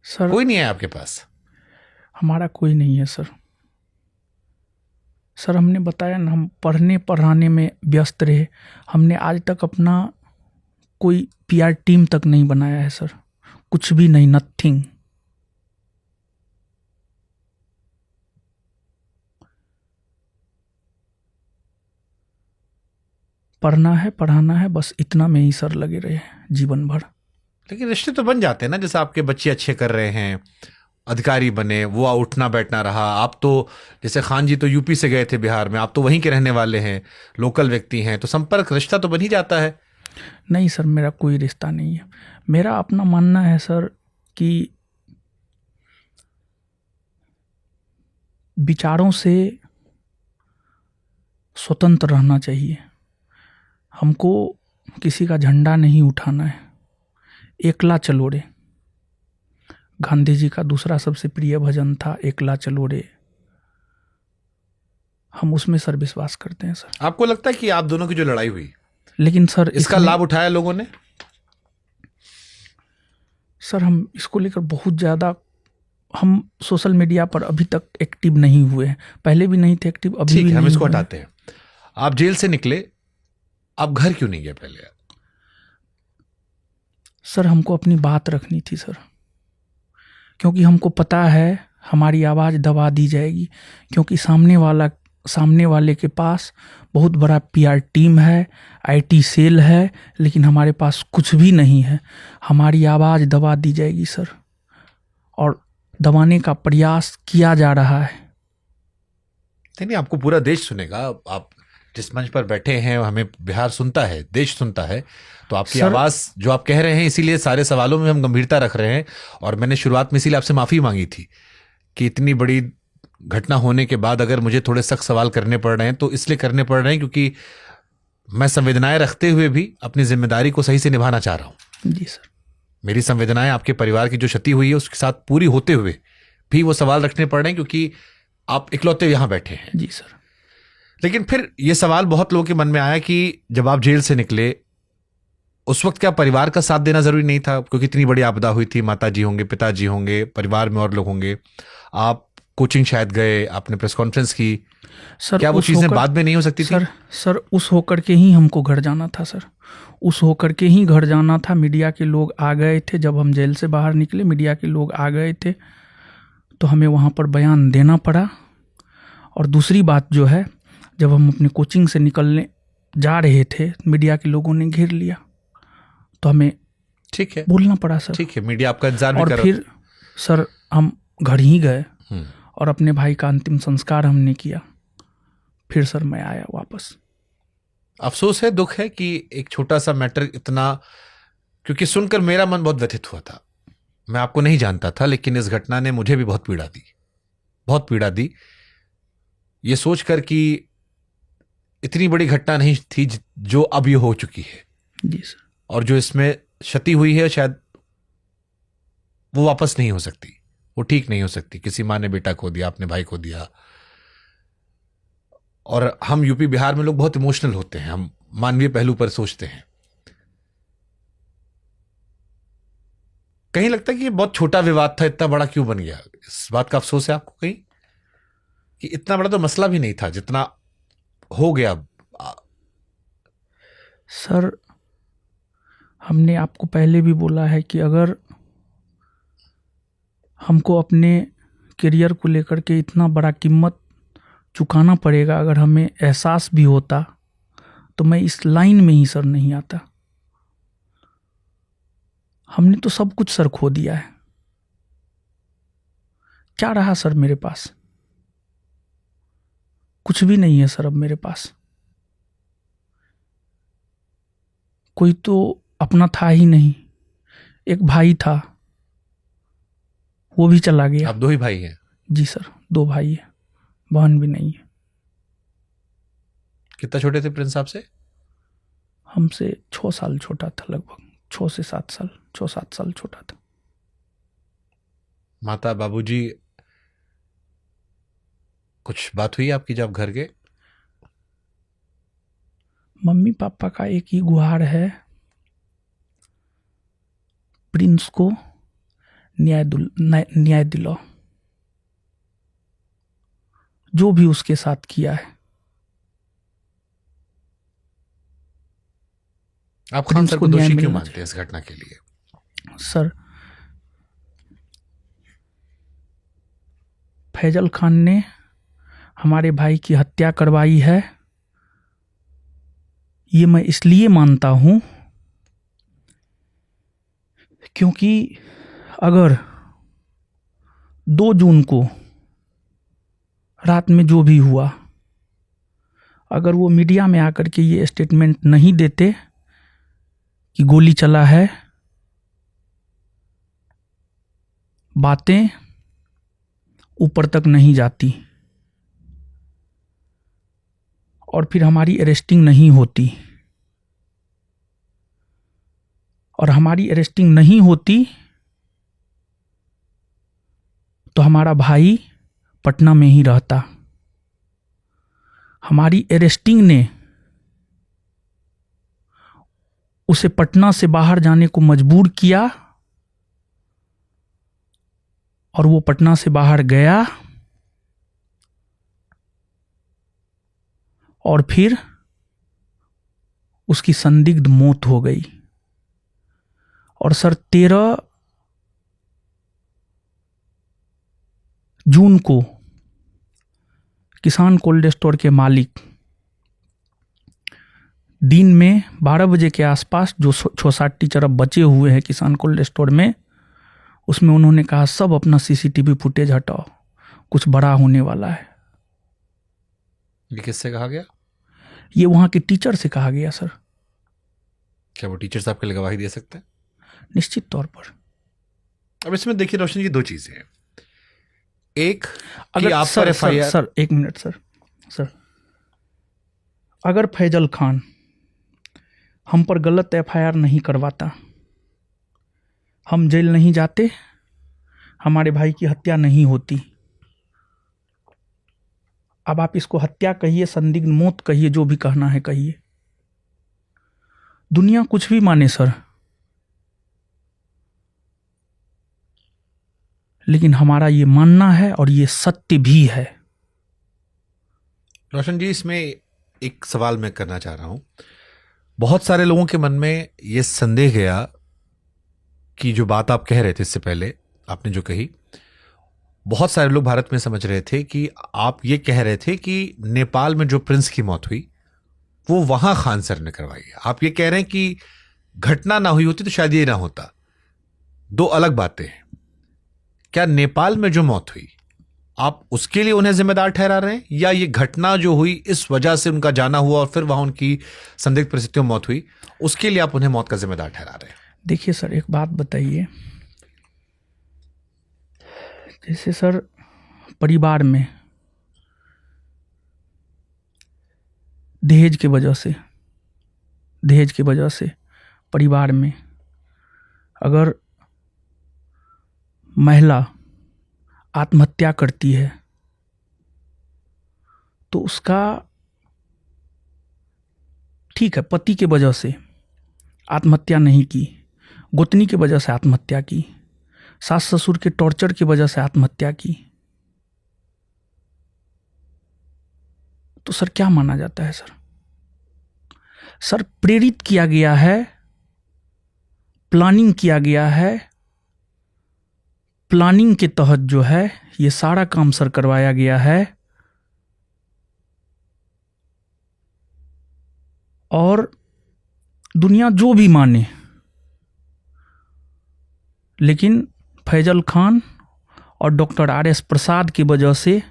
सर कोई नहीं है आपके पास? हमारा कोई नहीं है सर। सर हमने बताया ना, हम पढ़ने पढ़ाने में व्यस्त रहे। हमने आज तक अपना कोई पीआर टीम तक नहीं बनाया है सर, कुछ भी नहीं, नथिंग। पढ़ना है, पढ़ाना है, बस इतना में ही सर लगे रहे जीवन भर। लेकिन रिश्ते तो बन जाते हैं ना, जैसे आपके बच्चे अच्छे कर रहे हैं, अधिकारी बने, वो उठना बैठना रहा। आप तो जैसे खान जी तो यूपी से गए थे बिहार में, आप तो वहीं के रहने वाले हैं, लोकल व्यक्ति हैं, तो संपर्क रिश्ता तो बन ही जाता है। नहीं सर, मेरा कोई रिश्ता नहीं है। मेरा अपना मानना है सर कि विचारों से स्वतंत्र रहना चाहिए। हमको किसी का झंडा नहीं उठाना है। एकला चलो रे, गांधी जी का दूसरा सबसे प्रिय भजन था, एकला चलो रे। हम उसमें सर विश्वास करते हैं सर। आपको लगता है कि आप दोनों की जो लड़ाई हुई, लेकिन सर इसका लाभ उठाया लोगों ने? सर हम इसको लेकर बहुत ज़्यादा, हम सोशल मीडिया पर अभी तक एक्टिव नहीं हुए हैं। पहले भी नहीं थे एक्टिव, अभी ठीक भी है, हम नहीं इसको हुए हैं। हटाते हैं। आप जेल से निकले, आप घर क्यों नहीं गए पहले? सर हमको अपनी बात रखनी थी सर, क्योंकि हमको पता है हमारी आवाज़ दबा दी जाएगी, क्योंकि सामने वाले के पास बहुत बड़ा पीआर टीम है, आईटी सेल है, लेकिन हमारे पास कुछ भी नहीं है। हमारी आवाज़ दबा दी जाएगी सर, और दबाने का प्रयास किया जा रहा है। नहीं, आपको पूरा देश सुनेगा। आप जिस मंच पर बैठे हैं हमें बिहार सुनता है, देश सुनता है, तो आपकी आवाज़ जो आप कह रहे हैं, इसीलिए सारे सवालों में हम गंभीरता रख रहे हैं। और मैंने शुरुआत में इसीलिए आपसे माफ़ी मांगी थी कि इतनी बड़ी घटना होने के बाद अगर मुझे थोड़े सख्त सवाल करने पड़ रहे हैं तो इसलिए करने पड़ रहे हैं क्योंकि मैं संवेदनाएं रखते हुए भी अपनी जिम्मेदारी को सही से निभाना चाह रहा हूँ। जी सर। मेरी संवेदनाएं आपके परिवार की जो क्षति हुई है उसके साथ पूरी होते हुए भी वो सवाल रखने पड़ रहे हैं, क्योंकि आप इकलौते यहाँ बैठे हैं। जी सर। लेकिन फिर ये सवाल बहुत लोगों के मन में आया कि जब आप जेल से निकले उस वक्त क्या परिवार का साथ देना जरूरी नहीं था? क्योंकि इतनी बड़ी आपदा हुई थी, माताजी होंगे, पिताजी होंगे, परिवार में और लोग होंगे। आप कोचिंग शायद गए, आपने प्रेस कॉन्फ्रेंस की, सर क्या वो चीजें बाद में नहीं हो सकती थी? सर उस होकर के ही हमको घर जाना था सर, उस होकर के ही घर जाना था। मीडिया के लोग आ गए थे, जब हम जेल से बाहर निकले मीडिया के लोग आ गए थे, तो हमें वहाँ पर बयान देना पड़ा। और दूसरी बात जो है, जब हम अपने कोचिंग से निकलने जा रहे थे, मीडिया के लोगों ने घेर लिया, तो हमें ठीक है बोलना पड़ा सर। ठीक है, मीडिया आपका इंतजार भी कर और रहा फिर सर हम घर ही गए हम्म। और अपने भाई का अंतिम संस्कार हमने किया। फिर सर मैं आया वापस। अफसोस है, दुख है कि एक छोटा सा मैटर इतना, क्योंकि सुनकर मेरा मन बहुत व्यथित हुआ था। मैं आपको नहीं जानता था, लेकिन इस घटना ने मुझे भी बहुत पीड़ा दी, बहुत पीड़ा दी। ये सोचकर कि इतनी बड़ी घटना नहीं थी जो अब ये हो चुकी है। जी सर। और जो इसमें क्षति हुई है शायद वो वापस नहीं हो सकती, वो ठीक नहीं हो सकती। किसी माँ ने बेटा खो दिया, आपने भाई खो दिया। और हम यूपी बिहार में लोग बहुत इमोशनल होते हैं, हम मानवीय पहलू पर सोचते हैं। कहीं लगता है कि ये बहुत छोटा विवाद था, इतना बड़ा क्यों बन गया? इस बात का अफसोस है आपको कहीं कि इतना बड़ा तो मसला भी नहीं था जितना हो गया? सर हमने आपको पहले भी बोला है कि अगर हमको अपने करियर को लेकर के इतना बड़ा कीमत चुकाना पड़ेगा, अगर हमें एहसास भी होता तो मैं इस लाइन में ही सर नहीं आता। हमने तो सब कुछ सर खो दिया है, क्या रहा सर मेरे पास? कुछ भी नहीं है सर अब मेरे पास। कोई तो अपना था ही नहीं। एक भाई था, वो भी चला गया। आप 2 ही भाई हैं? जी सर, 2 भाई है, बहन भी नहीं है। कितना छोटे थे प्रिंस आपसे? हमसे 6 साल छोटा था, लगभग 6 से 7 साल, 6-7 साल छोटा था। माता बाबूजी, कुछ बात हुई आपकी जब घर गए? मम्मी पापा का एक ही गुहार है, प्रिंस को न्याय दिलाओ, जो भी उसके साथ किया है। आप खान सर को न्याय दोषी क्यों मिलना मानते हैं इस घटना के लिए? सर फैजल खान ने हमारे भाई की हत्या करवाई है, ये मैं इसलिए मानता हूं क्योंकि अगर 2 जून को रात में जो भी हुआ, अगर वो मीडिया में आकर के ये स्टेटमेंट नहीं देते कि गोली चला है, बातें ऊपर तक नहीं जाती और फिर हमारी अरेस्टिंग नहीं होती, और हमारी अरेस्टिंग नहीं होती तो हमारा भाई पटना में ही रहता। हमारी अरेस्टिंग ने उसे पटना से बाहर जाने को मजबूर किया और वो पटना से बाहर गया और फिर उसकी संदिग्ध मौत हो गई। और सर 13 जून को किसान कोल्ड स्टोर के मालिक दिन में 12 बजे के आसपास जो 6-7 टीचर अब बचे हुए हैं किसान कोल्ड स्टोर में, उसमें उन्होंने कहा सब अपना सीसीटीवी फुटेज हटाओ, कुछ बड़ा होने वाला है। ये किससे कहा गया? ये वहां के टीचर से कहा गया सर। क्या वो टीचर्स आपके लिए गवाही दे सकते हैं? निश्चित तौर पर। अब इसमें देखिए रोशन जी, 2 चीजें हैं। एक कि अगर आप सर, पर सर, FIR सर एक मिनट सर, अगर फैजल खान हम पर गलत FIR नहीं करवाता, हम जेल नहीं जाते, हमारे भाई की हत्या नहीं होती। अब आप इसको हत्या कहिए, संदिग्ध मौत कहिए, जो भी कहना है कहिए, दुनिया कुछ भी माने सर, लेकिन हमारा ये मानना है और ये सत्य भी है। रोशन जी, इसमें एक सवाल मैं करना चाह रहा हूं। बहुत सारे लोगों के मन में यह संदेह गया कि जो बात आप कह रहे थे इससे पहले, आपने जो कही, बहुत सारे लोग भारत में समझ रहे थे कि आप ये कह रहे थे कि नेपाल में जो प्रिंस की मौत हुई वो वहां खान सर ने करवाई है। आप ये कह रहे हैं कि घटना ना हुई होती तो शायद ये ना होता। 2 अलग बातें हैं। क्या नेपाल में जो मौत हुई आप उसके लिए उन्हें जिम्मेदार ठहरा रहे हैं, या ये घटना जो हुई इस वजह से उनका जाना हुआ और फिर वहां उनकी संदिग्ध परिस्थितियों में मौत हुई, उसके लिए आप उन्हें मौत का जिम्मेदार ठहरा रहे हैं? देखिए सर, एक बात बताइए, जैसे सर परिवार में दहेज की वजह से परिवार में अगर महिला आत्महत्या करती है तो उसका, ठीक है, पति के वजह से आत्महत्या नहीं की, गोतनी की वजह से आत्महत्या की, सास ससुर के टॉर्चर की वजह से आत्महत्या की, तो सर क्या माना जाता है? सर प्रेरित किया गया है, प्लानिंग किया गया है, प्लानिंग के तहत जो है ये सारा काम सर करवाया गया है। और दुनिया जो भी माने, लेकिन फैजल खान और डॉक्टर RS प्रसाद की वजह से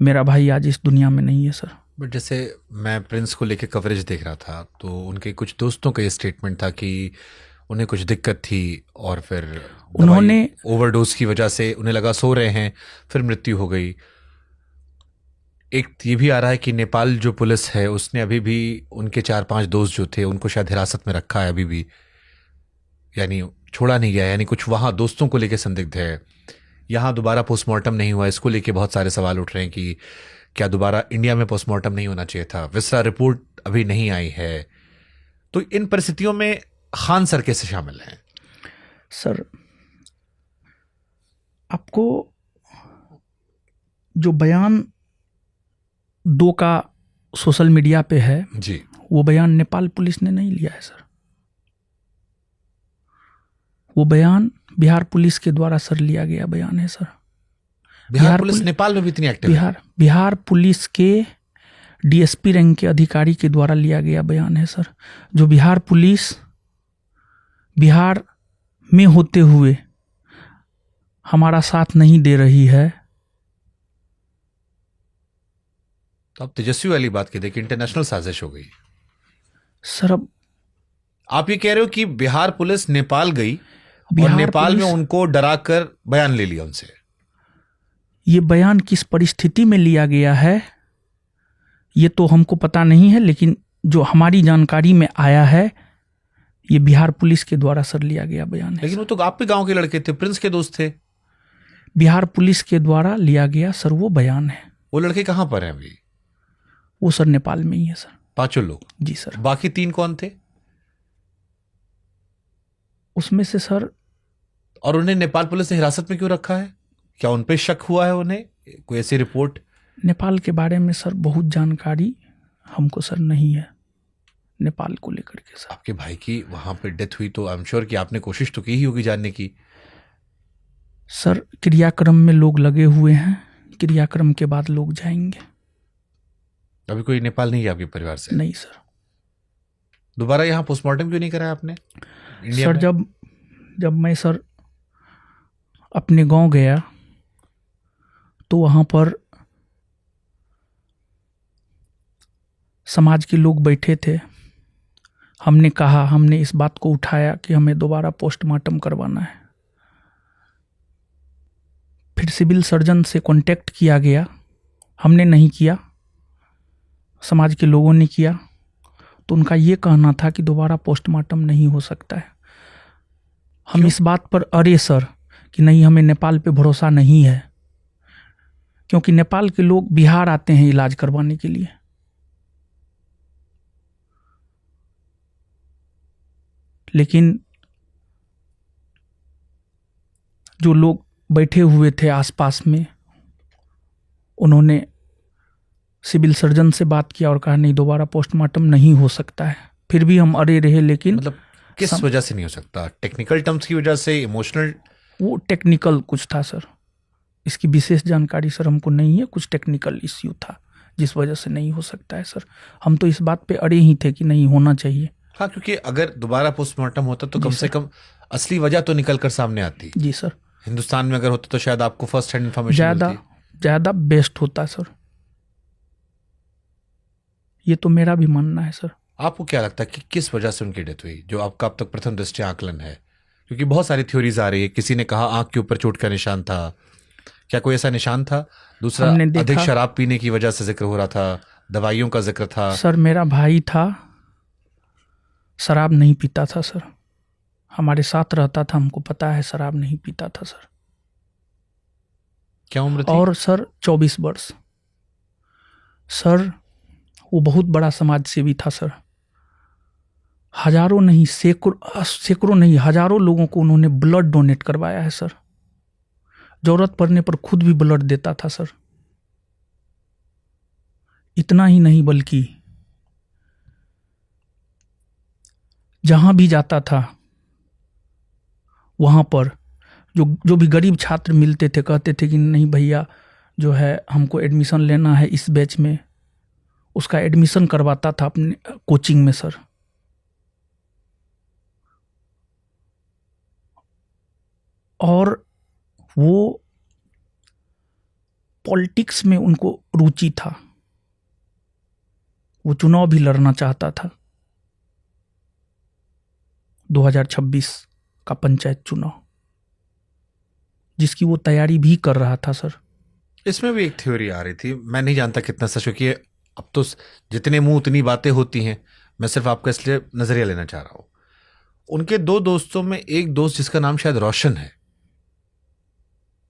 मेरा भाई आज इस दुनिया में नहीं है सर। बट जैसे मैं प्रिंस को लेके कवरेज देख रहा था तो उनके कुछ दोस्तों का ये स्टेटमेंट था कि उन्हें कुछ दिक्कत थी और फिर उन्होंने ओवरडोज की वजह से उन्हें लगा सो रहे हैं, फिर मृत्यु हो गई। एक ये भी आ रहा है कि नेपाल जो पुलिस है उसने अभी भी उनके 4-5 दोस्त जो थे उनको शायद हिरासत में रखा है अभी भी, यानी छोड़ा नहीं गया, यानी कुछ वहाँ दोस्तों को लेके संदिग्ध है। यहाँ दोबारा पोस्टमार्टम नहीं हुआ, इसको लेके बहुत सारे सवाल उठ रहे हैं कि क्या दोबारा इंडिया में पोस्टमार्टम नहीं होना चाहिए था, विसरा रिपोर्ट अभी नहीं आई है। तो इन परिस्थितियों में खान सर कैसे शामिल हैं? सर आपको जो बयान 2 का सोशल मीडिया पे है जी, वो बयान नेपाल पुलिस ने नहीं लिया है सर। वो बयान बिहार पुलिस के द्वारा सर लिया गया बयान है सर। बिहार पुलिस नेपाल में भी इतनी एक्टिव है? बिहार पुलिस के डीएसपी रैंक के अधिकारी के द्वारा लिया गया बयान है सर। जो बिहार पुलिस बिहार में होते हुए हमारा साथ नहीं दे रही है। तो आप तेजस्वी वाली बात की देखिए, इंटरनेशनल साजिश हो गई सर अब आप ये कह रहे हो कि बिहार पुलिस नेपाल गई और बिहार नेपाल में पुलिस- उनको डराकर बयान ले लिया उनसे। ये बयान किस परिस्थिति में लिया गया है ये तो हमको पता नहीं है, लेकिन जो हमारी जानकारी में आया है ये बिहार पुलिस के द्वारा सर लिया गया बयान है। लेकिन वो तो आप भी गांव के लड़के थे, प्रिंस के दोस्त थे। बिहार पुलिस के द्वारा लिया गया सर वो बयान है। वो लड़के कहां पर हैं अभी? वो सर नेपाल में ही है सर। 5 लोग। जी सर। बाकी 3 कौन थे? उसमें से सर और उन्हें नेपाल पुलिस ने हिरासत में क्यों रखा है? क्या उन पे शक हुआ है उन्हें? कोई ऐसी रिपोर्ट? नेपाल के बारे में सर बहुत जानकारी हमको सर नहीं है नेपाल को लेकर के सर। आपके भाई की वहां पे डेथ हुई तो आई एम श्योर कि आपने कोशिश तो की ही होगी जानने की। सर क्रियाक्रम में लोग लगे हुए हैं, क्रियाक्रम के बाद लोग जाएंगे। अभी कोई नेपाल नहीं है आपके परिवार से? नहीं सर। दोबारा यहाँ पोस्टमार्टम क्यों नहीं कराया आपने इंडिया सर में? जब मैं सर अपने गांव गया तो वहां पर समाज के लोग बैठे थे। हमने इस बात को उठाया कि हमें दोबारा पोस्टमार्टम करवाना है। फिर सिविल सर्जन से कांटेक्ट किया गया, हमने नहीं किया, समाज के लोगों ने किया। तो उनका ये कहना था कि दोबारा पोस्टमार्टम नहीं हो सकता है। हम इस बात पर अड़े सर कि नहीं, हमें नेपाल पे भरोसा नहीं है, क्योंकि नेपाल के लोग बिहार आते हैं इलाज करवाने के लिए। लेकिन जो लोग बैठे हुए थे आसपास में, उन्होंने सिविल सर्जन से बात किया और कहा नहीं, दोबारा पोस्टमार्टम नहीं हो सकता है। फिर भी हम अड़े रहे। लेकिन मतलब किस वजह से नहीं हो सकता? टेक्निकल टर्म्स की वजह से, इमोशनल? वो टेक्निकल कुछ था सर, इसकी विशेष जानकारी सर हमको नहीं है। कुछ टेक्निकल इश्यू था जिस वजह से नहीं हो सकता है सर। हम तो इस बात पे अड़े ही थे कि नहीं होना चाहिए। हाँ, क्योंकि अगर दोबारा पोस्टमार्टम होता तो कम से कम असली वजह तो निकल कर सामने आती। जी सर। हिंदुस्तान में अगर होता तो शायद आपको फर्स्ट हैंड इन्फॉर्मेशन ज़्यादा बेस्ट होता सर। ये तो मेरा भी मानना है सर। आपको क्या लगता है कि किस वजह से उनकी डेथ हुई, जो आपका अब तक प्रथम दृष्टया आकलन है? क्योंकि बहुत सारी थ्योरीज आ रही है। किसी ने कहा आंख के ऊपर चोट का निशान था, क्या कोई ऐसा निशान था? दूसरा, अधिक शराब पीने की वजह से जिक्र हो रहा था, दवाइयों का जिक्र था। सर मेरा भाई था, शराब नहीं पीता था सर, हमारे साथ रहता था, हमको पता है शराब नहीं पीता था सर। क्या उम्र थी? और सर 24 वर्ष। सर वो बहुत बड़ा समाज सेवी था सर। हजारों नहीं, सैकड़ों नहीं, हजारों लोगों को उन्होंने ब्लड डोनेट करवाया है सर। जरूरत पड़ने पर खुद भी ब्लड देता था सर। इतना ही नहीं बल्कि जहां भी जाता था वहां पर जो भी गरीब छात्र मिलते थे कहते थे कि नहीं भैया जो है हमको एडमिशन लेना है इस बैच में, उसका एडमिशन करवाता था अपने कोचिंग में सर। और वो पॉलिटिक्स में उनको रुचि था, वो चुनाव भी लड़ना चाहता था, 2026 का पंचायत चुनाव, जिसकी वो तैयारी भी कर रहा था सर। इसमें भी एक थ्योरी आ रही थी, मैं नहीं जानता कितना सच, क्योंकि अब तो जितने मुंह उतनी बातें होती हैं। मैं सिर्फ आपका इसलिए नजरिया लेना चाह रहा हूं। उनके 2 दोस्तों में एक दोस्त जिसका नाम शायद रोशन है,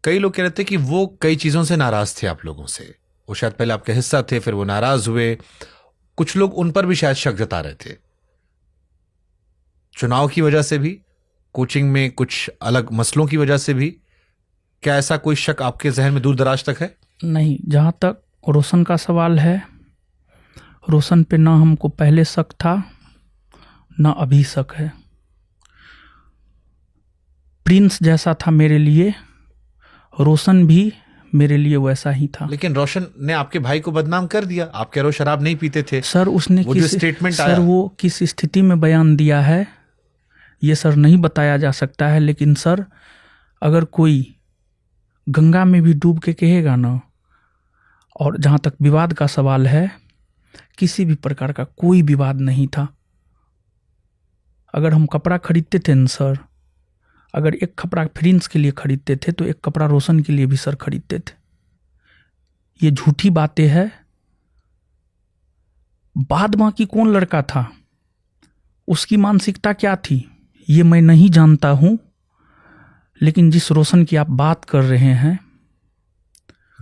कई लोग कह रहे थे कि वो कई चीजों से नाराज थे आप लोगों से। वो शायद पहले आपके हिस्सा थे, फिर वो नाराज हुए। कुछ लोग उन पर भी शायद शक जता रहे थे, चुनाव की वजह से भी, कोचिंग में कुछ अलग मसलों की वजह से भी। क्या ऐसा कोई शक आपके जहन में दूर दराज तक है? नहीं, जहां तक रोशन का सवाल है, रोशन पे ना हमको पहले शक था ना अभी शक है। प्रिंस जैसा था मेरे लिए, रोशन भी मेरे लिए वैसा ही था। लेकिन रोशन ने आपके भाई को बदनाम कर दिया, आप कह रहे हो शराब नहीं पीते थे। सर उसने वो जो स्टेटमेंट आया, सर वो किस स्थिति में बयान दिया है ये सर नहीं बताया जा सकता है, लेकिन सर अगर कोई गंगा में भी डूब के कहेगा ना, और जहाँ तक विवाद का सवाल है, किसी भी प्रकार का कोई विवाद नहीं था। अगर हम कपड़ा खरीदते थे न सर, अगर एक कपड़ा प्रिंस के लिए खरीदते थे तो एक कपड़ा रोशन के लिए भी सर खरीदते थे। ये झूठी बातें हैं। बाद बाकी कौन लड़का था, उसकी मानसिकता क्या थी, ये मैं नहीं जानता हूं। लेकिन जिस रोशन की आप बात कर रहे हैं,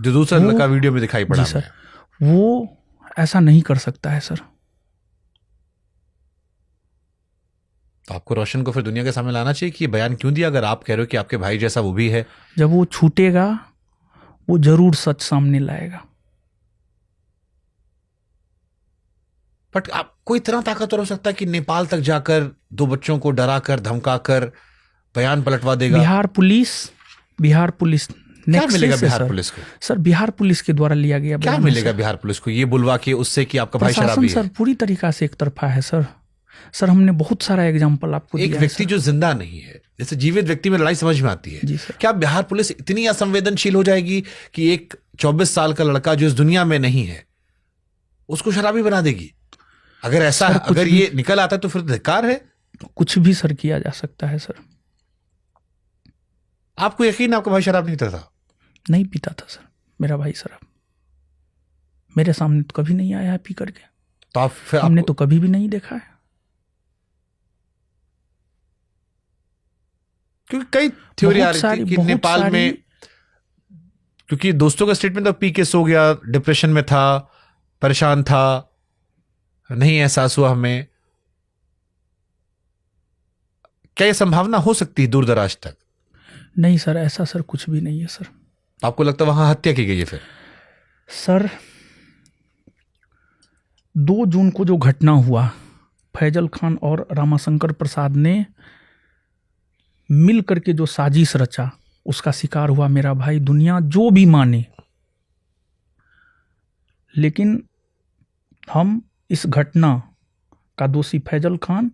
जो दूसरा लड़का वीडियो में दिखाई पड़ा, जी सर, वो ऐसा नहीं कर सकता है सर। तो आपको रोशन को फिर दुनिया के सामने लाना चाहिए कि ये बयान क्यों दिया, अगर आप कह रहे हो कि आपके भाई जैसा वो भी है। जब वो छूटेगा वो जरूर सच सामने लाएगा। बट आपको इतना ताकतवर हो सकता है कि नेपाल तक जाकर 2 बच्चों को डराकर धमकाकर बयान पलटवा देगा? बिहार पुलिस क्या next मिलेगा से बिहार सर? पुलिस को? सर बिहार पुलिस के द्वारा लिया गया क्या बयान मिलेगा सर। बिहार पुलिस को ये बुलवा के उससे कि आपका भाई प्रशासन शराबी सर है? पूरी तरीका से एक तरफा है सर। सर हमने बहुत सारा एग्जाम्पल आपको एक दिया है व्यक्ति सर। जो जिंदा नहीं है, जैसे जीवित व्यक्ति में लड़ाई समझ में आती है। जी सर। क्या बिहार पुलिस इतनी असंवेदनशील हो जाएगी कि एक 24 साल का लड़का जो इस दुनिया में नहीं है उसको शराबी बना देगी? अगर ऐसा सर, अगर ये निकल आता है तो फिर धिक्कार है। कुछ भी सर किया जा सकता है सर। आपको यकीन है आपका भाई शराब नहीं पीता था? नहीं पीता था सर मेरा भाई शराब। मेरे सामने तो कभी नहीं आया है पी करके। तो आप फिर हमने तो कभी भी नहीं देखा है। क्योंकि कई थ्योरी आ बहुत रही थी कि बहुत नेपाल सारी- में, क्योंकि दोस्तों का स्टेटमेंट था पी के सो गया, डिप्रेशन में था, परेशान था, नहीं एहसास हुआ हमें। क्या यह संभावना हो सकती है दूर दराज तक? नहीं सर, ऐसा सर कुछ भी नहीं है सर। आपको लगता है वहां हत्या की गई है फिर? सर 2 जून को जो घटना हुआ, फैजल खान और रामाशंकर प्रसाद ने मिल करके जो साजिश रचा, उसका शिकार हुआ मेरा भाई। दुनिया जो भी माने, लेकिन हम इस घटना का दोषी फैजल खान,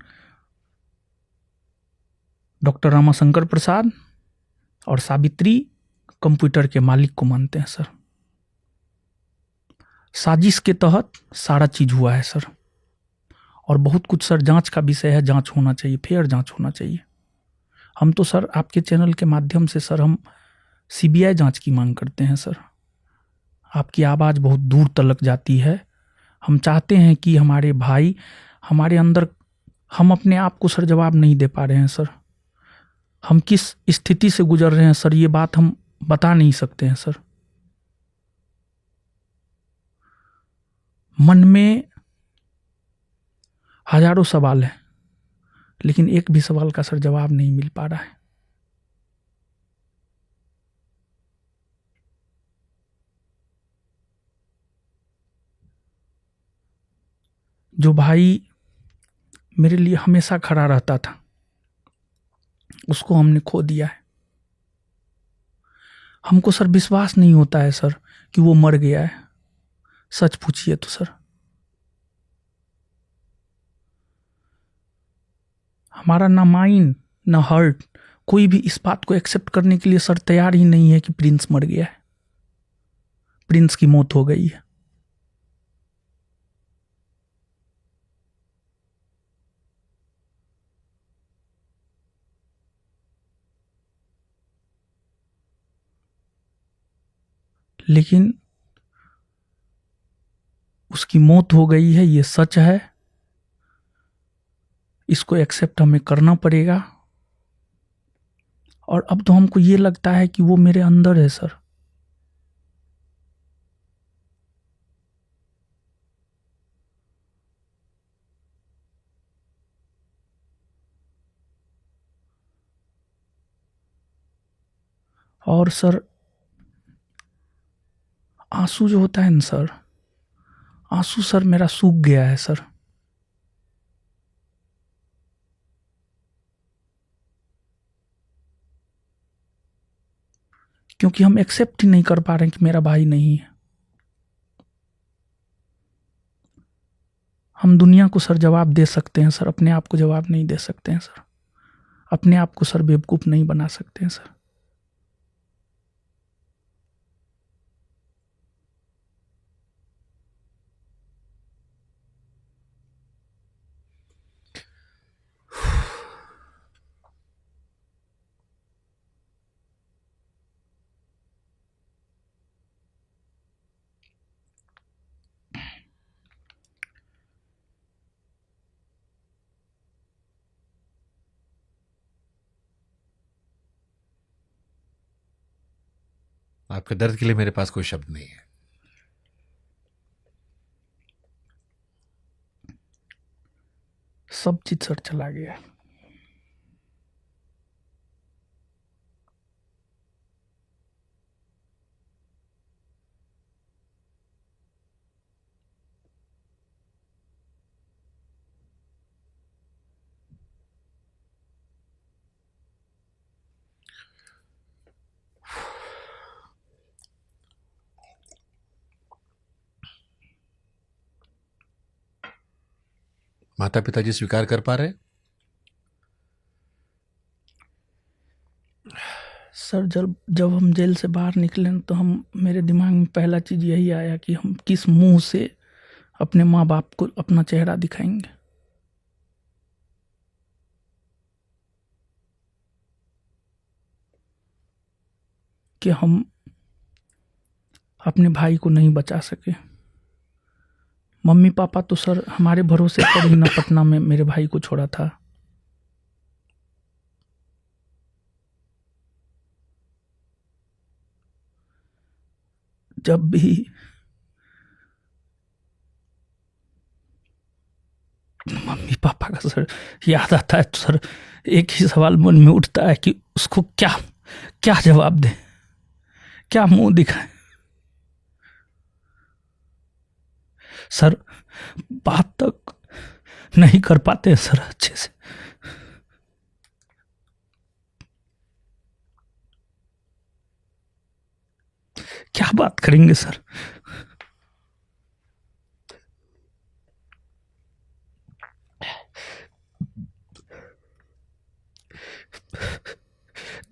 डॉक्टर रामाशंकर प्रसाद और सावित्री कंप्यूटर के मालिक को मानते हैं सर। साजिश के तहत सारा चीज हुआ है सर। और बहुत कुछ सर जांच का विषय है, जांच होना चाहिए, फेयर जांच होना चाहिए। हम तो सर आपके चैनल के माध्यम से सर हम सीबीआई जांच की मांग करते हैं सर। आपकी आवाज़ बहुत दूर तलक जाती है। हम चाहते हैं कि हमारे भाई, हमारे अंदर, हम अपने आप को सर जवाब नहीं दे पा रहे हैं सर। हम किस स्थिति से गुजर रहे हैं सर, ये बात हम बता नहीं सकते हैं सर। मन में हजारों सवाल हैं, लेकिन एक भी सवाल का सर जवाब नहीं मिल पा रहा है। जो भाई मेरे लिए हमेशा खड़ा रहता था, उसको हमने खो दिया है। हमको सर विश्वास नहीं होता है सर कि वो मर गया है। सच पूछिए तो सर, हमारा ना माइंड ना हार्ट, कोई भी इस बात को एक्सेप्ट करने के लिए सर तैयार ही नहीं है कि प्रिंस मर गया है, प्रिंस की मौत हो गई है। लेकिन उसकी मौत हो गई है, ये सच है। इसको एक्सेप्ट हमें करना पड़ेगा। और अब तो हमको ये लगता है कि वो मेरे अंदर है सर। और सर आंसू जो होता है ना सर, आंसू सर मेरा सूख गया है सर। क्योंकि हम एक्सेप्ट ही नहीं कर पा रहे हैं कि मेरा भाई नहीं है। हम दुनिया को सर जवाब दे सकते हैं सर, अपने आप को जवाब नहीं दे सकते हैं सर। अपने आप को सर बेवकूफ़ नहीं बना सकते हैं सर। आपके दर्द के लिए मेरे पास कोई शब्द नहीं है। सब चीज सर चला गया। माता पिताजी स्वीकार कर पा रहे? सर जब हम जेल से बाहर निकले तो मेरे दिमाग में पहला चीज यही आया कि हम किस मुंह से अपने माँ बाप को अपना चेहरा दिखाएंगे। कि हम अपने भाई को नहीं बचा सके। मम्मी पापा तो सर हमारे भरोसे पर ही ना पटना में मेरे भाई को छोड़ा था। जब भी मम्मी पापा का सर याद आता है तो सर एक ही सवाल मन में उठता है कि उसको क्या क्या जवाब दें, क्या मुंह दिखाएं। सर बात तक नहीं कर पाते हैं सर अच्छे से। क्या बात करेंगे सर।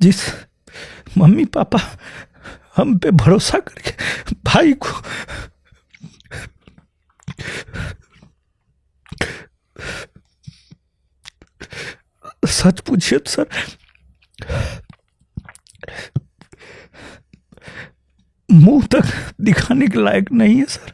जिस मम्मी पापा हम पे भरोसा करके भाई को सच पूछिए तो सर मुंह तक दिखाने के लायक नहीं है सर।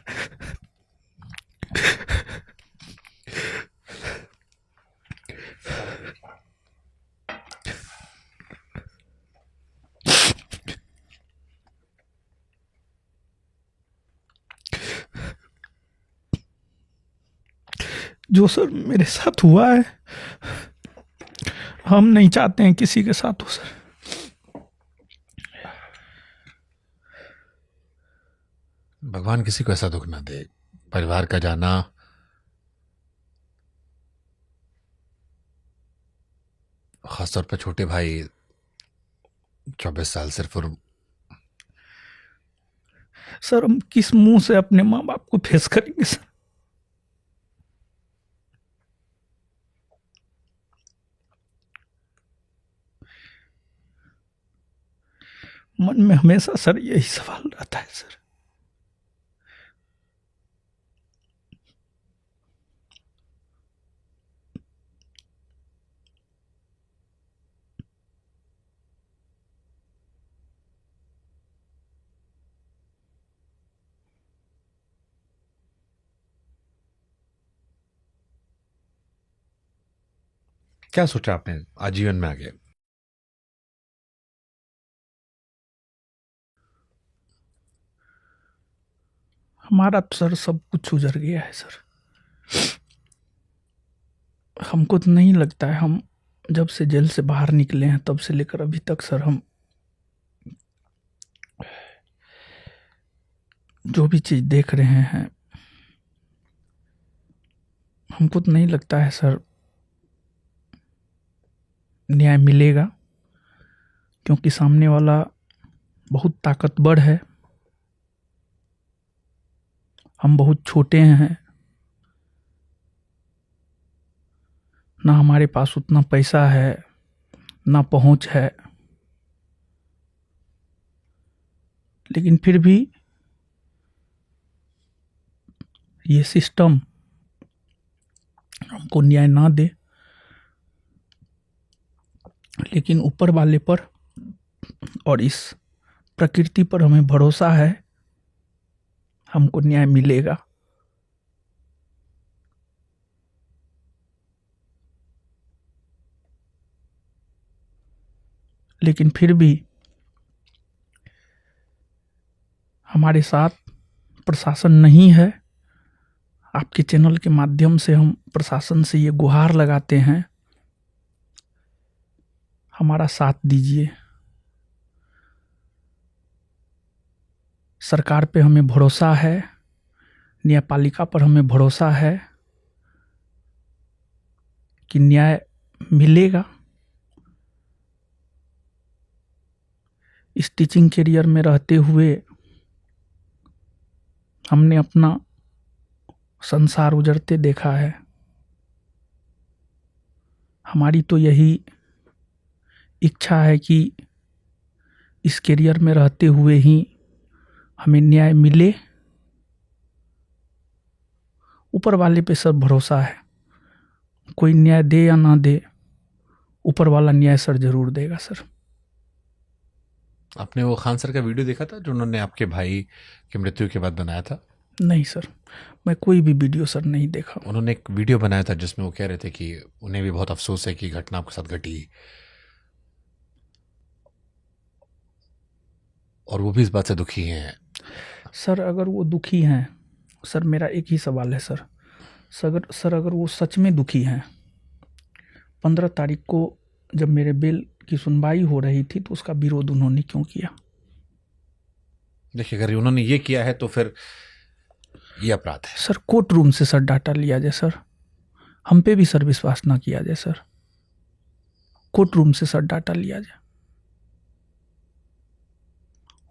जो सर मेरे साथ हुआ है हम नहीं चाहते हैं किसी के साथ हो सर। भगवान किसी को ऐसा दुख ना दे। परिवार का जाना खासतौर पर छोटे भाई 24 साल सिर्फ और सर हम किस मुंह से अपने माँ बाप को फेस करेंगे सर। मन में हमेशा सर यही सवाल रहता है सर। क्या सोचा आपने आजीवन में आगे? हमारा तो सर सब कुछ उजड़ गया है सर। हमको तो नहीं लगता है हम जब से जेल से बाहर निकले हैं तब से लेकर अभी तक सर हम जो भी चीज देख रहे हैं हमको तो नहीं लगता है सर न्याय मिलेगा। क्योंकि सामने वाला बहुत ताकतवर है, हम बहुत छोटे हैं, ना हमारे पास उतना पैसा है, ना पहुंच है, लेकिन फिर भी ये सिस्टम हमको न्याय ना दे, लेकिन ऊपर वाले पर और इस प्रकृति पर हमें भरोसा है, हमको न्याय मिलेगा। लेकिन फिर भी हमारे साथ प्रशासन नहीं है। आपके चैनल के माध्यम से हम प्रशासन से ये गुहार लगाते हैं, हमारा साथ दीजिए। सरकार पे हमें भरोसा है, न्यायपालिका पर हमें भरोसा है कि न्याय मिलेगा। इस टीचिंग करियर में रहते हुए हमने अपना संसार उजड़ते देखा है। हमारी तो यही इच्छा है कि इस करियर में रहते हुए ही हमें न्याय मिले। ऊपर वाले पे सब भरोसा है, कोई न्याय दे या ना दे, ऊपर वाला न्याय सर जरूर देगा। सर आपने वो खान सर का वीडियो देखा था जो उन्होंने आपके भाई की मृत्यु के बाद बनाया था? नहीं सर, मैं कोई भी वीडियो सर नहीं देखा। उन्होंने एक वीडियो बनाया था जिसमें वो कह रहे थे कि उन्हें भी बहुत अफसोस है कि घटना आपके साथ घटी, और वो भी इस बात से दुखी हैं। सर अगर वो दुखी हैं, सर मेरा एक ही सवाल है सर, अगर वो सच में दुखी हैं, 15 तारीख को जब मेरे बेल की सुनवाई हो रही थी तो उसका विरोध उन्होंने क्यों किया? देखिए, अगर उन्होंने ये किया है तो फिर ये अपराध है। सर कोर्ट रूम से सर डाटा लिया जाए सर, हम पे भी सर विश्वास ना किया जाए सर, कोर्ट रूम से सर डाटा लिया जाए।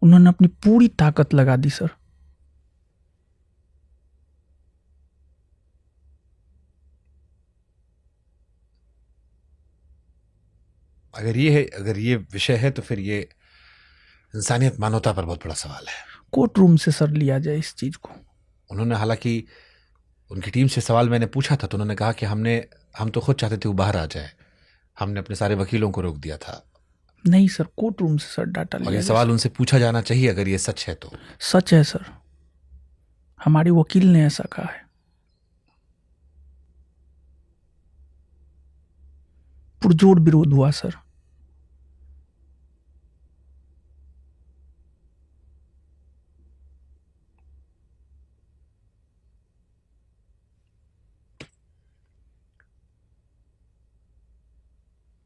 उन्होंने अपनी पूरी ताकत लगा दी सर। अगर ये विषय है तो फिर ये इंसानियत, मानवता पर बहुत बड़ा सवाल है। कोर्ट रूम से सर लिया जाए इस चीज को। उन्होंने, हालांकि उनकी टीम से सवाल मैंने पूछा था तो उन्होंने कहा कि हम तो खुद चाहते थे वो बाहर आ जाए, हमने अपने सारे वकीलों को रोक दिया था। नहीं सर, कोर्ट रूम से सर डाटा लिया और ये जाए। सवाल उनसे पूछा जाना चाहिए अगर ये सच है तो। सच है सर, हमारे वकील ने ऐसा कहा है। पुरजोर विरोध हुआ सर।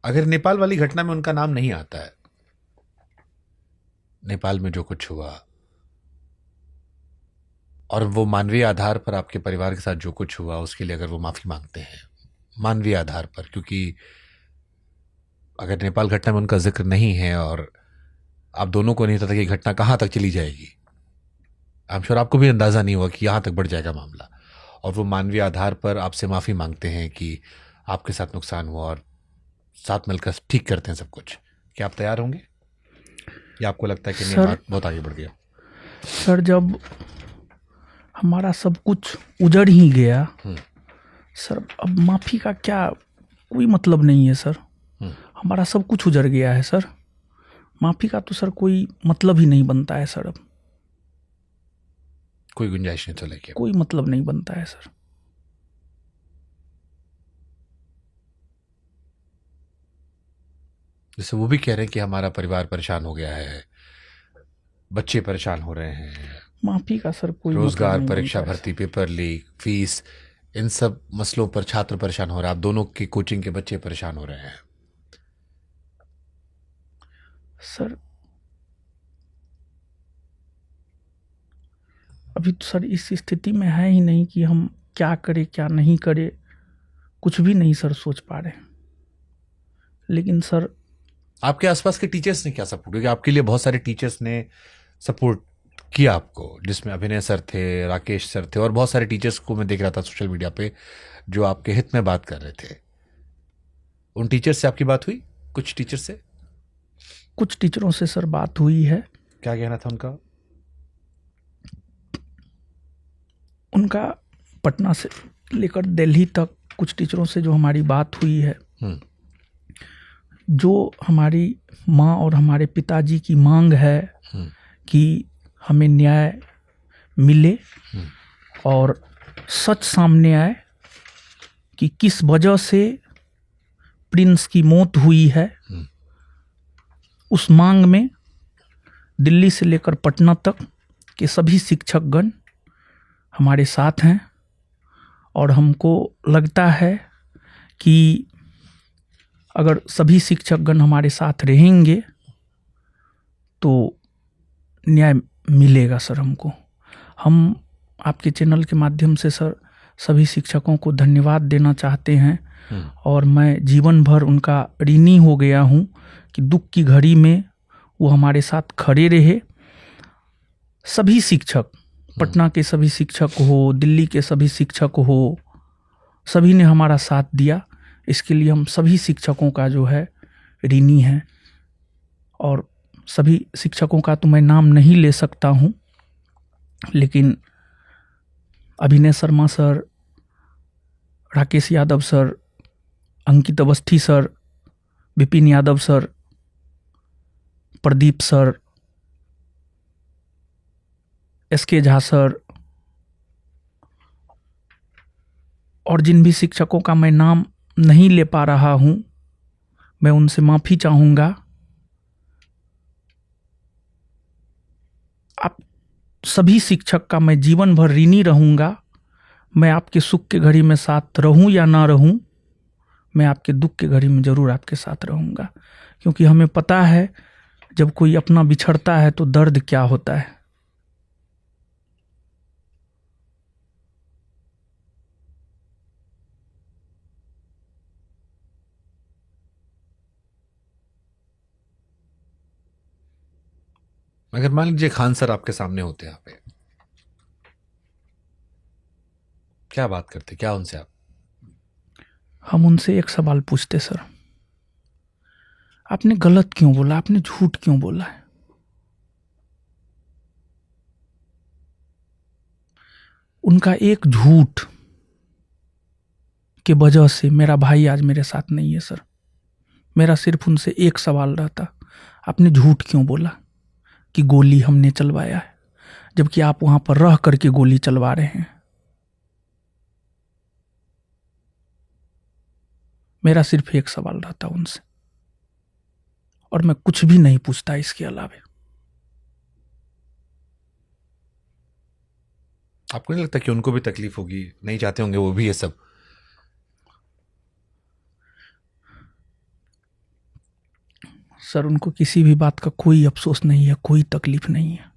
अगर नेपाल वाली घटना में उनका नाम नहीं आता है, नेपाल में जो कुछ हुआ और वो मानवीय आधार पर आपके परिवार के साथ जो कुछ हुआ उसके लिए अगर वो माफी मांगते हैं मानवीय आधार पर, क्योंकि अगर नेपाल घटना में उनका जिक्र नहीं है और आप दोनों को नहीं पता कि घटना कहां तक चली जाएगी, आई एम श्योर आपको भी अंदाजा नहीं हुआ कि यहां तक बढ़ जाएगा मामला, और वो मानवीय आधार पर आपसे माफी मांगते हैं कि आपके साथ नुकसान हुआ और साथ मिलकर ठीक करते हैं सब कुछ, क्या आप तैयार होंगे या आपको लगता है कि नहीं, बात बहुत आगे बढ़ गया? सर जब हमारा सब कुछ उजड़ ही गया सर, अब माफी का क्या कोई मतलब नहीं है सर। हमारा सब कुछ उजड़ गया है सर, माफी का तो सर कोई मतलब ही नहीं बनता है सर। अब कोई गुंजाइश नहीं तो लेके कोई मतलब नहीं बनता है सर। जैसे वो भी कह रहे हैं कि हमारा परिवार परेशान हो गया है, बच्चे परेशान हो रहे हैं, माफी का सर कोई रोजगार, मतलब नहीं परीक्षा बनता है भर्ती, पेपर लीक, फीस, इन सब मसलों पर छात्र परेशान हो रहे हैं, आप दोनों की कोचिंग के बच्चे परेशान हो रहे हैं। सर अभी तो सर इस स्थिति में है ही नहीं कि हम क्या करें क्या नहीं करें, कुछ भी नहीं सर सोच पा रहे। लेकिन सर आपके आसपास के टीचर्स ने क्या सपोर्ट, क्योंकि आपके लिए बहुत सारे टीचर्स ने सपोर्ट किया आपको, जिसमें अभिनय सर थे, राकेश सर थे, और बहुत सारे टीचर्स को मैं देख रहा था सोशल मीडिया पे जो आपके हित में बात कर रहे थे। उन टीचर से आपकी बात हुई? कुछ टीचर से? कुछ टीचरों से सर बात हुई है। क्या कहना था उनका? उनका पटना से लेकर दिल्ली तक कुछ टीचरों से जो हमारी बात हुई है, जो हमारी माँ और हमारे पिताजी की मांग है कि हमें न्याय मिले और सच सामने आए कि किस वजह से प्रिंस की मौत हुई है, उस मांग में दिल्ली से लेकर पटना तक के सभी शिक्षकगण हमारे साथ हैं। और हमको लगता है कि अगर सभी शिक्षकगण हमारे साथ रहेंगे तो न्याय मिलेगा सर हमको। हम आपके चैनल के माध्यम से सर सभी शिक्षकों को धन्यवाद देना चाहते हैं और मैं जीवन भर उनका ऋणी हो गया हूँ कि दुख की घड़ी में वो हमारे साथ खड़े रहे। सभी शिक्षक, पटना के सभी शिक्षक हो, दिल्ली के सभी शिक्षक हो, सभी ने हमारा साथ दिया। इसके लिए हम सभी शिक्षकों का जो है ऋणी हैं। और सभी शिक्षकों का तो मैं नाम नहीं ले सकता हूँ, लेकिन Abhinay Sharma sir, Rakesh Yadav sir, Ankit Awasthi sir, Vipin Yadav sir, Pradeep sir, S K Jha sir, और जिन भी शिक्षकों का मैं नाम नहीं ले पा रहा हूँ मैं उनसे माफ़ी चाहूँगा। आप सभी शिक्षक का मैं जीवन भर ऋणी रहूँगा। मैं आपके सुख के घड़ी में साथ रहूँ या ना रहूँ, मैं आपके दुख के घड़ी में ज़रूर आपके साथ रहूँगा, क्योंकि हमें पता है जब कोई अपना बिछड़ता है तो दर्द क्या होता है। अगर मान लीजिए खान सर आपके सामने होते यहाँ पे, क्या बात करते, क्या उनसे आप? हम उनसे एक सवाल पूछते, सर आपने गलत क्यों बोला, आपने झूठ क्यों बोला है? उनका एक झूठ के वजह से मेरा भाई आज मेरे साथ नहीं है सर। मेरा सिर्फ उनसे एक सवाल रहता, आपने झूठ क्यों बोला कि गोली हमने चलवाया है, जबकि आप वहां पर रह करके गोली चलवा रहे हैं। मेरा सिर्फ एक सवाल रहता उनसे, और मैं कुछ भी नहीं पूछता इसके अलावा। आपको नहीं लगता कि उनको भी तकलीफ होगी? नहीं चाहते होंगे वो भी ये सब? सर उनको किसी भी बात का कोई अफसोस नहीं है, कोई तकलीफ नहीं है।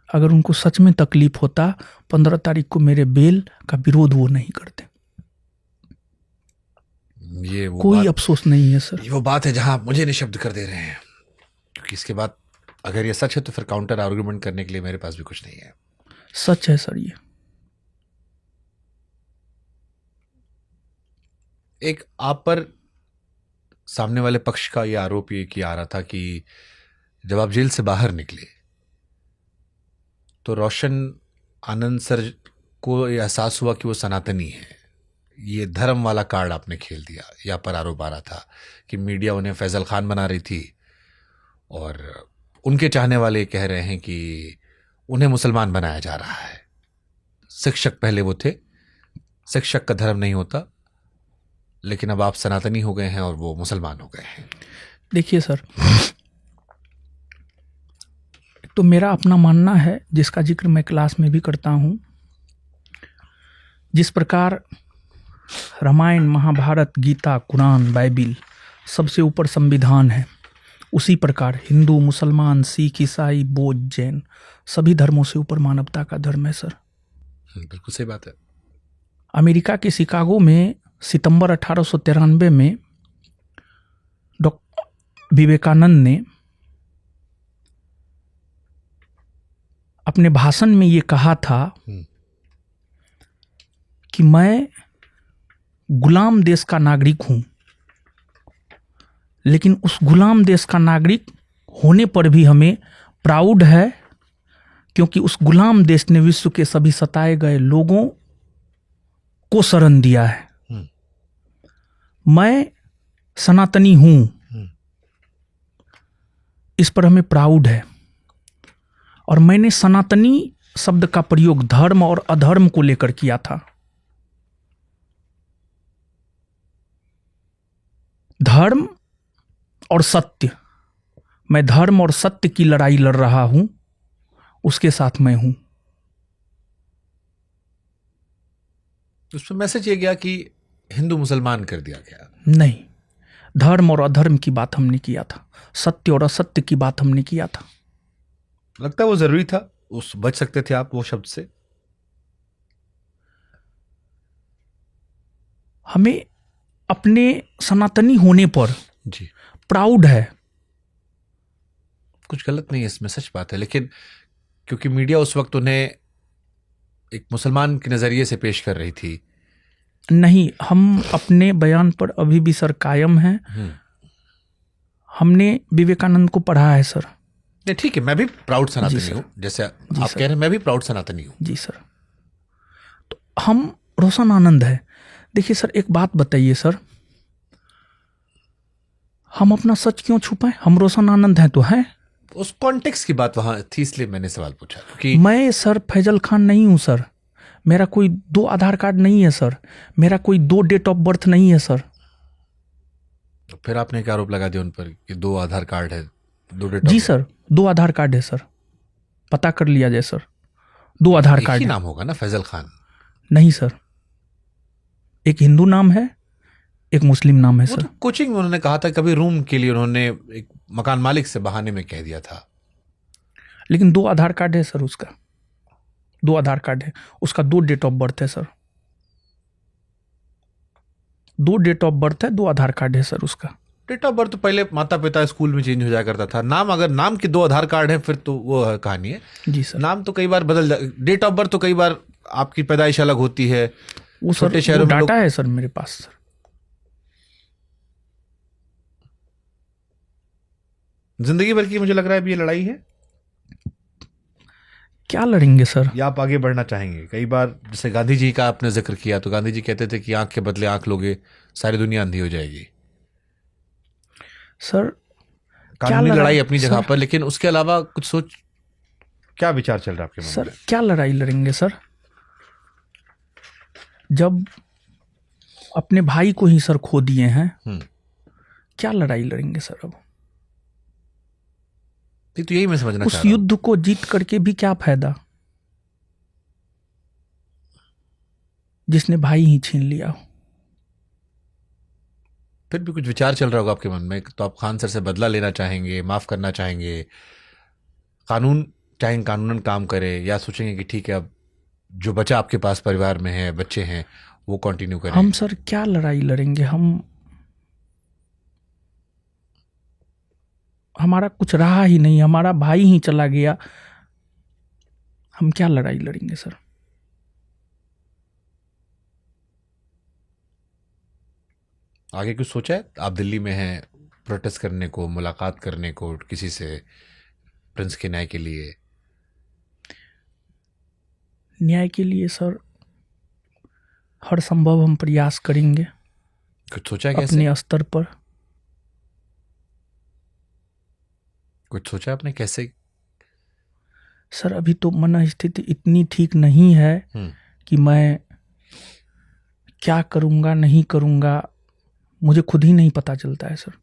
अगर उनको सच में तकलीफ होता 15 तारीख को मेरे बेल का विरोध वो नहीं करते। ये वो कोई अफसोस नहीं है सर। ये वो बात है जहां आप मुझे निशब्द कर दे रहे हैं, क्योंकि इसके बाद अगर ये सच है तो फिर काउंटर आर्गुमेंट करने के लिए मेरे पास भी कुछ नहीं है। सच है सर। ये एक आप पर सामने वाले पक्ष का ये आरोप ये किया आ रहा था कि जब आप जेल से बाहर निकले तो रोशन आनंद सर को ये एहसास हुआ कि वो सनातनी है। ये धर्म वाला कार्ड आपने खेल दिया। यहाँ पर आरोप आ रहा था कि मीडिया उन्हें फैजल खान बना रही थी और उनके चाहने वाले कह रहे हैं कि उन्हें मुसलमान बनाया जा रहा है। शिक्षक पहले वो थे, शिक्षक का धर्म नहीं होता, लेकिन अब आप सनातनी हो गए हैं और वो मुसलमान हो गए हैं। देखिए सर, तो मेरा अपना मानना है जिसका जिक्र मैं क्लास में भी करता हूं। जिस प्रकार रामायण, महाभारत, गीता, कुरान, बाइबिल सबसे ऊपर संविधान है, उसी प्रकार हिंदू, मुसलमान, सिख, ईसाई, बौद्ध, जैन सभी धर्मों से ऊपर मानवता का धर्म है सर। बिल्कुल सही बात है। अमेरिका के शिकागो में सितंबर 1893 में डॉक्टर विवेकानंद ने अपने भाषण में ये कहा था कि मैं गुलाम देश का नागरिक हूं, लेकिन उस गुलाम देश का नागरिक होने पर भी हमें प्राउड है, क्योंकि उस गुलाम देश ने विश्व के सभी सताए गए लोगों को शरण दिया है। मैं सनातनी हूं, इस पर हमें प्राउड है। और मैंने सनातनी शब्द का प्रयोग धर्म और अधर्म को लेकर किया था। धर्म और सत्य, मैं धर्म और सत्य की लड़ाई लड़ रहा हूं, उसके साथ मैं हूं। उसमें मैसेज ये गया कि हिंदू मुसलमान कर दिया गया। नहीं, धर्म और अधर्म की बात हमने किया था, सत्य और असत्य की बात हमने किया था। लगता है वो जरूरी था, उस बच सकते थे आप वो शब्द से। हमें अपने सनातनी होने पर जी, प्राउड है। कुछ गलत नहीं है इसमें, सच बात है। लेकिन क्योंकि मीडिया उस वक्त उन्हें एक मुसलमान के नजरिए से पेश कर रही थी। नहीं, हम अपने बयान पर अभी भी सर कायम हैं। हमने विवेकानंद को पढ़ा है सर। नहीं ठीक है, मैं भी प्राउड जी सनातनी सर। हूं, जैसे आप जी कह सर। रहे हैं, मैं भी प्राउड सनातनी हूं। जी सर। तो हम रोशन आनंद है। देखिए सर, एक बात बताइए सर, हम अपना सच क्यों छुपाएं? हम रोशन आनंद हैं तो हैं। उस कॉन्टेक्स्ट की बात वहां थी, इसलिए मैंने सवाल पूछा। क्योंकि मैं सर फैजल खान नहीं हूं सर। मेरा कोई 2 आधार कार्ड नहीं है सर। मेरा कोई 2 डेट ऑफ बर्थ नहीं है सर। तो फिर आपने क्या आरोप लगा दिया उन पर कि 2 आधार कार्ड है, 2 डेट जी सर, 2 आधार कार्ड है सर। पता कर लिया जाए सर, 2 आधार एक कार्ड ही है। नाम होगा ना, फैजल खान। नहीं सर, एक हिंदू नाम है, एक मुस्लिम नाम है वो सर। तो कोचिंग में उन्होंने कहा था, कभी रूम के लिए उन्होंने एक मकान मालिक से बहाने में कह दिया था। लेकिन 2 आधार कार्ड है सर उसका। 2 आधार कार्ड है उसका, 2 डेट ऑफ बर्थ है सर। 2 डेट ऑफ बर्थ है, 2 आधार कार्ड है सर उसका। डेट ऑफ बर्थ तो पहले माता पिता स्कूल में चेंज हो जाया करता था। नाम, अगर नाम के 2 आधार कार्ड हैं फिर तो वो कहानी है। जी सर। नाम तो कई बार बदल जा, डेट ऑफ बर्थ तो कई बार आपकी पैदाइश अलग होती है। वो सर, छोटे शहरों वो में डाटा है सर मेरे पास सर। जिंदगी भर की मुझे लग रहा है अभी ये लड़ाई है। क्या लड़ेंगे सर? या आप आगे बढ़ना चाहेंगे? कई बार जैसे गांधी जी का आपने जिक्र किया, तो गांधी जी कहते थे कि आंख के बदले आंख लोगे सारी दुनिया अंधी हो जाएगी। सर कानूनी लड़ाई अपनी जगह सर, पर, लेकिन उसके अलावा कुछ सोच, क्या विचार चल रहा है आपके मन सर में? क्या लड़ाई लड़ेंगे सर? जब अपने भाई को ही सर खो दिए हैं, क्या लड़ाई लड़ेंगे सर अब? तो यही मैं समझना उस चाह रहा हूं। युद्ध को जीत करके भी क्या फायदा, जिसने भाई ही छीन लिया हो। फिर भी कुछ विचार चल रहा होगा आपके मन में, तो आप खान सर से बदला लेना चाहेंगे, माफ करना चाहेंगे, कानून चाहेंगे कानूनन काम करे, या सोचेंगे कि ठीक है अब जो बचा आपके पास परिवार में है, बच्चे हैं, वो कंटिन्यू करें? हम सर क्या लड़ाई लड़ेंगे? हमारा कुछ रहा ही नहीं, हमारा भाई ही चला गया, हम क्या लड़ाई लड़ेंगे सर? आगे कुछ सोचा है? आप दिल्ली में हैं, प्रोटेस्ट करने को, मुलाकात करने को किसी से, प्रिंस के न्याय के लिए? न्याय के लिए सर हर संभव हम प्रयास करेंगे कुछ सोचा है कैसे? अपने स्तर पर। कुछ सोचा है आपने कैसे? सर अभी तो मन स्थिति इतनी ठीक नहीं है कि मैं क्या करूंगा नहीं करूंगा, मुझे खुद ही नहीं पता चलता है सर।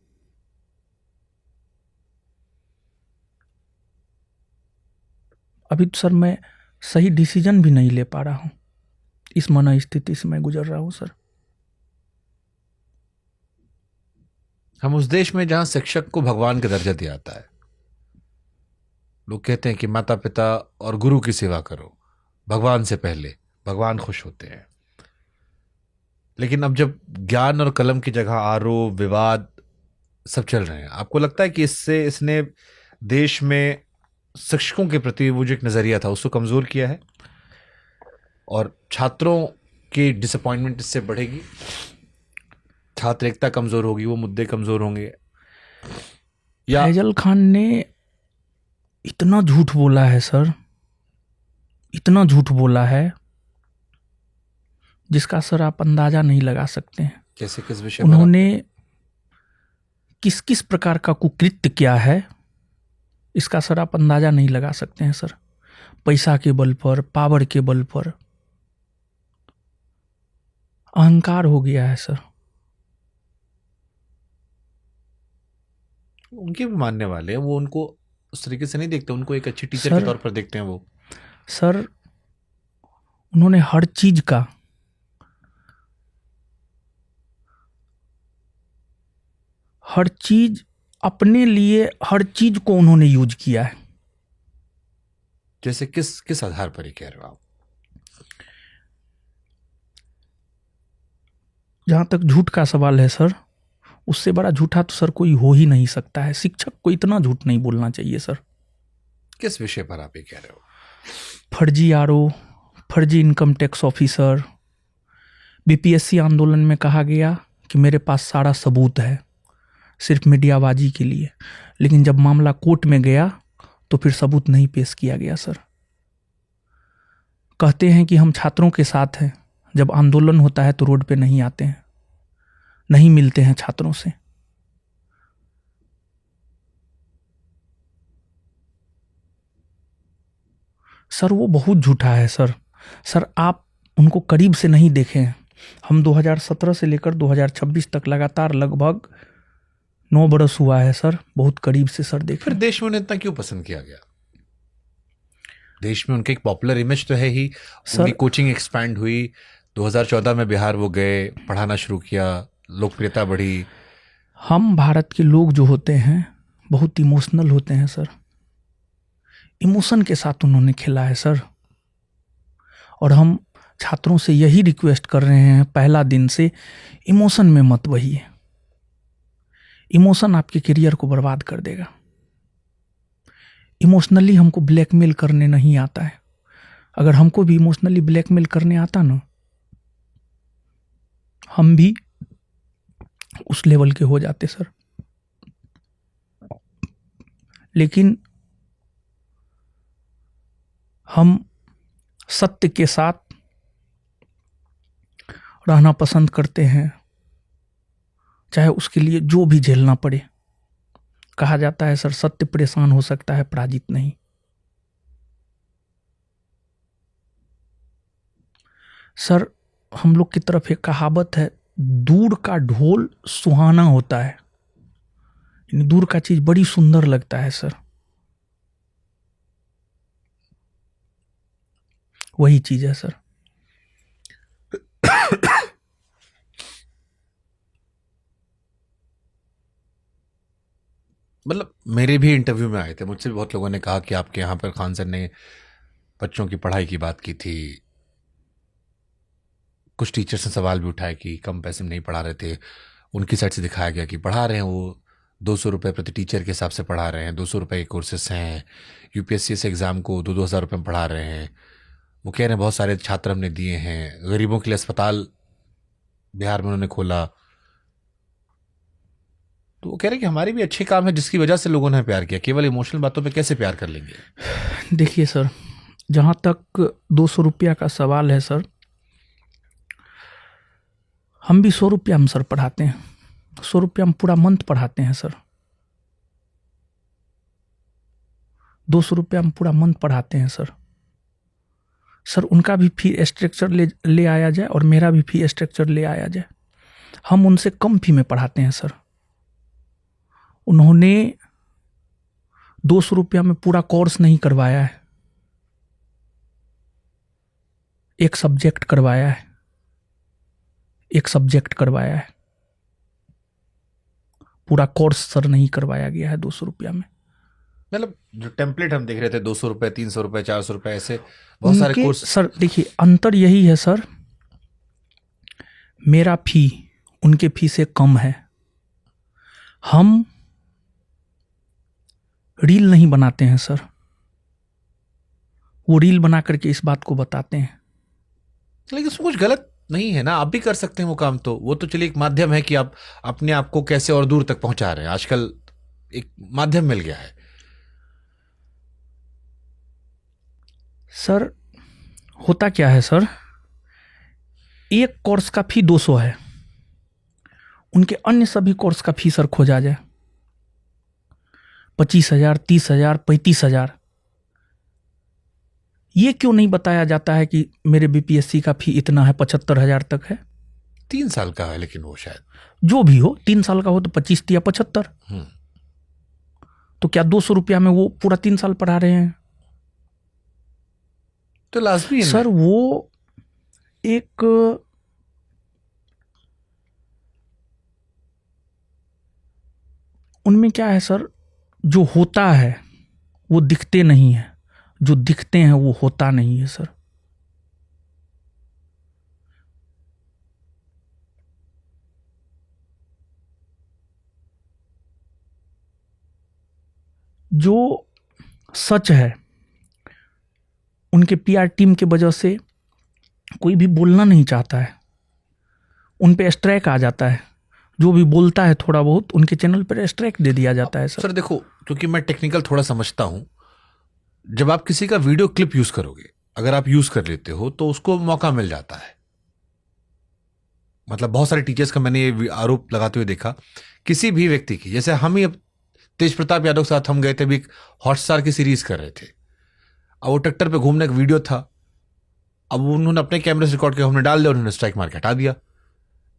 अभी तो सर मैं सही डिसीजन भी नहीं ले पा रहा हूं। इस मन स्थिति से मैं गुजर रहा हूं सर। हम उस देश में जहां शिक्षक को भगवान का दर्जा दिया जाता है, लोग कहते हैं कि माता पिता और गुरु की सेवा करो, भगवान से पहले, भगवान खुश होते हैं। लेकिन अब जब ज्ञान और कलम की जगह आरोप विवाद सब चल रहे हैं, आपको लगता है कि इसने देश में शिक्षकों के प्रति वो जो एक नजरिया था उसको कमजोर किया है और छात्रों की डिसअपॉइंटमेंट इससे बढ़ेगी, छात्र एकता कमजोर होगी, वो मुद्दे कमजोर होंगे? या फैजल खान ने इतना झूठ बोला है सर, इतना झूठ बोला है जिसका सर आप अंदाजा नहीं लगा सकते हैं। कैसे, किस विषय पर? उन्होंने किस किस प्रकार का कुकृत्य किया है इसका सर आप अंदाजा नहीं लगा सकते हैं सर। पैसा के बल पर, पावर के बल पर अहंकार हो गया है सर। उनके भी मानने वाले हैं, वो उनको उस तरीके से नहीं देखते, उनको एक अच्छी टीचर के तौर पर देखते हैं वो। सर उन्होंने हर चीज का हर चीज अपने लिए, हर चीज को उन्होंने यूज किया है। जैसे किस किस आधार पर ही कह रहे हो आप? जहां तक झूठ का सवाल है सर, उससे बड़ा झूठा तो सर कोई हो ही नहीं सकता है। शिक्षक को इतना झूठ नहीं बोलना चाहिए सर। किस विषय पर आप ये कह रहे हो? फर्जी आरओ, फर्जी इनकम टैक्स ऑफिसर। बीपीएससी आंदोलन में कहा गया कि मेरे पास सारा सबूत है सिर्फ मीडियाबाजी के लिए, लेकिन जब मामला कोर्ट में गया तो फिर सबूत नहीं पेश किया गया सर। कहते हैं कि हम छात्रों के साथ हैं, जब आंदोलन होता है तो रोड पे नहीं आते हैं, नहीं मिलते हैं छात्रों से। सर वो बहुत झूठा है सर। सर आप उनको करीब से नहीं देखे हैं। हम 2017 से लेकर 2026 तक लगातार लगभग 9 बरस हुआ है सर, बहुत करीब से सर देखे। फिर देश में उन्हें इतना क्यों पसंद किया गया? देश में उनके एक पॉपुलर इमेज तो है ही। उनकी कोचिंग एक्सपैंड हुई, 2014 में बिहार वो गए, पढ़ाना शुरू किया, लोकप्रियता बढ़ी। हम भारत के लोग जो होते हैं बहुत इमोशनल होते हैं सर। इमोशन के साथ उन्होंने खेला है सर। और हम छात्रों से यही रिक्वेस्ट कर रहे हैं पहला दिन से, इमोशन में मत बहिए। इमोशन आपके करियर को बर्बाद कर देगा। इमोशनली हमको ब्लैकमेल करने नहीं आता है। अगर हमको भी इमोशनली ब्लैकमेल करने आता ना, हम भी उस लेवल के हो जाते सर। लेकिन हम सत्य के साथ रहना पसंद करते हैं, चाहे उसके लिए जो भी झेलना पड़े। कहा जाता है सर, सत्य परेशान हो सकता है, पराजित नहीं। सर हम लोग की तरफ एक कहावत है, दूर का ढोल सुहाना होता है। यानी दूर का चीज बड़ी सुंदर लगता है सर। वही चीज है सर। मतलब मेरे भी इंटरव्यू में आए थे, मुझसे भी बहुत लोगों ने कहा कि आपके यहाँ पर खान सर ने बच्चों की पढ़ाई की बात की थी। कुछ टीचर्स ने सवाल भी उठाए कि कम पैसे में नहीं पढ़ा रहे थे। उनकी साइड से दिखाया गया कि पढ़ा रहे हैं, वो 200 रुपये प्रति टीचर के हिसाब से पढ़ा रहे हैं, 200 रुपये के कोर्सेस हैं। यूपीएससी से एग्ज़ाम को 2-2 हज़ार रुपये में पढ़ा रहे हैं। वो कह रहे हैं बहुत सारे छात्र हमने दिए हैं। गरीबों के लिए अस्पताल बिहार में उन्होंने खोला। तो वो कह रहे हैं कि हमारे भी अच्छे काम है जिसकी वजह से लोगों ने प्यार किया। केवल इमोशनल बातों पे कैसे प्यार कर लेंगे? देखिए सर, जहाँ तक 200 रुपया का सवाल है सर, हम भी 100 रुपया में सर पढ़ाते हैं। 100 रुपया में पूरा मंथ पढ़ाते हैं सर। 200 रुपया में पूरा मंथ पढ़ाते हैं सर। सर उनका भी फी स्ट्रक्चर ले आया जाए और मेरा भी फी स्ट्रक्चर ले आया जाए। हम उनसे कम फी में पढ़ाते हैं सर। उन्होंने 200 रुपया में पूरा कोर्स नहीं करवाया है, एक सब्जेक्ट करवाया है। एक सब्जेक्ट करवाया है, पूरा कोर्स सर नहीं करवाया गया है 200 रुपया में। मतलब जो टेम्पलेट हम देख रहे थे 200 रुपये, 300 रुपये, 400 रुपये, ऐसे बहुत सारे कोर्स। सर देखिए अंतर यही है सर, मेरा फी उनके फी से कम है। हम रील नहीं बनाते हैं सर, वो रील बना करके इस बात को बताते हैं। लेकिन उसमें कुछ गलत नहीं है ना, आप भी कर सकते हैं वो काम। तो वो तो चलिए एक माध्यम है कि आप अपने आप को कैसे और दूर तक पहुंचा रहे हैं। आजकल एक माध्यम मिल गया है। सर होता क्या है सर, एक कोर्स का फी 200 है, उनके अन्य सभी कोर्स का फी सर खोजा जाए 25,000, 30,000, 35,000। ये क्यों नहीं बताया जाता है कि मेरे बीपीएससी का फी इतना है, 75,000 तक है। 3 साल का है, लेकिन वो शायद जो भी हो, 3 साल का हो तो 25 या 75। तो क्या 200 रुपया में वो पूरा 3 साल पढ़ा रहे हैं? तो लाजमी है सर वो एक उनमें क्या है सर, जो होता है वो दिखते नहीं है, जो दिखते हैं वो होता नहीं है सर। जो सच है उनके पीआर टीम के वजह से कोई भी बोलना नहीं चाहता है, उन पे स्ट्राइक आ जाता है। जो भी बोलता है थोड़ा बहुत उनके चैनल पर स्ट्राइक दे दिया जाता है सर देखो, क्योंकि मैं टेक्निकल थोड़ा समझता हूं, जब आप किसी का वीडियो क्लिप यूज करोगे, अगर आप यूज कर लेते हो तो उसको मौका मिल जाता है। मतलब बहुत सारे टीचर्स का मैंने ये आरोप लगाते हुए देखा, किसी भी व्यक्ति की, जैसे हम ही अब तेज प्रताप यादव के साथ हम गए थे, भी हॉटस्टार की सीरीज कर रहे थे। अब वो ट्रैक्टर पे घूमने का वीडियो था, अब उन्होंने अपने कैमरे से रिकॉर्ड किया, हमने डाल दिया, उन्होंने स्ट्राइक मार के हटा दिया,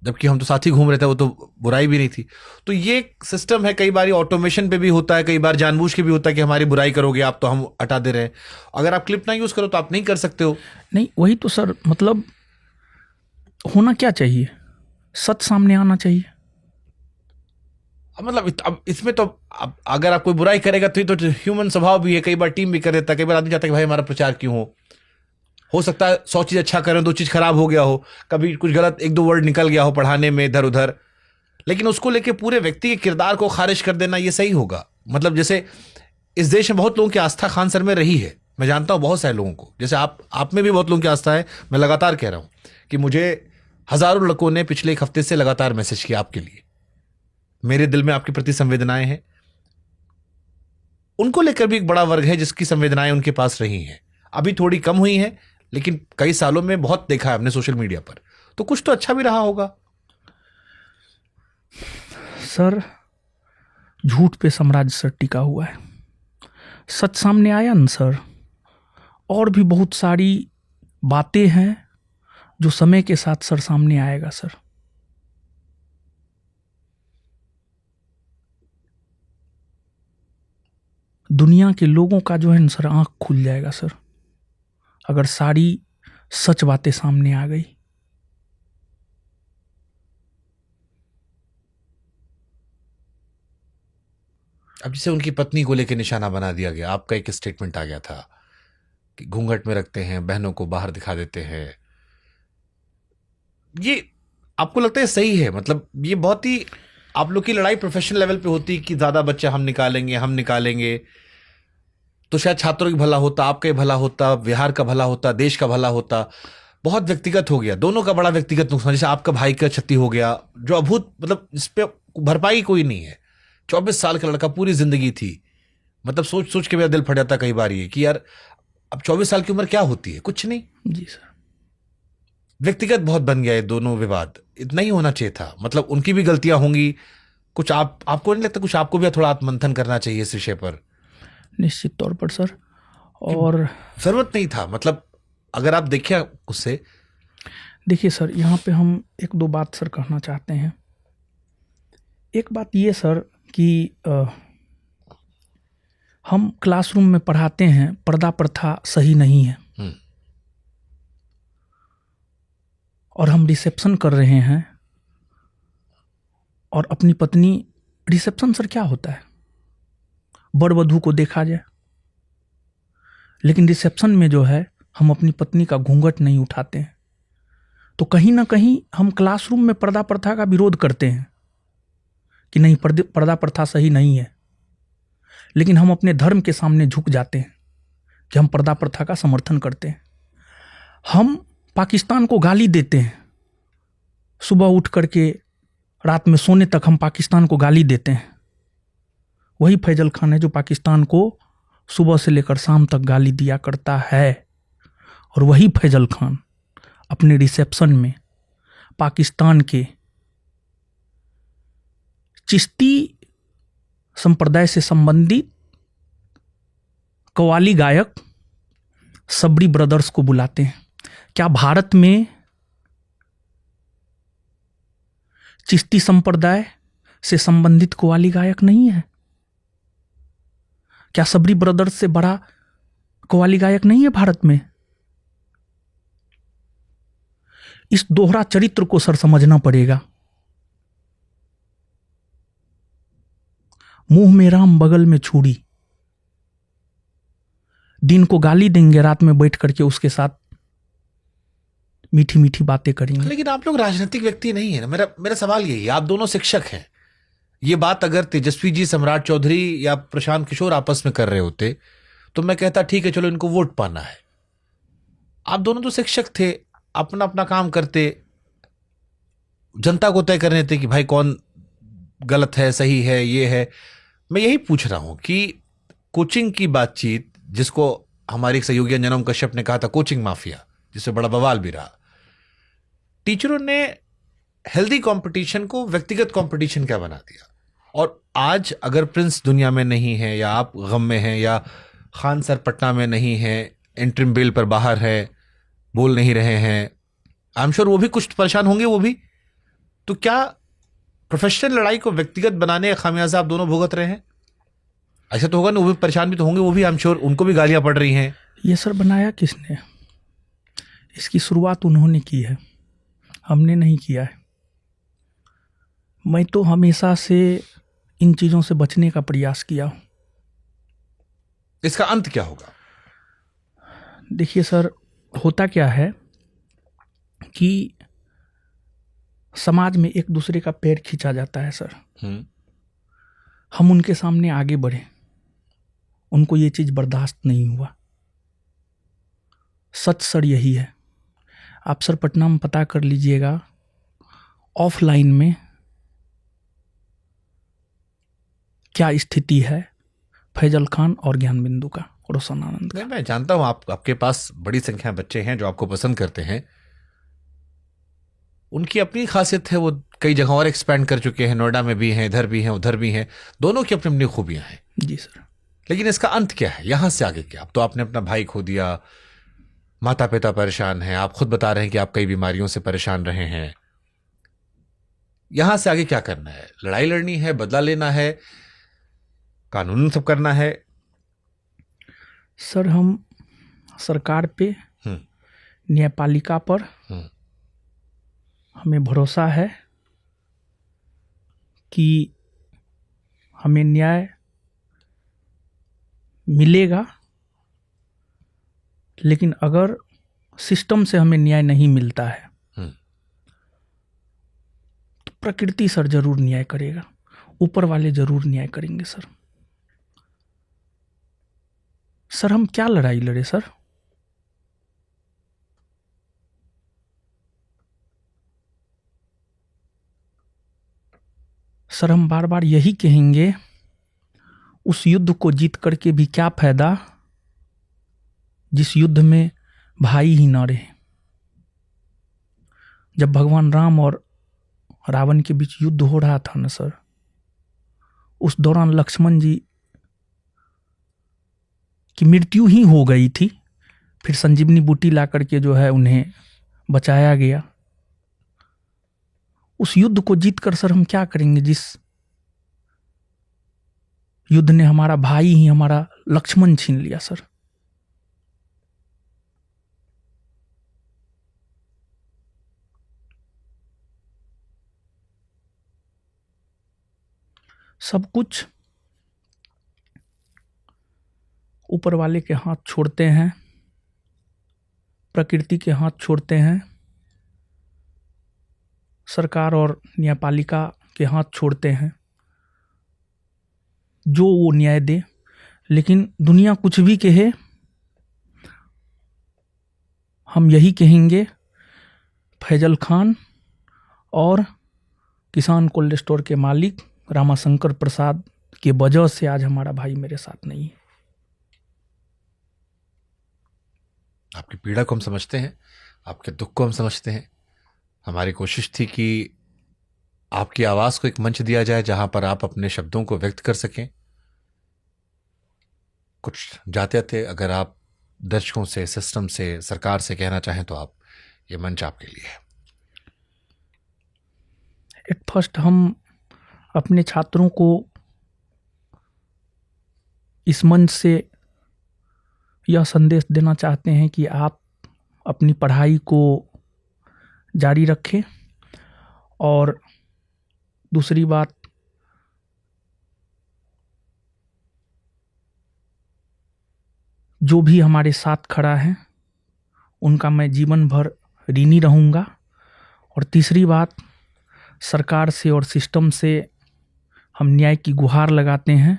जबकि हम तो साथ ही घूम रहे थे, वो तो बुराई भी नहीं थी। तो ये सिस्टम है, कई बार ऑटोमेशन पे भी होता है, कई बार जानबूझ के भी होता है कि हमारी बुराई करोगे आप तो हम हटा दे रहे हैं। अगर आप क्लिप ना यूज करो तो आप नहीं कर सकते हो। नहीं, वही तो सर, मतलब होना क्या चाहिए, सच सामने आना चाहिए। मतलब अब इसमें तो अगर आप कोई बुराई करेगा तो ये तो ह्यूमन स्वभाव भी है, कई बार टीम भी कर देता है, कई बार आदमी चाहता है कि भाई हमारा प्रचार क्यों हो सकता है 100 चीज अच्छा करें, 2 चीज खराब हो गया हो, कभी कुछ गलत 1-2 वर्ड निकल गया हो पढ़ाने में इधर उधर, लेकिन उसको लेके पूरे व्यक्ति के किरदार को खारिज कर देना ये सही होगा? मतलब जैसे इस देश में बहुत लोगों की आस्था खान सर में रही है, मैं जानता हूं बहुत सारे लोगों को, जैसे आप में भी बहुत लोगों की आस्था है। मैं लगातार कह रहा हूं कि मुझे हजारों लड़कों ने पिछले 1 हफ्ते से लगातार मैसेज किया आपके लिए, मेरे दिल में आपके प्रति संवेदनाएं हैं। उनको लेकर भी एक बड़ा वर्ग है जिसकी संवेदनाएं उनके पास रही हैं, अभी थोड़ी कम हुई हैं, लेकिन कई सालों में बहुत देखा है हमने सोशल मीडिया पर, तो कुछ तो अच्छा भी रहा होगा। सर झूठ पे साम्राज्य सर टिका हुआ है, सच सामने आया ना सर, और भी बहुत सारी बातें हैं जो समय के साथ सर सामने आएगा सर। दुनिया के लोगों का जो है ना सर आंख खुल जाएगा सर, अगर सारी सच बातें सामने आ गई। अब जैसे उनकी पत्नी को लेकर निशाना बना दिया गया, आपका एक स्टेटमेंट आ गया था कि घूंघट में रखते हैं, बहनों को बाहर दिखा देते हैं, ये आपको लगता है सही है? मतलब ये बहुत ही आप लोग की लड़ाई प्रोफेशनल लेवल पे होती कि ज्यादा बच्चे हम निकालेंगे तो शायद छात्रों की भला होता, आपका ही भला होता, बिहार का भला होता, देश का भला होता। बहुत व्यक्तिगत हो गया, दोनों का बड़ा व्यक्तिगत नुकसान, जैसे आपका भाई का क्षति हो गया जो अभूत, मतलब इस पे भरपाई कोई नहीं है। 24 साल का लड़का, पूरी जिंदगी थी, मतलब सोच सोच के मेरा दिल फट जाता कई बार ये कि यार अब 24 साल की उम्र क्या होती है, कुछ नहीं। जी सर, व्यक्तिगत बहुत बन गया ये दोनों विवाद, इतना ही होना चाहिए था। मतलब उनकी भी गलतियां होंगी, कुछ आपको नहीं लगता कुछ आपको भी थोड़ा आत्ममंथन करना चाहिए इस विषय पर? निश्चित तौर पर सर, और जरूरत नहीं था, मतलब अगर आप देखिए उससे। देखिए सर, यहाँ पे हम 1-2 बात सर कहना चाहते हैं। एक बात ये सर कि हम क्लासरूम में पढ़ाते हैं, पर्दा प्रथा सही नहीं है, और हम रिसेप्शन कर रहे हैं, और अपनी पत्नी, रिसेप्शन सर क्या होता है, वर वधू को देखा जाए, लेकिन रिसेप्शन में जो है हम अपनी पत्नी का घूंघट नहीं उठाते हैं, तो कहीं ना कहीं हम क्लासरूम में पर्दा प्रथा का विरोध करते हैं कि नहीं, पर्दा प्रथा सही नहीं है, लेकिन हम अपने धर्म के सामने झुक जाते हैं कि हम पर्दा प्रथा का समर्थन करते हैं। हम पाकिस्तान को गाली देते हैं, सुबह उठ करके रात में सोने तक हम पाकिस्तान को गाली देते हैं। वही फैजल खान है जो पाकिस्तान को सुबह से लेकर शाम तक गाली दिया करता है, और वही फैजल खान अपने रिसेप्शन में पाकिस्तान के चिश्ती संप्रदाय से संबंधित कव्वाली गायक सबरी ब्रदर्स को बुलाते हैं। क्या भारत में चिश्ती संप्रदाय से संबंधित कव्वाली गायक नहीं है? क्या सबरी ब्रदर्स से बड़ा कव्वाली गायक नहीं है भारत में? इस दोहरा चरित्र को सर समझना पड़ेगा। मुंह में राम बगल में छुरी, दिन को गाली देंगे, रात में बैठ करके उसके साथ मीठी मीठी बातें करेंगे। लेकिन आप लोग राजनीतिक व्यक्ति नहीं है ना। मेरा सवाल यही है, आप दोनों शिक्षक हैं। ये बात अगर तेजस्वी जी, सम्राट चौधरी या प्रशांत किशोर आपस में कर रहे होते तो मैं कहता ठीक है, चलो इनको वोट पाना है। आप दोनों तो शिक्षक थे, अपना अपना काम करते, जनता को तय करने थे कि भाई कौन गलत है, सही है, ये है। मैं यही पूछ रहा हूं कि कोचिंग की बातचीत, जिसको हमारे एक सहयोगी अंजनम कश्यप ने कहा था कोचिंग माफिया, जिससे बड़ा बवाल भी रहा, टीचरों ने हेल्दी कंपटीशन को व्यक्तिगत कंपटीशन क्या बना दिया। और आज अगर प्रिंस दुनिया में नहीं है, या आप गम में हैं, या खान सर पटना में नहीं है, इंटरिम बेल पर बाहर है, बोल नहीं रहे हैं, आई एम श्योर वो भी कुछ परेशान होंगे वो भी। तो क्या प्रोफेशनल लड़ाई को व्यक्तिगत बनाने का खामियाजा आप दोनों भुगत रहे हैं? ऐसा तो होगा ना, वो भी परेशान भी तो होंगे, वो भी आई एम श्योर उनको भी गालियां पड़ रही हैं। ये सर बनाया किसने? इसकी शुरुआत उन्होंने की है, हमने नहीं किया है। मैं तो हमेशा से इन चीज़ों से बचने का प्रयास किया हूँ। इसका अंत क्या होगा? देखिए सर, होता क्या है कि समाज में एक दूसरे का पैर खींचा जाता है सर। हम उनके सामने आगे बढ़े, उनको ये चीज़ बर्दाश्त नहीं हुआ। सच सर यही है। आप सर पटना में पता कर लीजिएगा, ऑफलाइन में क्या स्थिति है फैजल खान और ज्ञान बिंदु का, रोशन आनंद का। मैं जानता हूं आपके पास बड़ी संख्या में बच्चे हैं जो आपको पसंद करते हैं। उनकी अपनी खासियत है, वो कई जगह और एक्सपैंड कर चुके हैं, नोएडा में भी हैं, इधर भी हैं, उधर भी हैं, दोनों की अपनी अपनी खूबियां हैं। जी सर। लेकिन इसका अंत क्या है? यहां से आगे क्या? अब तो आपने अपना भाई खो दिया, माता पिता परेशान हैं, आप खुद बता रहे हैं कि आप कई बीमारियों से परेशान रहे हैं। यहां से आगे क्या करना है? लड़ाई लड़नी है, बदला लेना है, कानून सब करना है? सर हम सरकार पे, न्यायपालिका पर हमें भरोसा है कि हमें न्याय मिलेगा। लेकिन अगर सिस्टम से हमें न्याय नहीं मिलता है तो प्रकृति सर जरूर न्याय करेगा, ऊपर वाले जरूर न्याय करेंगे सर। सर हम क्या लड़ाई लड़े सर? सर हम बार बार यही कहेंगे, उस युद्ध को जीत करके भी क्या फायदा जिस युद्ध में भाई ही ना रहे। जब भगवान राम और रावण के बीच युद्ध हो रहा था ना सर, उस दौरान लक्ष्मण जी की मृत्यु ही हो गई थी, फिर संजीवनी बूटी ला करके जो है उन्हें बचाया गया। उस युद्ध को जीतकर सर हम क्या करेंगे जिस युद्ध ने हमारा भाई ही हमारा लक्ष्मण छीन लिया सर। सब कुछ ऊपर वाले के हाथ छोड़ते हैं, प्रकृति के हाथ छोड़ते हैं, सरकार और न्यायपालिका के हाथ छोड़ते हैं, जो वो न्याय दे। लेकिन दुनिया कुछ भी कहे, हम यही कहेंगे, फैजल खान और किसान कोल्ड स्टोर के मालिक रामाशंकर प्रसाद के वजह से आज हमारा भाई मेरे साथ नहीं है। आपकी पीड़ा को हम समझते हैं, आपके दुख को हम समझते हैं। हमारी कोशिश थी कि आपकी आवाज को एक मंच दिया जाए जहां पर आप अपने शब्दों को व्यक्त कर सकें। कुछ जाते थे, अगर आप दर्शकों से, सिस्टम से, सरकार से कहना चाहें तो आप, ये मंच आपके लिए है। एट फर्स्ट हम अपने छात्रों को इस मंच से यह संदेश देना चाहते हैं कि आप अपनी पढ़ाई को जारी रखें। और दूसरी बात, जो भी हमारे साथ खड़ा है उनका मैं जीवन भर ऋणी रहूँगा। और तीसरी बात, सरकार से और सिस्टम से हम न्याय की गुहार लगाते हैं,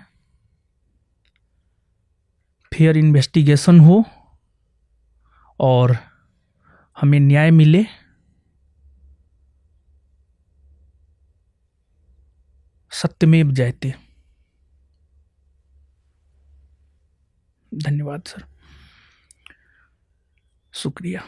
फेयर इन्वेस्टिगेशन हो और हमें न्याय मिले। सत्यमेव जयते। धन्यवाद सर, शुक्रिया।